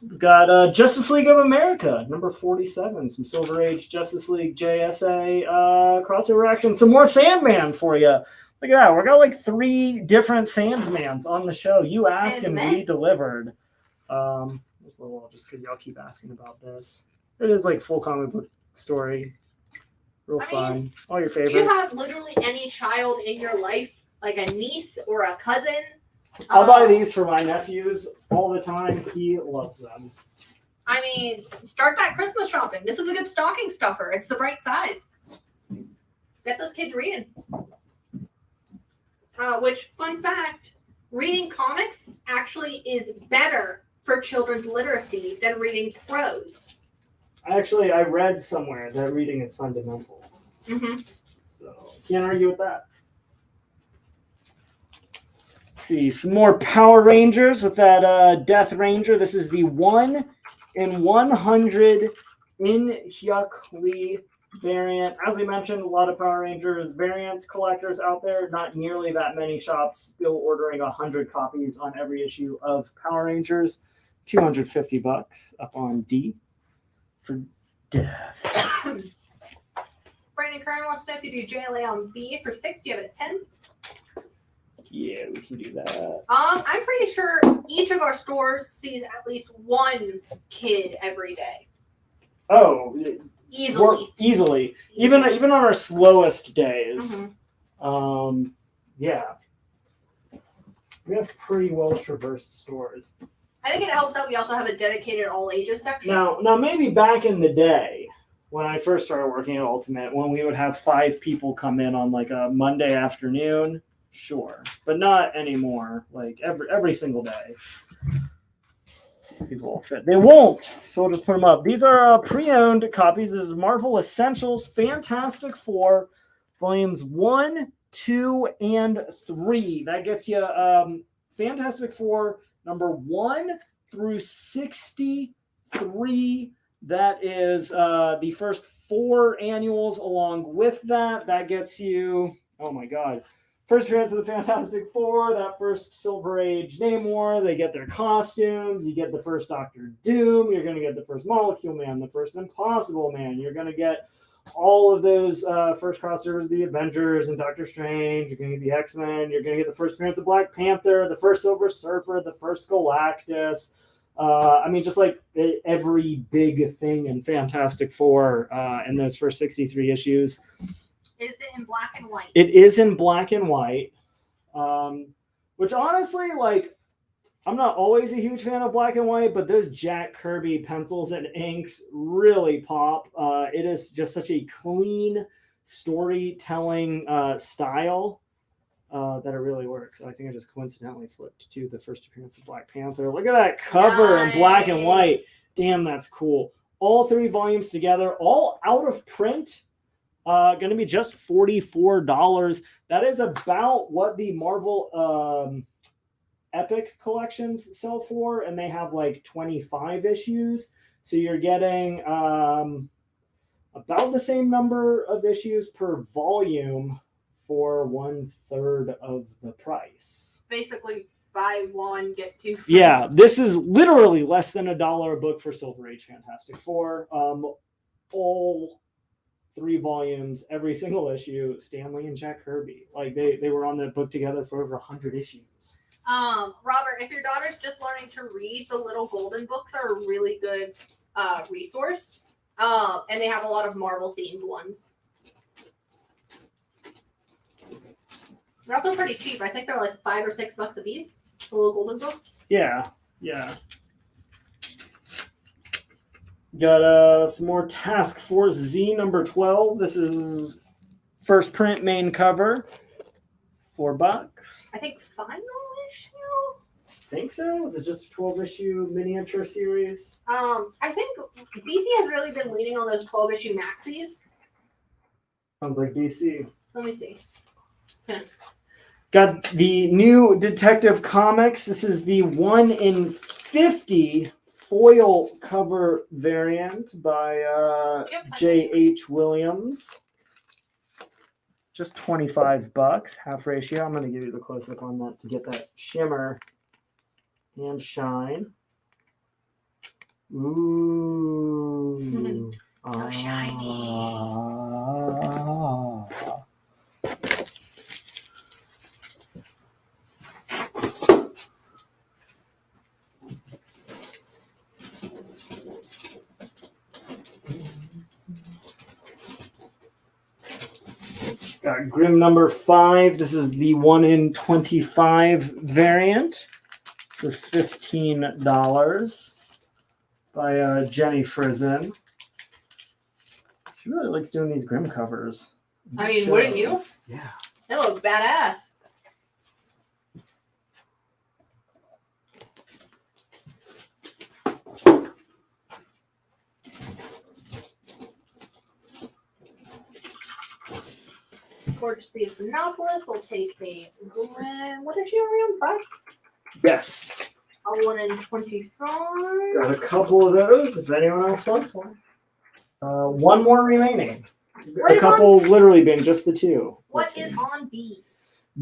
We've got Justice League of America, number 47. Some Silver Age Justice League JSA crossover action. Some more Sandman for you. Look at that. We got like 3 different Sandmans on the show. You asked and we delivered. Just a little, just because y'all keep asking about this. It is like full comic book story. Real fun. All your favorites. Do you have literally any child in your life, like a niece or a cousin? I'll buy these for my nephews all the time. He loves them. I mean, start that Christmas shopping. This is a good stocking stuffer. It's the right size. Get those kids reading. Which, fun fact, reading comics actually is better for children's literacy than reading prose. Actually, I read somewhere that reading is fundamental. Mm-hmm. So, can't argue with that. Let's see, some more Power Rangers with that Death Ranger. This is the 1 and 100 in Hyuk variant. As we mentioned, a lot of Power Rangers variants collectors out there. Not nearly that many shops still ordering 100 copies on every issue of Power Rangers. $250 up on D for death. Brandon Kern wants to know if you do JLA on B for 6. Do you have it at 10? Yeah, we can do that. I'm pretty sure each of our stores sees at least one kid every day. Oh, Easily. Even on our slowest days. Mm-hmm. Yeah. We have pretty well traversed stores. I think it helps that we also have a dedicated all ages section. Now maybe back in the day when I first started working at Ultimate, when we would have 5 people come in on like a Monday afternoon, sure, but not anymore. Like every single day. Let's see if people will fit. They won't, so we'll just put them up. These are pre-owned copies. This is Marvel Essentials Fantastic Four, volumes 1, 2, and 3. That gets you Fantastic Four number 1 through 63. That is the first 4 annuals. Along with that, that gets you, oh my god, first appearance of the Fantastic Four, that first Silver Age Namor. They get their costumes. You get the first Doctor Doom. You're going to get the first Molecule Man, the first Impossible Man. You're going to get all of those first crossovers, the Avengers and Doctor Strange. You're going to get the X-Men. You're going to get the first appearance of Black Panther, the first Silver Surfer, the first Galactus. I mean, just like every big thing in Fantastic Four in those first 63 issues. Is it in black and white? It is in black and white, which honestly, like, I'm not always a huge fan of black and white, but those Jack Kirby pencils and inks really pop. It is just such a clean storytelling style that it really works. I think I just coincidentally flipped to the first appearance of Black Panther. Look at that cover in black and white. Damn, that's cool. All 3 volumes together, all out of print. Going to be just $44. That is about what the Marvel Epic collections sell for, and they have like 25 issues. So you're getting about the same number of issues per volume for 1/3 of the price. Basically, buy 1, get 2 free. Yeah, this is literally less than $1 a book for Silver Age Fantastic Four. All 3 volumes, every single issue, Stanley and Jack Kirby. Like they were on that book together for over 100 issues. Robert, if your daughter's just learning to read, the Little Golden books are a really good resource. And they have a lot of Marvel themed ones. They're also pretty cheap. I think they're like $5 or $6 a piece. The Little Golden books. Yeah. Got some more Task Force Z number 12. This is first print main cover. $4. I think final issue. Think so? Is it just a 12-issue miniature series? I think DC has really been leaning on those 12-issue maxis. Sounds like DC. Let me see. Got the new Detective Comics. This is the 1 in 50 foil cover variant by J.H. Williams. Just $25, half ratio. I'm going to give you the close-up on that to get that shimmer and shine. Ooh. So shiny. Got Grim number 5. This is the 1 in 25 variant for $15 by Jenny Frizen. She really likes doing these Grim covers. I mean, wouldn't you? Yeah. They look badass. Gorgeous Beat of Monopolis will take a Grim. What did she already on 5? Yes. A 1 in 25. Got a couple of those if anyone else wants one. One more remaining. A couple literally being just the two. What is on B?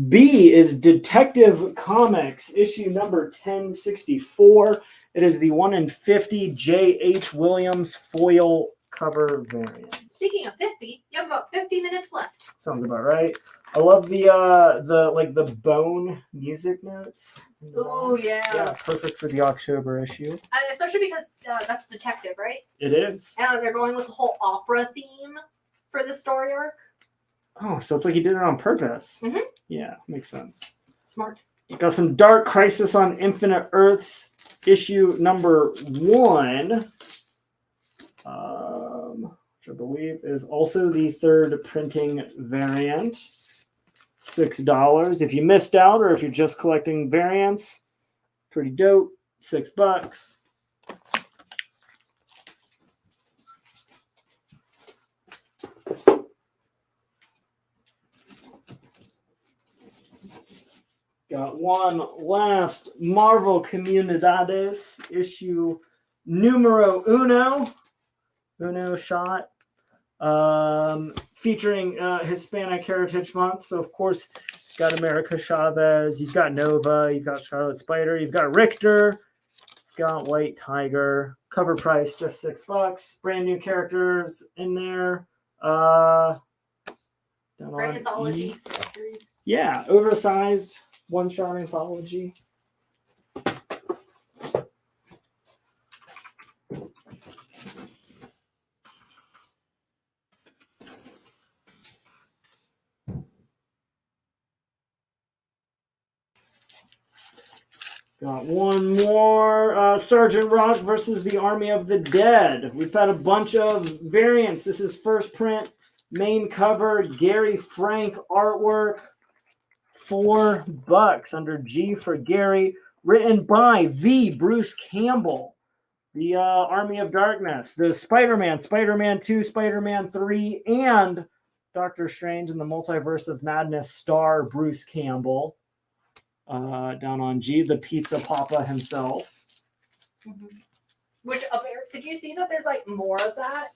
B is Detective Comics, issue number 1064. It is the 1 in 50 J.H. Williams foil cover variant. Speaking of 50, you have about 50 minutes left. Sounds about right. I love the bone music notes. Oh yeah. Yeah, perfect for the October issue. Especially because that's detective, right? It is. And they're going with the whole opera theme for the story arc. Oh, so it's like he did it on purpose. Mm-hmm. Yeah, makes sense. Smart. Got some Dark Crisis on Infinite Earths, issue number 1. Which I believe is also the third printing variant. $6. If you missed out or if you're just collecting variants, pretty dope. $6. Got one last Marvel Comunidades issue numero uno. Uno shot. Featuring Hispanic Heritage Month. So, of course, you've got America Chavez, you've got Nova, you've got Scarlet Spider, you've got Richter, you've got White Tiger. Cover price just $6. Brand new characters in there. Great anthology. Yeah, oversized one-shot anthology. Got one more. Sergeant Rock versus the Army of the Dead. We've had a bunch of variants. This is first print, main cover, Gary Frank artwork. $4 under G for Gary. Written by the Bruce Campbell. The Army of Darkness. The Spider-Man, Spider-Man 2, Spider-Man 3, and Doctor Strange in the Multiverse of Madness star Bruce Campbell. Down on G, the Pizza Papa himself. Mm-hmm. Which did you see that there's like more of that?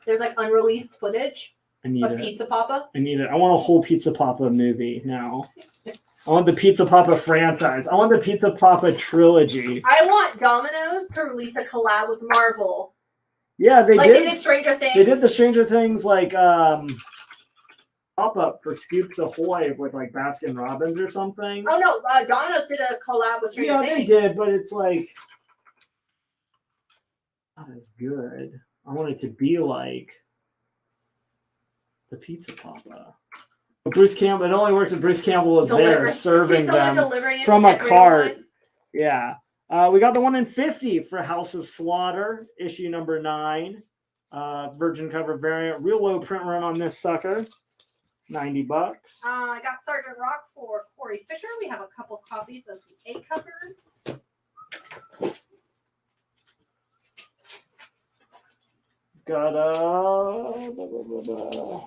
There's like unreleased footage of Pizza Papa. I need it. I want a whole Pizza Papa movie now. I want the Pizza Papa franchise. I want the Pizza Papa trilogy. I want Domino's to release a collab with Marvel. Yeah, they did. They did Stranger Things. They did the Stranger Things like pop-up for Scoops Ahoy with like Baskin Robbins or something. Oh no, Domino's did a collab with Stranger Things. Yeah, they did, but it's like not as good. I want it to be like the Pizza Papa. But Bruce Campbell, it only works if Bruce Campbell is there serving them from a cart. Yeah. We got the 1 in 50 for House of Slaughter, issue number 9. Virgin cover variant. Real low print run on this sucker. $90. I got Sergeant Rock for Corey Fisher. We have a couple copies of the A cover. Got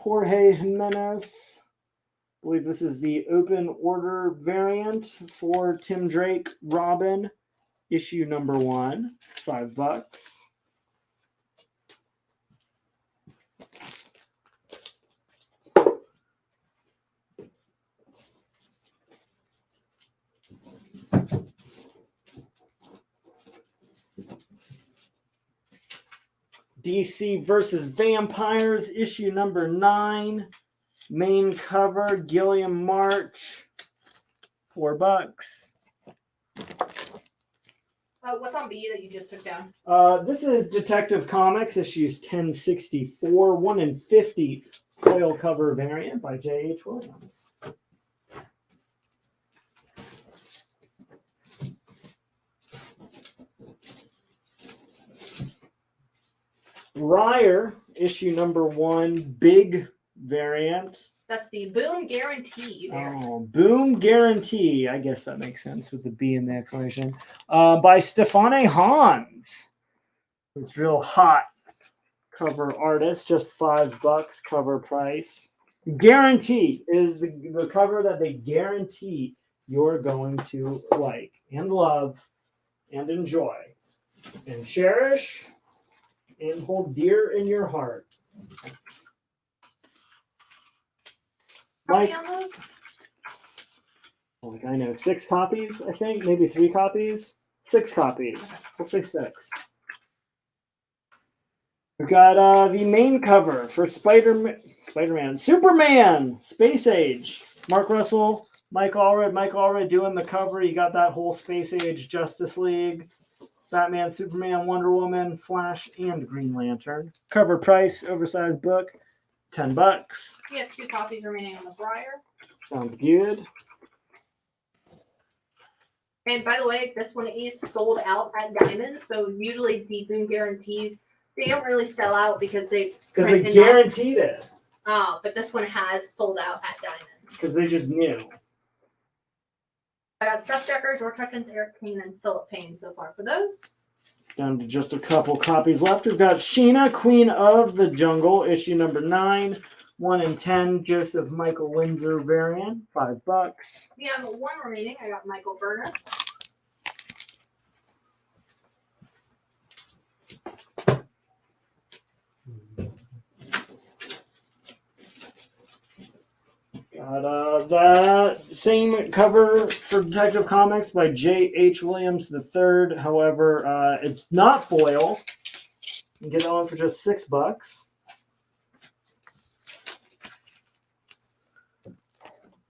Jorge Jimenez. I believe this is the open order variant for Tim Drake Robin, issue number 1, $5. DC versus Vampires, issue number 9. Main cover, Gilliam March. $4. What's on B that you just took down? This is Detective Comics, issues 1064, 1 in 50 foil cover variant by J.H. Williams. Ryer, issue number 1, big variant. That's the Boom Guarantee variant. Oh, Boom Guarantee. I guess that makes sense with the B in the exclamation. By Stefane Hans. It's real hot cover artist, just $5 cover price. Guarantee is the cover that they guarantee you're going to like and love. and enjoy and cherish and hold dear in your heart. Mike, like I know, 6 copies, I think, maybe 3 copies, 6 copies. We'll say 6. We've got the main cover for Spider-Man, Superman, Space Age. Mark Russell, Mike Allred doing the cover. You got that whole Space Age Justice League, Batman, Superman, Wonder Woman, Flash, and Green Lantern. Cover price, oversized book, $10. We have 2 copies remaining on the Briar. Sounds good. And by the way, this one is sold out at Diamond. So usually the Boom guarantees, they don't really sell out because they guaranteed it. Oh, but this one has sold out at Diamond. Because they just knew. I got Seth Decker, George Hutchins, Eric Kane, and Philip Payne so far for those. Down to just a couple copies left. We've got Sheena, Queen of the Jungle, issue number 9, 1 in 10, Joseph Michael Windsor variant, $5. We have 1 remaining. I got Michael Burness. Got that same cover for Detective Comics by J.H. Williams III. However, it's not foil. You can get that one for just $6.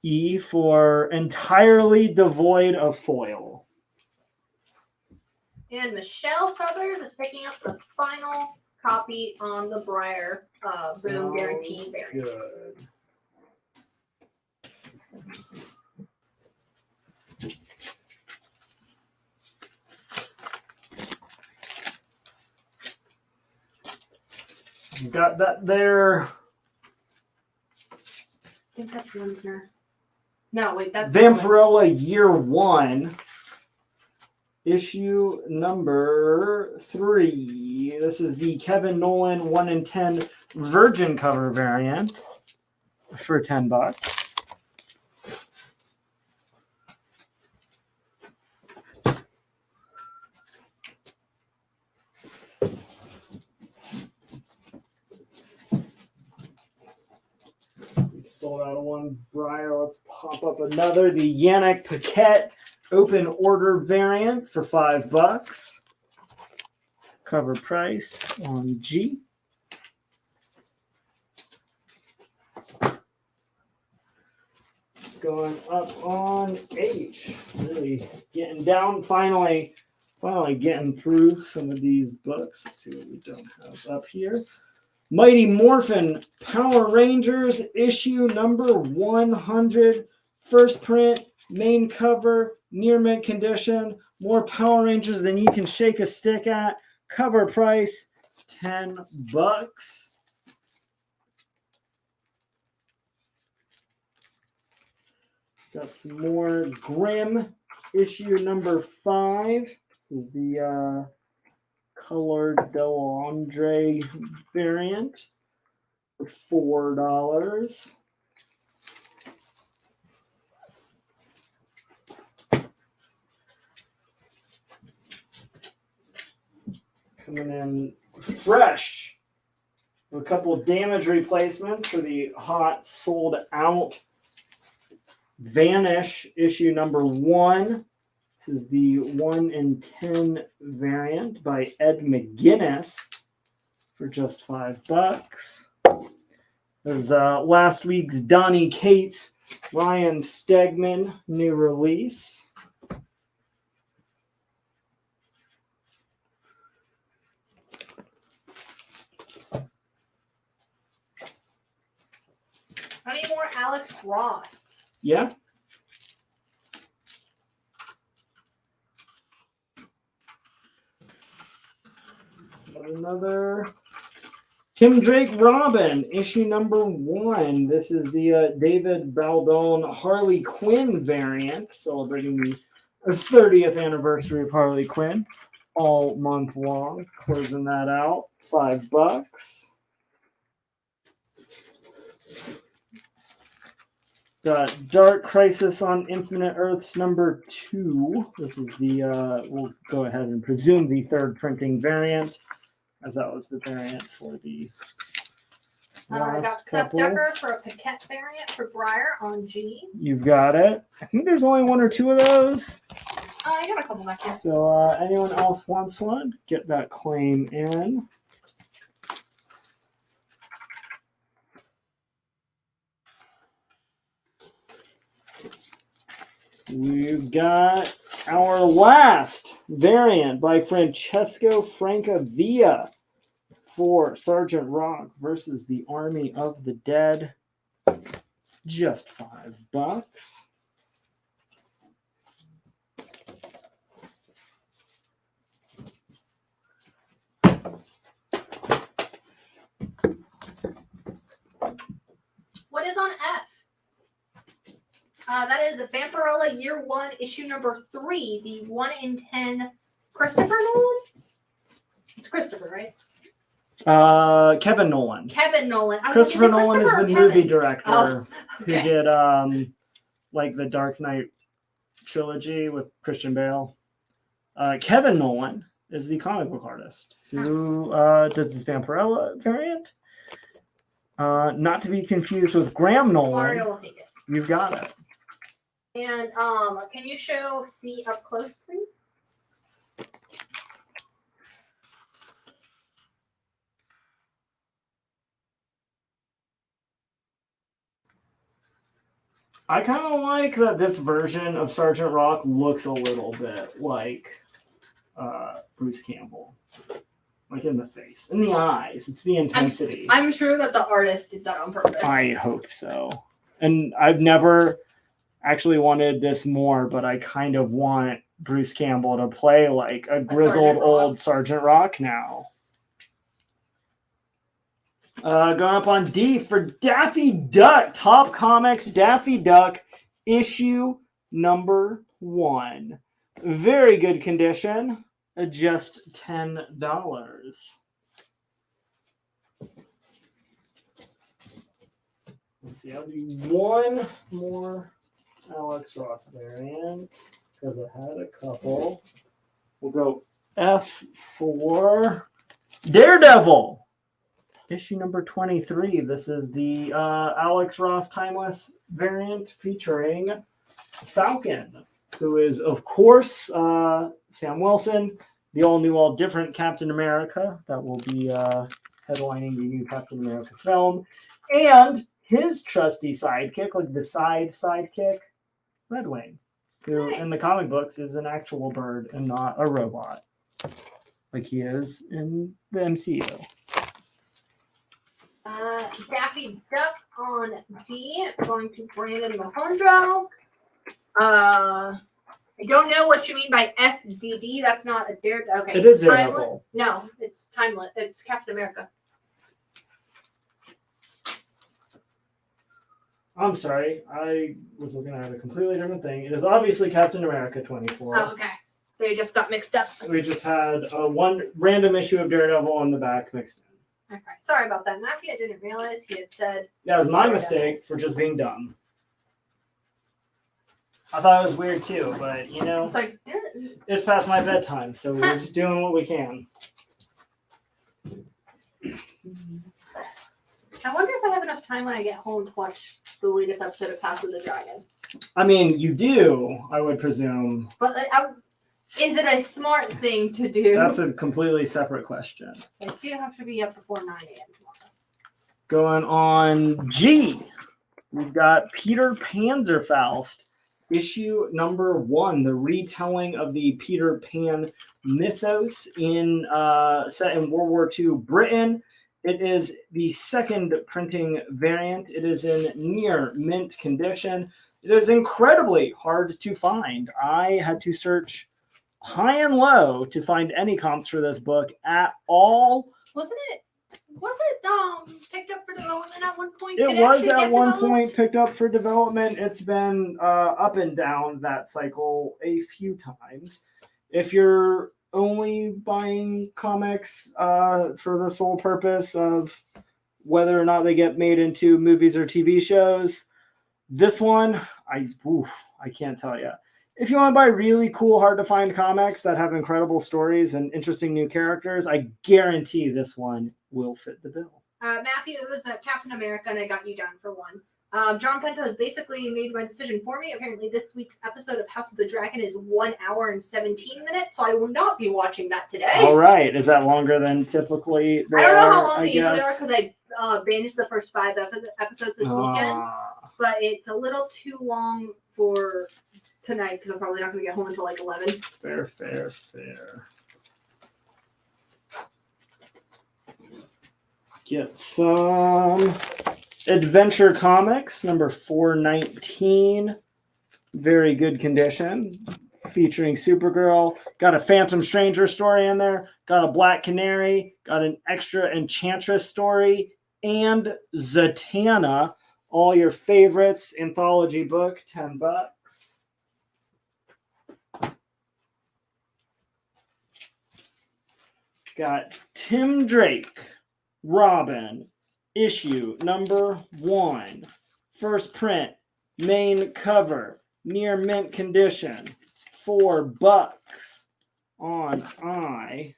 E for entirely devoid of foil. And Michelle Southers is picking up the final copy on the Briar Boom guarantee variant. Good. Got that there. I think that's Winsner. No, wait, that's Vampirella Year 1. Issue number 3. This is the Kevin Nolan 1 in 10 Virgin cover variant for $10. Sold out of 1 Briar. Let's pop up another. The Yannick Paquette open order variant for $5. Cover price on G. Going up on H. Really getting down. Finally getting through some of these books. Let's see what we don't have up here. Mighty Morphin Power Rangers issue number 100. First print, main cover, near mint condition. More Power Rangers than you can shake a stick at. Cover price, $10. Got some more Grimm issue number 5. This is the colored Delandre variant for $4. Coming in fresh. A couple of damage replacements for the hot sold out Vanish issue number 1. This is the 1 in 10 variant by Ed McGuinness for just $5. There's last week's Donnie Cates, Ryan Stegman new release. I need more Alex Ross. Yeah. Another Tim Drake Robin, issue number 1. This is the David Baldon Harley Quinn variant, celebrating the 30th anniversary of Harley Quinn all month long. Closing that out, $5. Got Dark Crisis on Infinite Earths number 2. This is the, we'll go ahead and presume the third printing variant, as that was the variant for the I last got Seth couple. Decker for a Paquette variant for Briar on G. You've got it. I think there's only 1 or 2 of those. I got a couple back here. So anyone else wants one, get that claim in. We've got our last variant by Francesco Francavilla for Sergeant Rock versus the Army of the Dead. Just $5. What is on F? That is Vampirella Year 1, issue number 3, the 1 in 10 Christopher Nolan? It's Christopher, right? Kevin Nolan. Kevin Nolan. Christopher Nolan is the movie director okay. who did like the Dark Knight trilogy with Christian Bale. Kevin Nolan is the comic book artist who does this Vampirella variant. Not to be confused with Graham Nolan. Mario will take it. You've got it. And can you show C up close, please? I kind of like that this version of Sergeant Rock looks a little bit like Bruce Campbell. Like in the face. In the eyes. It's the intensity. I'm sure that the artist did that on purpose. I hope so. And I've never actually wanted this more, but I kind of want Bruce Campbell to play like a grizzled old Sergeant Rock now. Going up on D for Daffy Duck. Top Comics Daffy Duck issue number 1. Very good condition. Just $10. Let's see, I'll do one more Alex Ross variant because I had a couple. We'll go F for Daredevil, issue number 23. This is the Alex Ross Timeless variant featuring Falcon, who is, of course, Sam Wilson, the all-new, all-different Captain America that will be headlining the new Captain America film, and his trusty sidekick, like the sidekick, Red Wing, who in the comic books is an actual bird and not a robot, like he is in the MCU. Daffy Duck on D, going to Brandon Mahondro. I don't know what you mean by FDD. That's not a Daredevil. Okay. It is Daredevil. No, it's Timeless. It's Captain America. I'm sorry. I was looking at a completely different thing. It is obviously Captain America 24. Oh, okay. They just got mixed up. We just had one random issue of Daredevil on the back mixed in. Okay. Sorry about that. Matthew, I didn't realize he had said. That was my Daredevil. mistake for just being dumb. I thought it was weird too, but you know, It's like, it's past my bedtime, so we're just doing what we can. I wonder if I have enough time when I get home to watch the latest episode of House of the Dragon. I mean, you do, I would presume. But is it a smart thing to do? That's a completely separate question. I do have to be up before 9 a.m. tomorrow. Going on G, we've got Peter Panzerfaust, issue number 1, the retelling of the Peter Pan mythos in set in World War II Britain. It is the second printing variant. It is in near mint condition. It is incredibly hard to find. I had to search high and low to find any comps for this book at all. Wasn't it picked up for development at one point? It was at one point picked up for development. It's been up and down that cycle a few times. If you're only buying comics for the sole purpose of whether or not they get made into movies or TV shows, This one, I can't tell you. If you want to buy really cool, hard to find comics that have incredible stories and interesting new characters, I guarantee this one will fit the bill. Matthew, it was Captain America, and I got you down for one. John Pento has basically made my decision for me. Apparently, this week's episode of House of the Dragon is 1 hour and 17 minutes, so I will not be watching that today. All right. Is that longer than typically they I don't know are, how long I they usually guess? are because I binged the first 5 episodes this weekend, but it's a little too long for tonight because I'm probably not going to get home until like 11. Fair. Let's get some Adventure Comics, number 419. Very good condition. Featuring Supergirl. Got a Phantom Stranger story in there. Got a Black Canary. Got an extra Enchantress story. And Zatanna. All your favorites. Anthology book, $10. Got Tim Drake. Robin. Issue number 1. First print. Main cover. Near mint condition. $4 on I.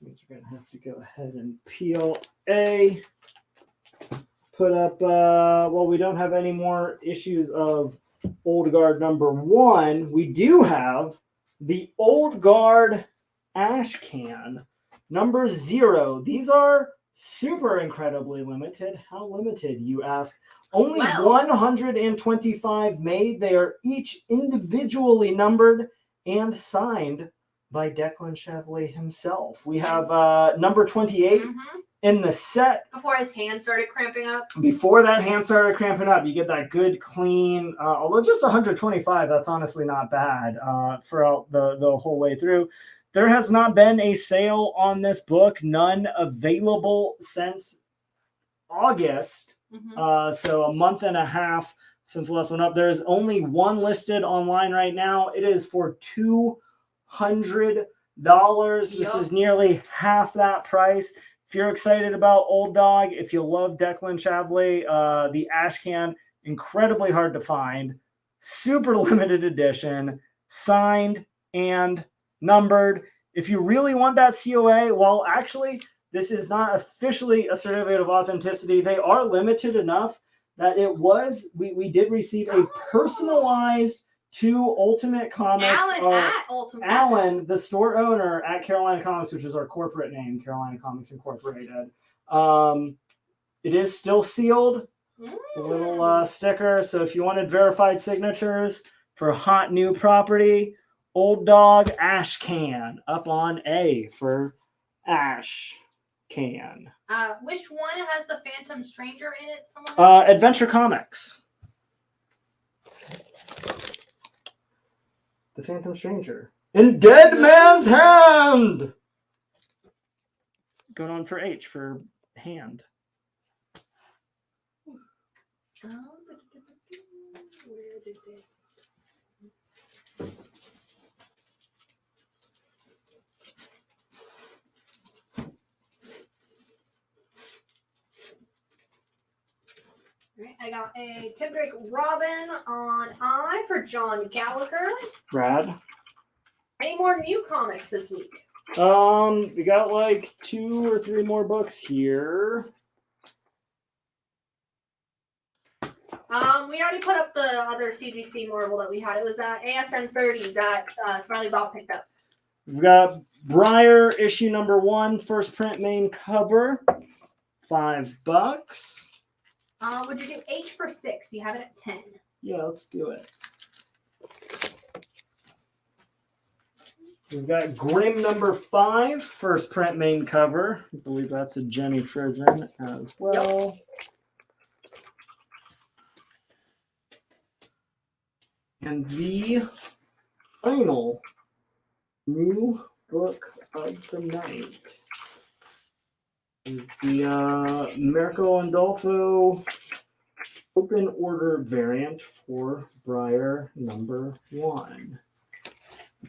Which means you're going to have to go ahead and peel A. Put up, well, we don't have any more issues of Old Guard number 1. We do have the Old Guard Ash Can number 0. These are super incredibly limited. How limited, you ask? Only 125 made. They are each individually numbered and signed by Declan Chevalier himself. We have number 28 in the set. Before his hand started cramping up. Before that hand started cramping up, you get that good, clean, although just 125, that's honestly not bad throughout the whole way through. There has not been a sale on this book, none available since August. So a month and a half since the last one up. There is only one listed online right now. It is for $200. This is nearly half that price. If you're excited about Old Dog, if you love Declan Chevalier, the Ash Can, incredibly hard to find, super limited edition, signed and numbered. If you really want that COA, well, actually, this is not officially a certificate of authenticity. They are limited enough that we did receive a personalized to Ultimate Comics. Alan, the store owner at Carolina Comics, which is our corporate name, Carolina Comics Incorporated. It is still sealed. The little sticker. So if you wanted verified signatures for hot new property, Old Dog Ash Can up on A for Ash Can. Which one has the Phantom Stranger in it? Adventure Comics. The Phantom Stranger. In Dead Man's Hand! Going on for H for hand. I got a Tim Drake Robin on I for John Gallagher. Brad. Any more new comics this week? We got like 2 or 3 more books here. We already put up the other CGC Marvel that we had. It was ASM 30 that Smiley Bob picked up. We've got Briar issue number 1, first print main cover, $5. Would you do H for 6? You have it at 10. Yeah, let's do it. We've got Grimm number 5, first print main cover. I believe that's a Jenny Frizen as well. Yep. And the final new book of the night is the Mirko Andolfo open order variant for Briar number 1.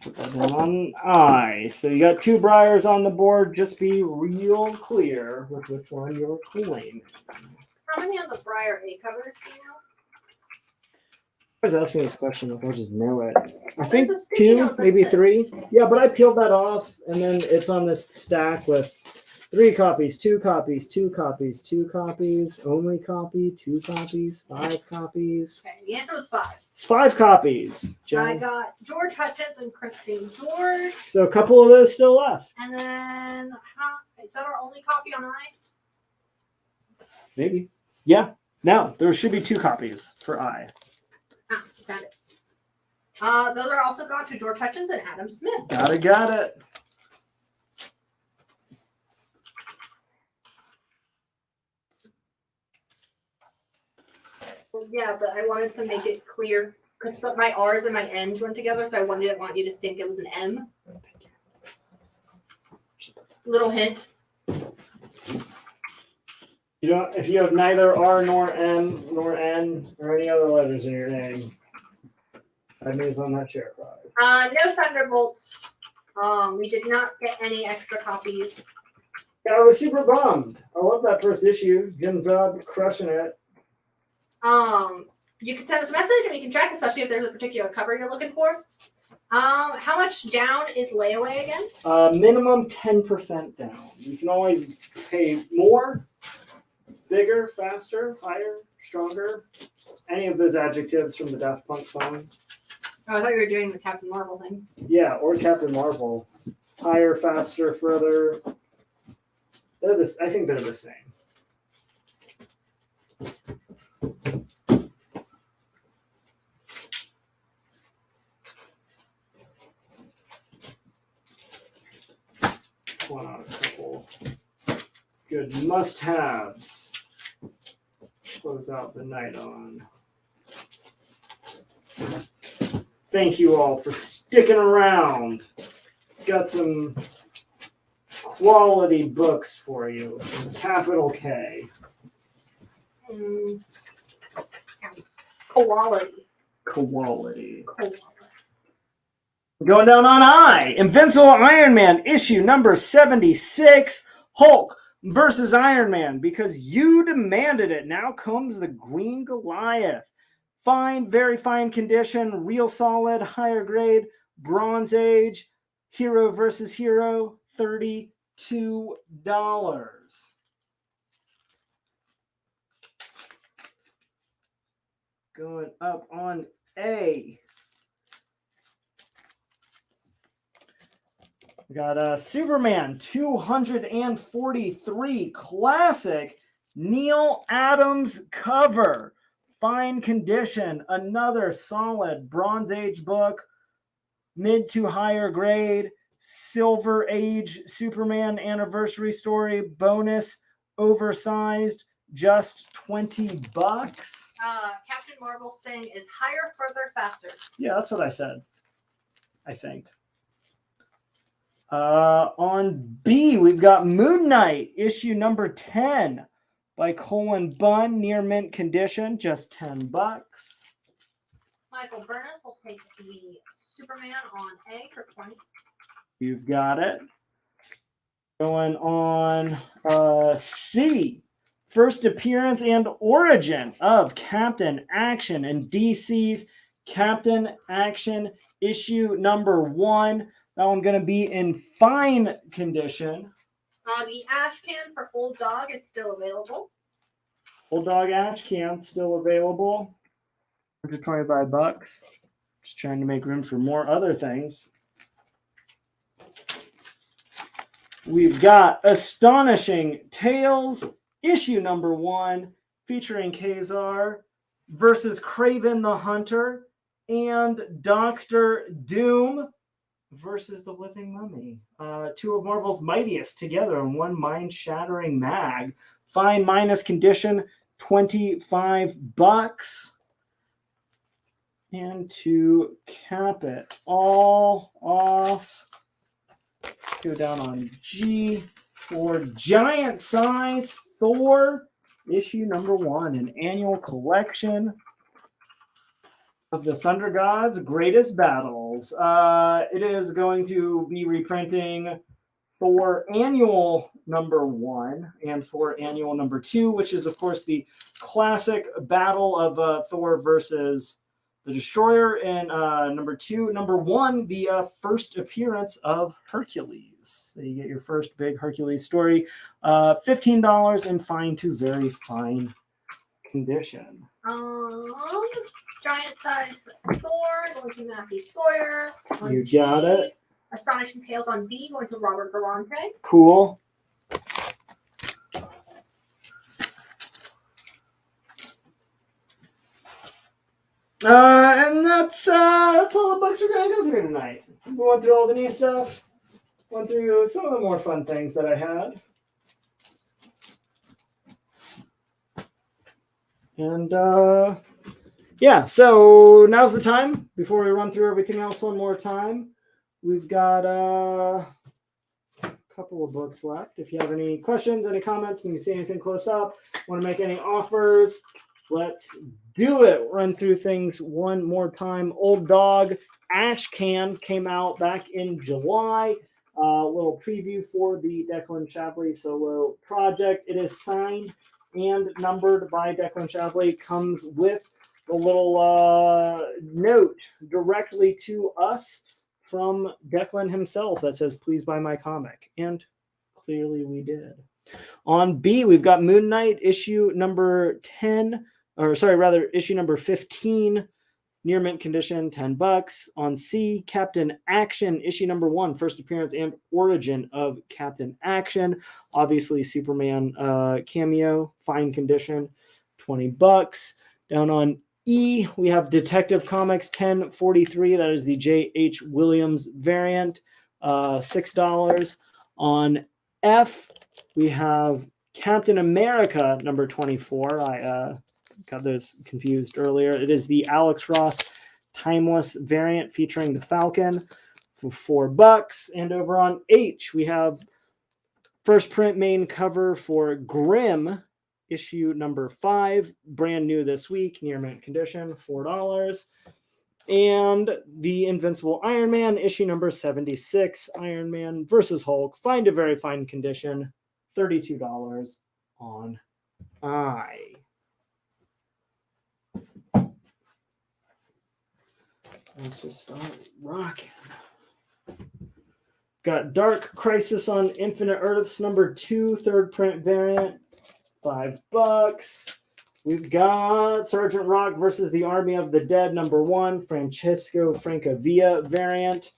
Put that down on I. So you got 2 Briars on the board. Just be real clear with which one you're pulling. How many on the Briar A covers do you know? I was asking this question, like I just know it. I think There's a sticky 2, note that maybe says- 3. Yeah, but I peeled that off, and then it's on this stack with 3 copies, 2 copies, 2 copies, 2 copies, only copy, 2 copies, 5 copies. Okay, the answer was 5. It's 5 copies. Jen. I got George Hutchins and Christine George. So a couple of those still left. And then, is that our only copy on I? Maybe. Yeah. No, there should be 2 copies for I. Got it. Those are also gone to George Hutchins and Adam Smith. Got it. Well, yeah, but I wanted to make it clear because my R's and my N's went together, so I didn't want you to think it was an M. Little hint. You don't. If you have neither R nor M nor N or any other letters in your name, that means on that chair prize. No Thunderbolts. We did not get any extra copies. Yeah, I was super bummed. I love that first issue. Jim Zub crushing it. You can send us a message and we can check, especially if there's a particular cover you're looking for. How much down is layaway again? Minimum 10% down. You can always pay more, bigger, faster, higher, stronger. Any of those adjectives from the Daft Punk song. Oh, I thought you were doing the Captain Marvel thing. Yeah, or Captain Marvel. Higher, faster, further. I think they're the same. One on a couple good must-haves. Close out the night on. Thank you all for sticking around. Got some quality books for you. Capital K. Quality. Quality. Going down on I. Invincible Iron Man, issue number 76. Hulk versus Iron Man. Because you demanded it. Now comes the Green Goliath. Fine, very fine condition. Real solid, higher grade. Bronze Age. Hero versus hero. $32. Going up on A. We got Superman 243 classic Neil Adams cover. Fine condition. Another solid Bronze Age book. Mid to higher grade. Silver Age Superman anniversary story. Bonus. Oversized. Just $20. Captain Marvel's thing is higher, further, faster. Yeah, that's what I said. I think. On B, we've got Moon Knight, issue number 10 by Colin Bunn, near mint condition, just $10. Michael Burness will take the Superman on A for 20. You've got it. Going on C, first appearance and origin of Captain Action and DC's Captain Action issue number 1. That one going to be in fine condition. The ash can for Old Dog is still available. Old Dog ash can still available. $125. Just trying to make room for more other things. We've got Astonishing Tales, issue number 1, featuring Kazar versus Kraven the Hunter and Dr. Doom versus the Living Mummy. 2 of Marvel's mightiest together in one mind-shattering mag. Fine minus condition, $25. And to cap it all off, let's go down on G for giant size Thor, issue number 1, an annual collection of the Thunder Gods' greatest battles. It is going to be reprinting Thor annual number 1 and Thor annual number 2, which is, of course, the classic battle of Thor versus the Destroyer, and number 2. Number 1, the first appearance of Hercules. So you get your first big Hercules story. $15 and fine to very fine condition. Giant size Thor, going to Matthew Sawyer. You got it. Astonishing Tales on B, going to Robert Galante. Cool. And that's all the books we're going to go through tonight. We went through all the new stuff. Went through some of the more fun things that I had. And yeah, so now's the time before we run through everything else one more time. We've got a couple of books left. If you have any questions, any comments, and you see anything close up, want to make any offers, let's do it. Run through things one more time. Old Dog Ash Can came out back in July. A little preview for the Declan Shapley solo project. It is signed and numbered by Declan Shapley. Comes with a little note directly to us from Declan himself that says, "Please buy my comic." And clearly we did. On B, we've got Moon Knight issue number 10, or sorry, rather issue number 15, near mint condition, $10. On C, Captain Action issue number 1, first appearance and origin of Captain Action. Obviously Superman cameo, fine condition, $20. Down on E, we have Detective Comics 1043. That is the J.H. Williams variant, $6. On F, we have Captain America number 24. I got those confused earlier. It is the Alex Ross Timeless variant featuring the Falcon for $4. And over on H, we have first print main cover for Grimm, issue number 5, brand new this week, near mint condition, $4. And the Invincible Iron Man, issue number 76, Iron Man versus Hulk, fine to very fine condition, $32 on I. Let's just start rocking. Got Dark Crisis on Infinite Earths number 2, third print variant, $5. We've got Sergeant Rock versus the Army of the Dead number 1, Francisco Francavilla variant,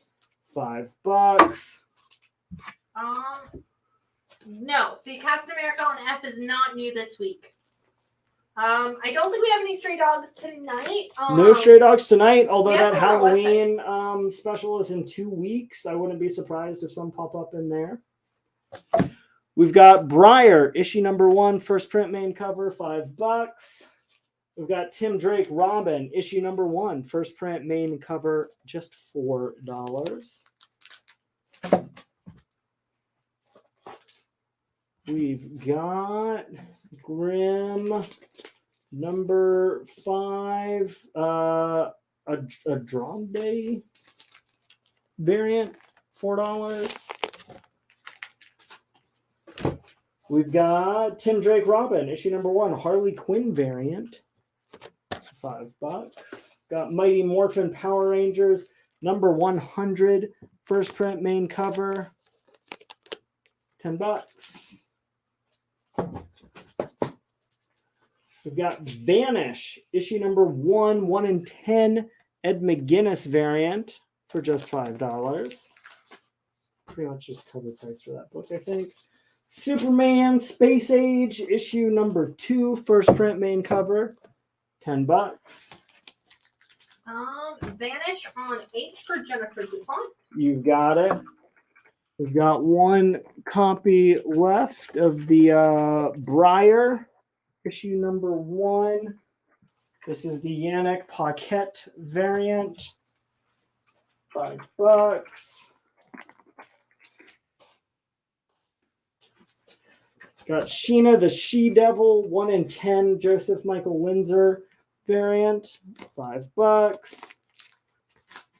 $5. No, the Captain America on F is not new this week. I don't think we have any stray dogs tonight. No stray dogs tonight, although yes, that Halloween special is in 2 weeks. I wouldn't be surprised if some pop up in there. We've got Briar, issue number 1, first print main cover, $5. We've got Tim Drake Robin, issue number 1, first print main cover, just $4. We've got Grimm number 5, a Drombe variant, $4. We've got Tim Drake Robin, issue number 1, Harley Quinn variant, $5. Got Mighty Morphin Power Rangers, number 100, first print main cover, $10. We've got Vanish, issue number 1, 1 in 10, Ed McGuinness variant for just $5. Pretty much just cover price for that book, I think. Superman Space Age, issue number 2, first print main cover, $10. Vanish on H for Jennifer DuPont. You got it. We've got one copy left of the Briar, issue number 1. This is the Yannick Paquette variant, $5. Got Sheena the She-Devil, 1 in 10, Joseph Michael Windsor variant, $5.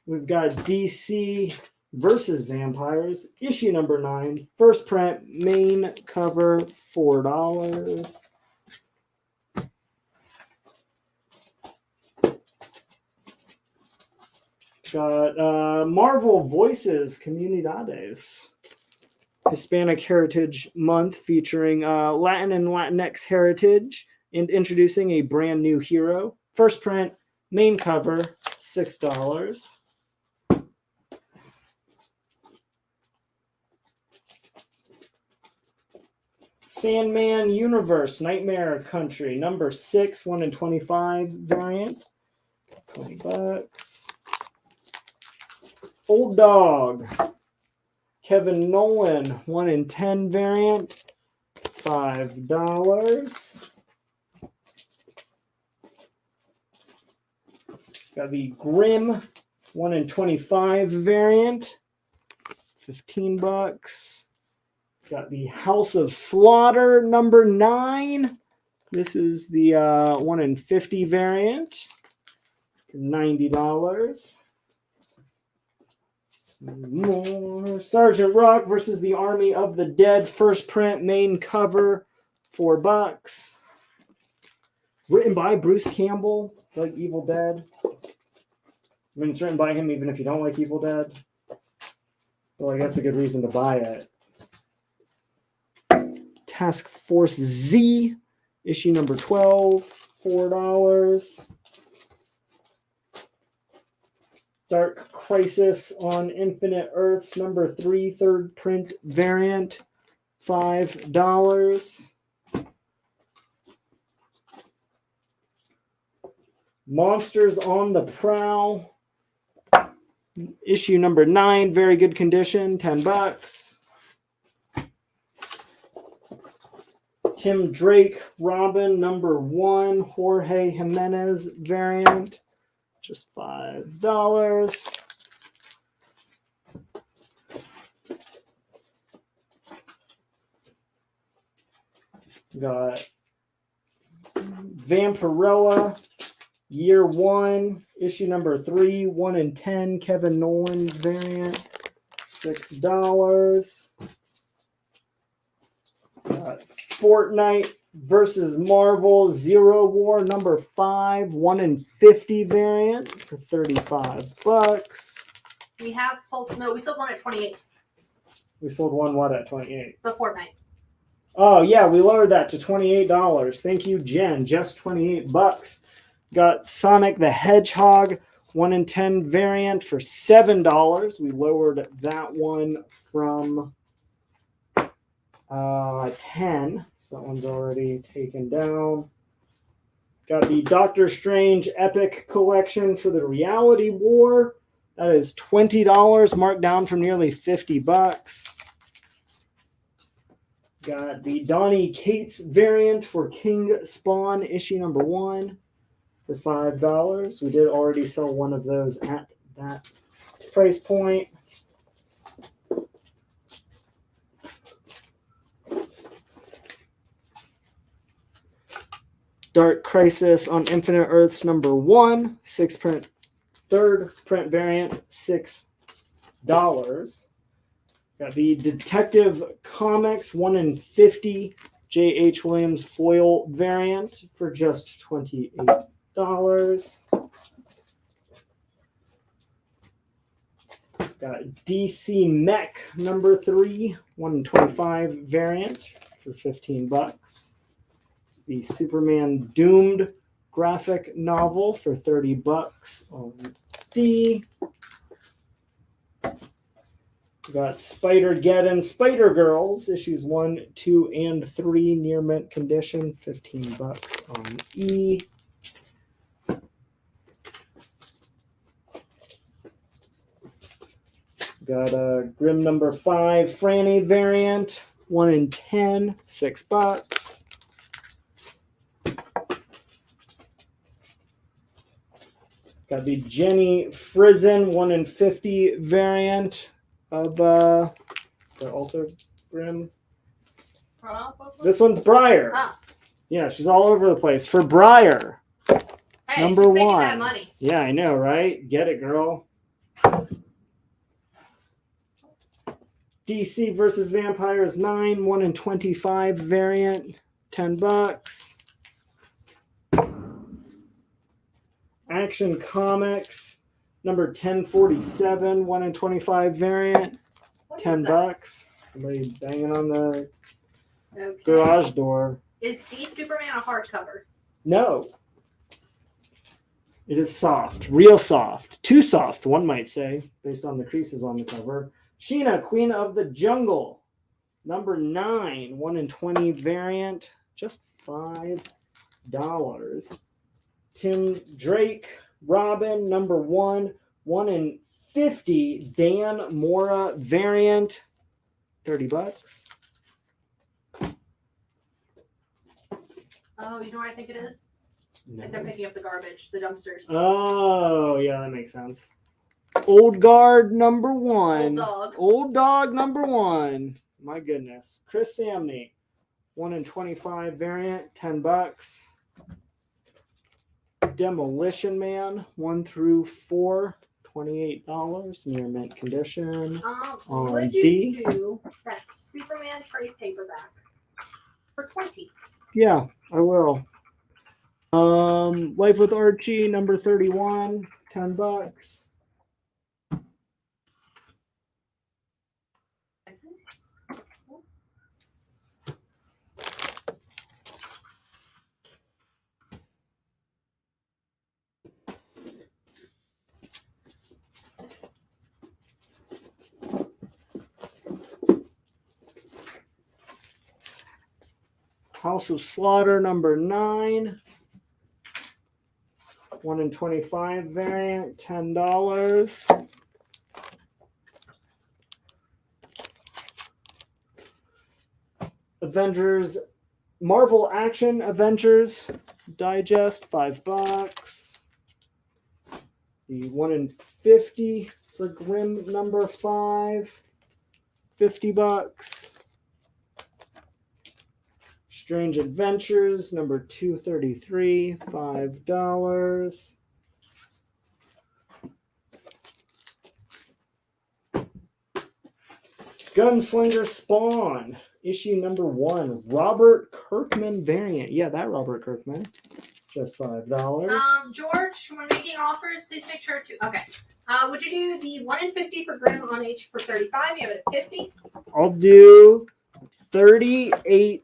We've got DC versus Vampires, issue number 9, first print, main cover, $4. Got Marvel Voices Comunidades. Hispanic Heritage Month featuring Latin and Latinx heritage and introducing a brand new hero. First print, main cover, $6. Sandman Universe Nightmare Country number 6, 1 in 25 variant, $20. Old Dog Kevin Nolan 1 in 10 variant, $5. Got the Grimm 1 in 25 variant, $15. Got the House of Slaughter number 9. This is the 1 in 50 variant, $90. More Sergeant Rock versus the Army of the Dead. First print, main cover, $4. Written by Bruce Campbell, like Evil Dead. I mean, it's written by him even if you don't like Evil Dead. Well, I guess a good reason to buy it. Task Force Z, issue number 12, $4. Dark Crisis on Infinite Earths, number 3, third print variant, $5. Monsters on the Prowl, issue number 9, very good condition, $10. Tim Drake, Robin, number 1, Jorge Jimenez variant, just $5. Got Vampirella, year 1, issue number 3, 1 in 10, Kevin Nolan variant, $6. Fortnite versus Marvel Zero War number 5, 1 in 50 variant for $35. We sold one at 28. We sold one what at 28? The Fortnite. Oh yeah, we lowered that to $28. Thank you, Jen. Just $28. Got Sonic the Hedgehog 1 in 10 variant for $7. We lowered that one from 10. So that one's already taken down. Got the Doctor Strange Epic Collection for the Reality War. That is $20, marked down from nearly $50. Got the Donny Cates variant for King Spawn, issue number 1, for $5. We did already sell one of those at that price point. Dark Crisis on Infinite Earths number 1, 6 print, third print variant, $6. Got the Detective Comics 1 in 50 J.H. Williams foil variant for just $28. Got DC Mech number 3, 1 in 25 variant for $15. The Superman Doomed graphic novel for $30 on D. We got Spider-Geddon Spider-Girls, issues 1, 2, and 3, near mint condition, $15 on E. Got a Grimm number 5 Franny variant, 1 in 10, $6. Got the Jenny Frizen 1 in 50 variant of they're also Grimm. This one's Briar. Ah. Yeah, she's all over the place. For Briar. Hey, number she's 1. making that money. Yeah, I know, right? Get it, girl. DC versus Vampires 9, 1 in 25 variant, $10. Action Comics Number 1047, 1 in 25 variant, What is $10. Somebody banging on the Okay. garage door. Is the Superman a hardcover? No. It is soft, real soft. Too soft, one might say, based on the creases on the cover. Sheena, Queen of the Jungle. Number 9, 1 in 20 variant, just $5. Tim Drake, Robin, number 1, 1 in 50 Dan Mora variant, $30. Oh, you know what I think it is? No. Like they're picking up the garbage, the dumpsters. Oh, yeah, that makes sense. Old Guard number 1. Old dog. Old Dog number 1. My goodness. Chris Samney, 1 in 25 variant, $10. Demolition Man, 1 through 4, $28. Near mint condition. On Would D. you do that Superman trade paperback for 20? Yeah, I will. Life with Archie, number 31, $10. House of Slaughter, number 9. 1 in 25 variant, $10. Avengers, Marvel Action Avengers Digest, $5. The 1 in 50 for Grimm number 5, $50. Strange Adventures, number 233, $5. Gunslinger Spawn, issue number 1, Robert Kirkman variant. Yeah, that Robert Kirkman. Just $5. George, when making offers, please make sure to. Okay. Would you do the 1 in 50 for Grimm on H for 35? You have it at 50. I'll do $38.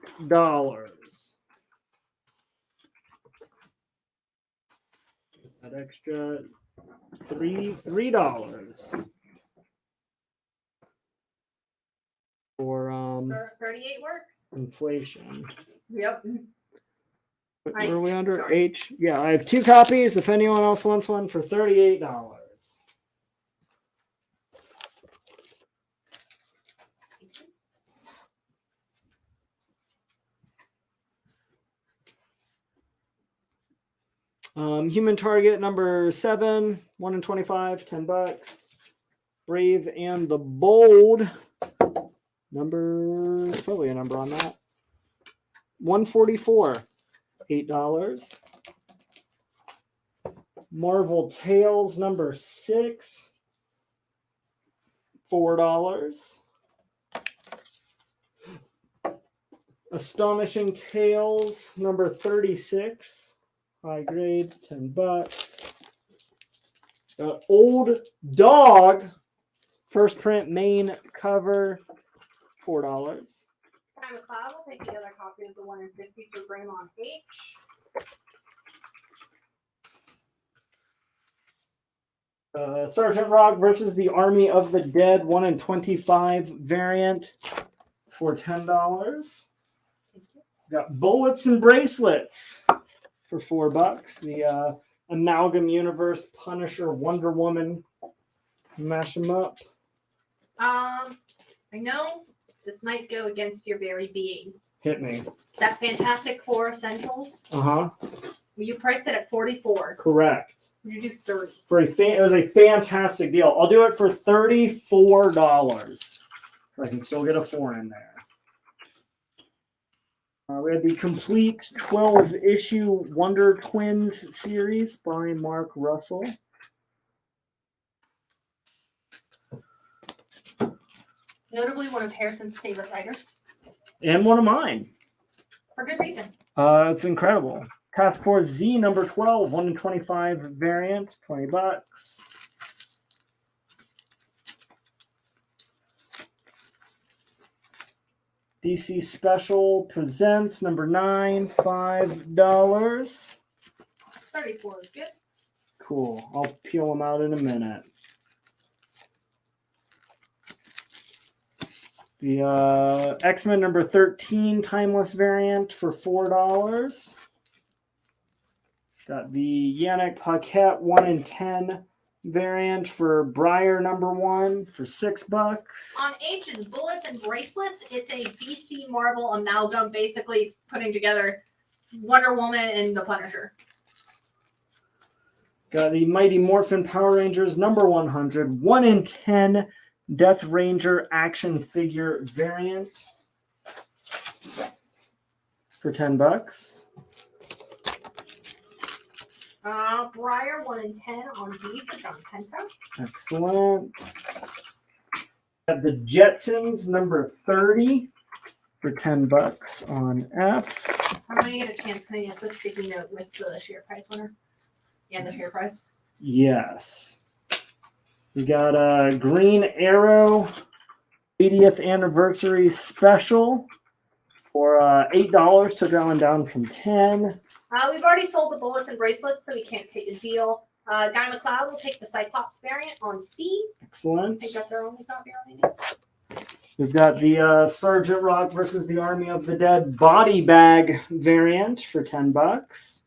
That extra $3 for 38 works. inflation. Yep. Were we under H? Yeah, I have 2 copies. If anyone else wants one for $38. Human Target number 7, 1 in 25, $10. Brave and the Bold number, probably a number on that. 144, $8. Marvel Tales number 6, $4. Astonishing Tales number 36, high grade, $10. Old Dog, first print main cover, $4. Time McLeod will take the other copy of the 1 in 50 for Grimm on H. Sergeant Rock versus the Army of the Dead, 1 in 25 variant for $10. Got Bullets and Bracelets for $4. The Amalgam Universe Punisher Wonder Woman. Mash them up. I know this might go against your very being. Hit me. That Fantastic Four Essentials. Uh-huh. You priced it at 44. Correct. You do 30. It was a fantastic deal. I'll do it for $34. So I can still get a 4 in there. We had the complete 12-issue Wonder Twins series by Mark Russell. Notably one of Harrison's favorite writers. And one of mine. For good reason. It's incredible. Task Force Z number 12, 1 in 25 variant, $20. DC Special Presents number 9, $5. 34 is good. Cool. I'll peel them out in a minute. The X-Men number 13 Timeless variant for $4. Got the Yannick Paquette 1 in 10 variant for Briar number 1 for $6. On H's Bullets and Bracelets, it's a DC Marvel amalgam, basically putting together Wonder Woman and the Punisher. Got the Mighty Morphin Power Rangers number 100 1 in 10 Death Ranger action figure variant for $10. Briar 1 in 10 on B for John Penta. Excellent. Got the Jetsons number 30 for $10 on F. I'm going to get a chance. Can I get the sticky note with the share price winner? And the share price? Yes. We got a Green Arrow 80th anniversary special for $8. Took that one down from 10. We've already sold the Bullets and Bracelets, so we can't take a deal. Guy McLeod will take the Cyclops variant on C. Excellent. I think that's our only copy remaining. We've got the Sergeant Rock versus the Army of the Dead body bag variant for $10.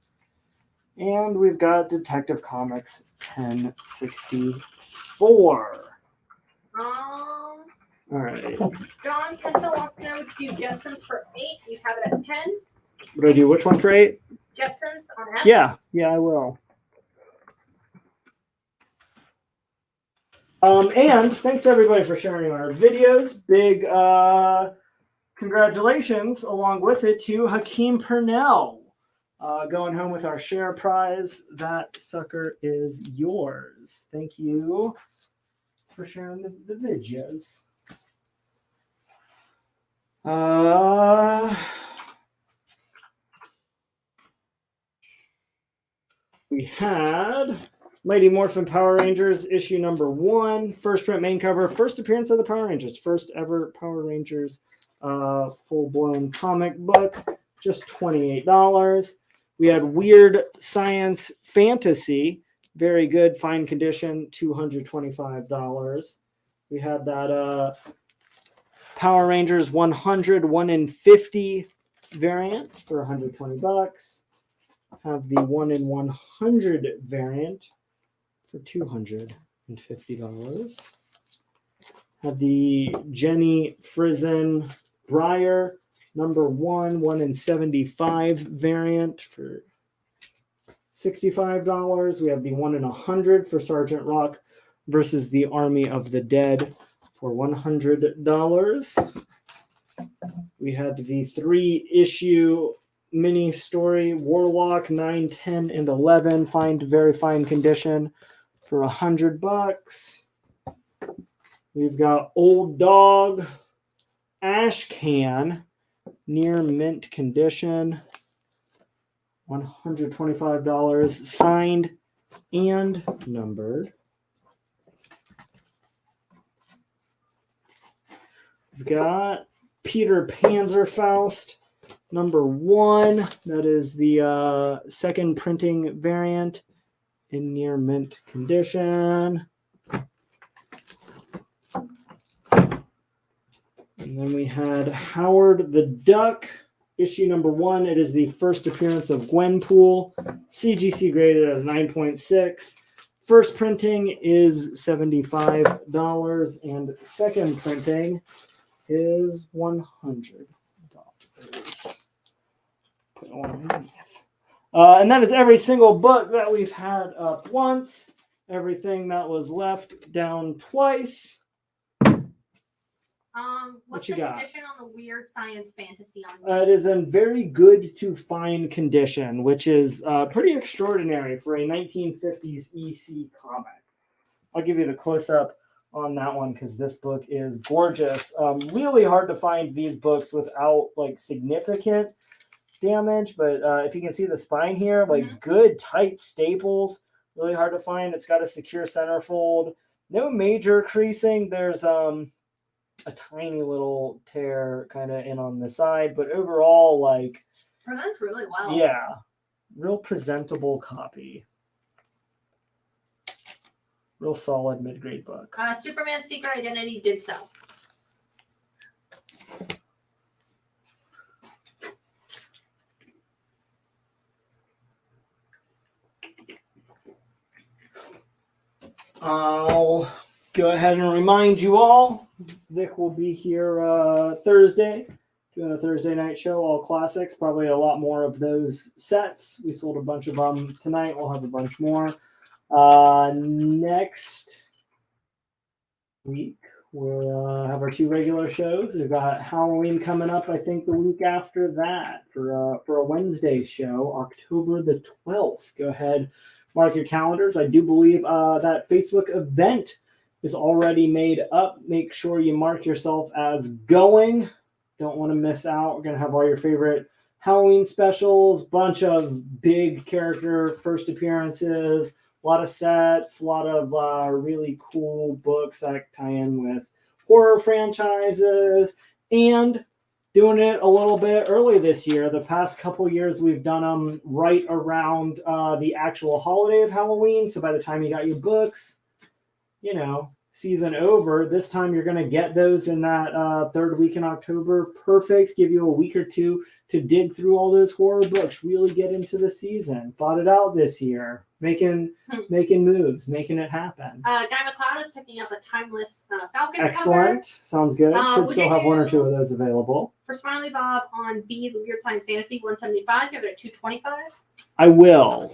And we've got Detective Comics 1064. All right. John Pencil wants to know do Jetsons for 8. You have it at 10. What do I do? Which one for 8? Jetsons on F. Yeah, I will. And thanks everybody for sharing our videos. Big congratulations along with it to Hakeem Purnell. Going home with our share prize. That sucker is yours. Thank you for sharing the videos. We had Mighty Morphin Power Rangers issue number 1, first print main cover, first appearance of the Power Rangers, first ever Power Rangers full-blown comic book, just $28. We had Weird Science Fantasy, very good, fine condition, $225. We had that Power Rangers 100 1 in 50 variant for $120. Have the 1 in 100 variant for $250. Have the Jenny Frizen Briar number 1 1 in 75 variant for $65. We have the 1 in 100 for Sergeant Rock versus the Army of the Dead for $100. We had the 3-issue mini story Warlock 9, 10, and 11, very fine condition for $100. We've got Old Dog Ash Can, near mint condition, $125, signed and numbered. We've got Peter Panzerfaust number 1. That is the second printing variant in near mint condition. And then we had Howard the Duck, issue number 1. It is the first appearance of Gwenpool, CGC graded at 9.6. First printing is $75, and second printing is $100. Put one underneath. And that is every single book that we've had up once. Everything that was left down twice. What's you the got? condition on the Weird Science Fantasy on It is in very good to fine condition, which is pretty extraordinary for a 1950s EC comic. I'll give you the close-up on that one because this book is gorgeous. Really hard to find these books without like significant damage, but if you can see the spine here, like good tight staples, really hard to find. It's got a secure centerfold, no major creasing. There's a tiny little tear kind of in on the side, but overall, like, Presents really well. yeah, real presentable copy. Real solid mid-grade book. Superman's Secret Identity did sell. I'll go ahead and remind you all, Vic will be here Thursday, doing a Thursday night show, all classics. Probably a lot more of those sets. We sold a bunch of them tonight. We'll have a bunch more. Next week, we'll have our 2 regular shows. We've got Halloween coming up, I think, the week after that for a Wednesday show, October the 12th. Go ahead. Mark your calendars. I do believe that Facebook event is already made up. Make sure you mark yourself as going. Don't want to miss out. We're going to have all your favorite Halloween specials, bunch of big character first appearances, a lot of sets, a lot of really cool books that tie in with horror franchises, and doing it a little bit early this year. The past couple years, we've done them right around the actual holiday of Halloween. So by the time you got your books, you know, season over. This time you're going to get those in that third week in October. Perfect. Give you a week or two to dig through all those horror books. Really get into the season. Thought it out this year. Making moves, making it happen. Guy McLeod is picking up a timeless Falcon Excellent. cover. Sounds good. Should still have 1 or 2 of those available. For Smiley Bob on B, the Weird Science Fantasy 175, give it a 225. I will.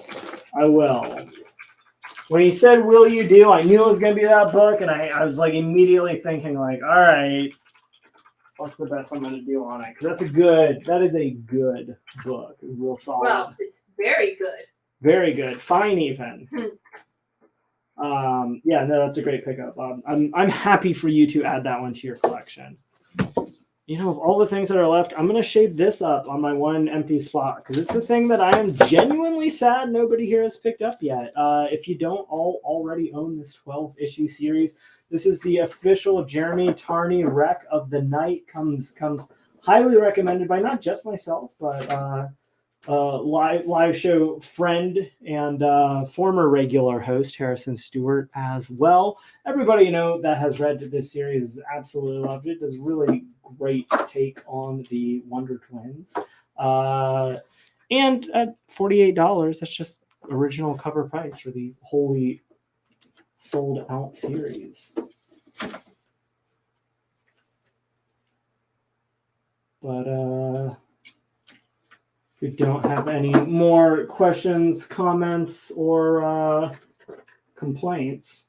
When he said, "Will you do?" I knew it was going to be that book, and I was like immediately thinking, like, all right, what's the best I'm going to do on it? Because that is a good book. Real solid. Well, it's very good. Very good. Fine, even. Yeah, no, that's a great pickup. I'm happy for you to add that one to your collection. You know, of all the things that are left, I'm going to shade this up on my one empty spot because it's the thing that I am genuinely sad nobody here has picked up yet. If you don't already own this 12-issue series, this is the official Jeremy Tarney Wreck of the Night. Comes highly recommended by not just myself, but live show friend and former regular host Harrison Stewart as well. Everybody that has read this series absolutely loved it. Does a really great take on the Wonder Twins. And at $48, that's just original cover price for the wholly sold out series. But we don't have any more questions, comments, or complaints.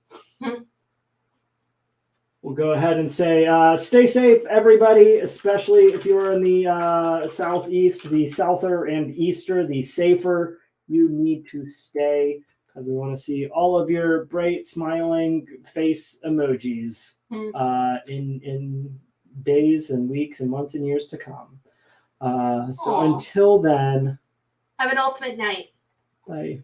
We'll go ahead and say, stay safe, everybody, especially if you're in the southeast, the souther and easter, the safer you need to stay, because we want to see all of your bright, smiling face emojis in days and weeks and months and years to come. So until then, have an ultimate night. Bye.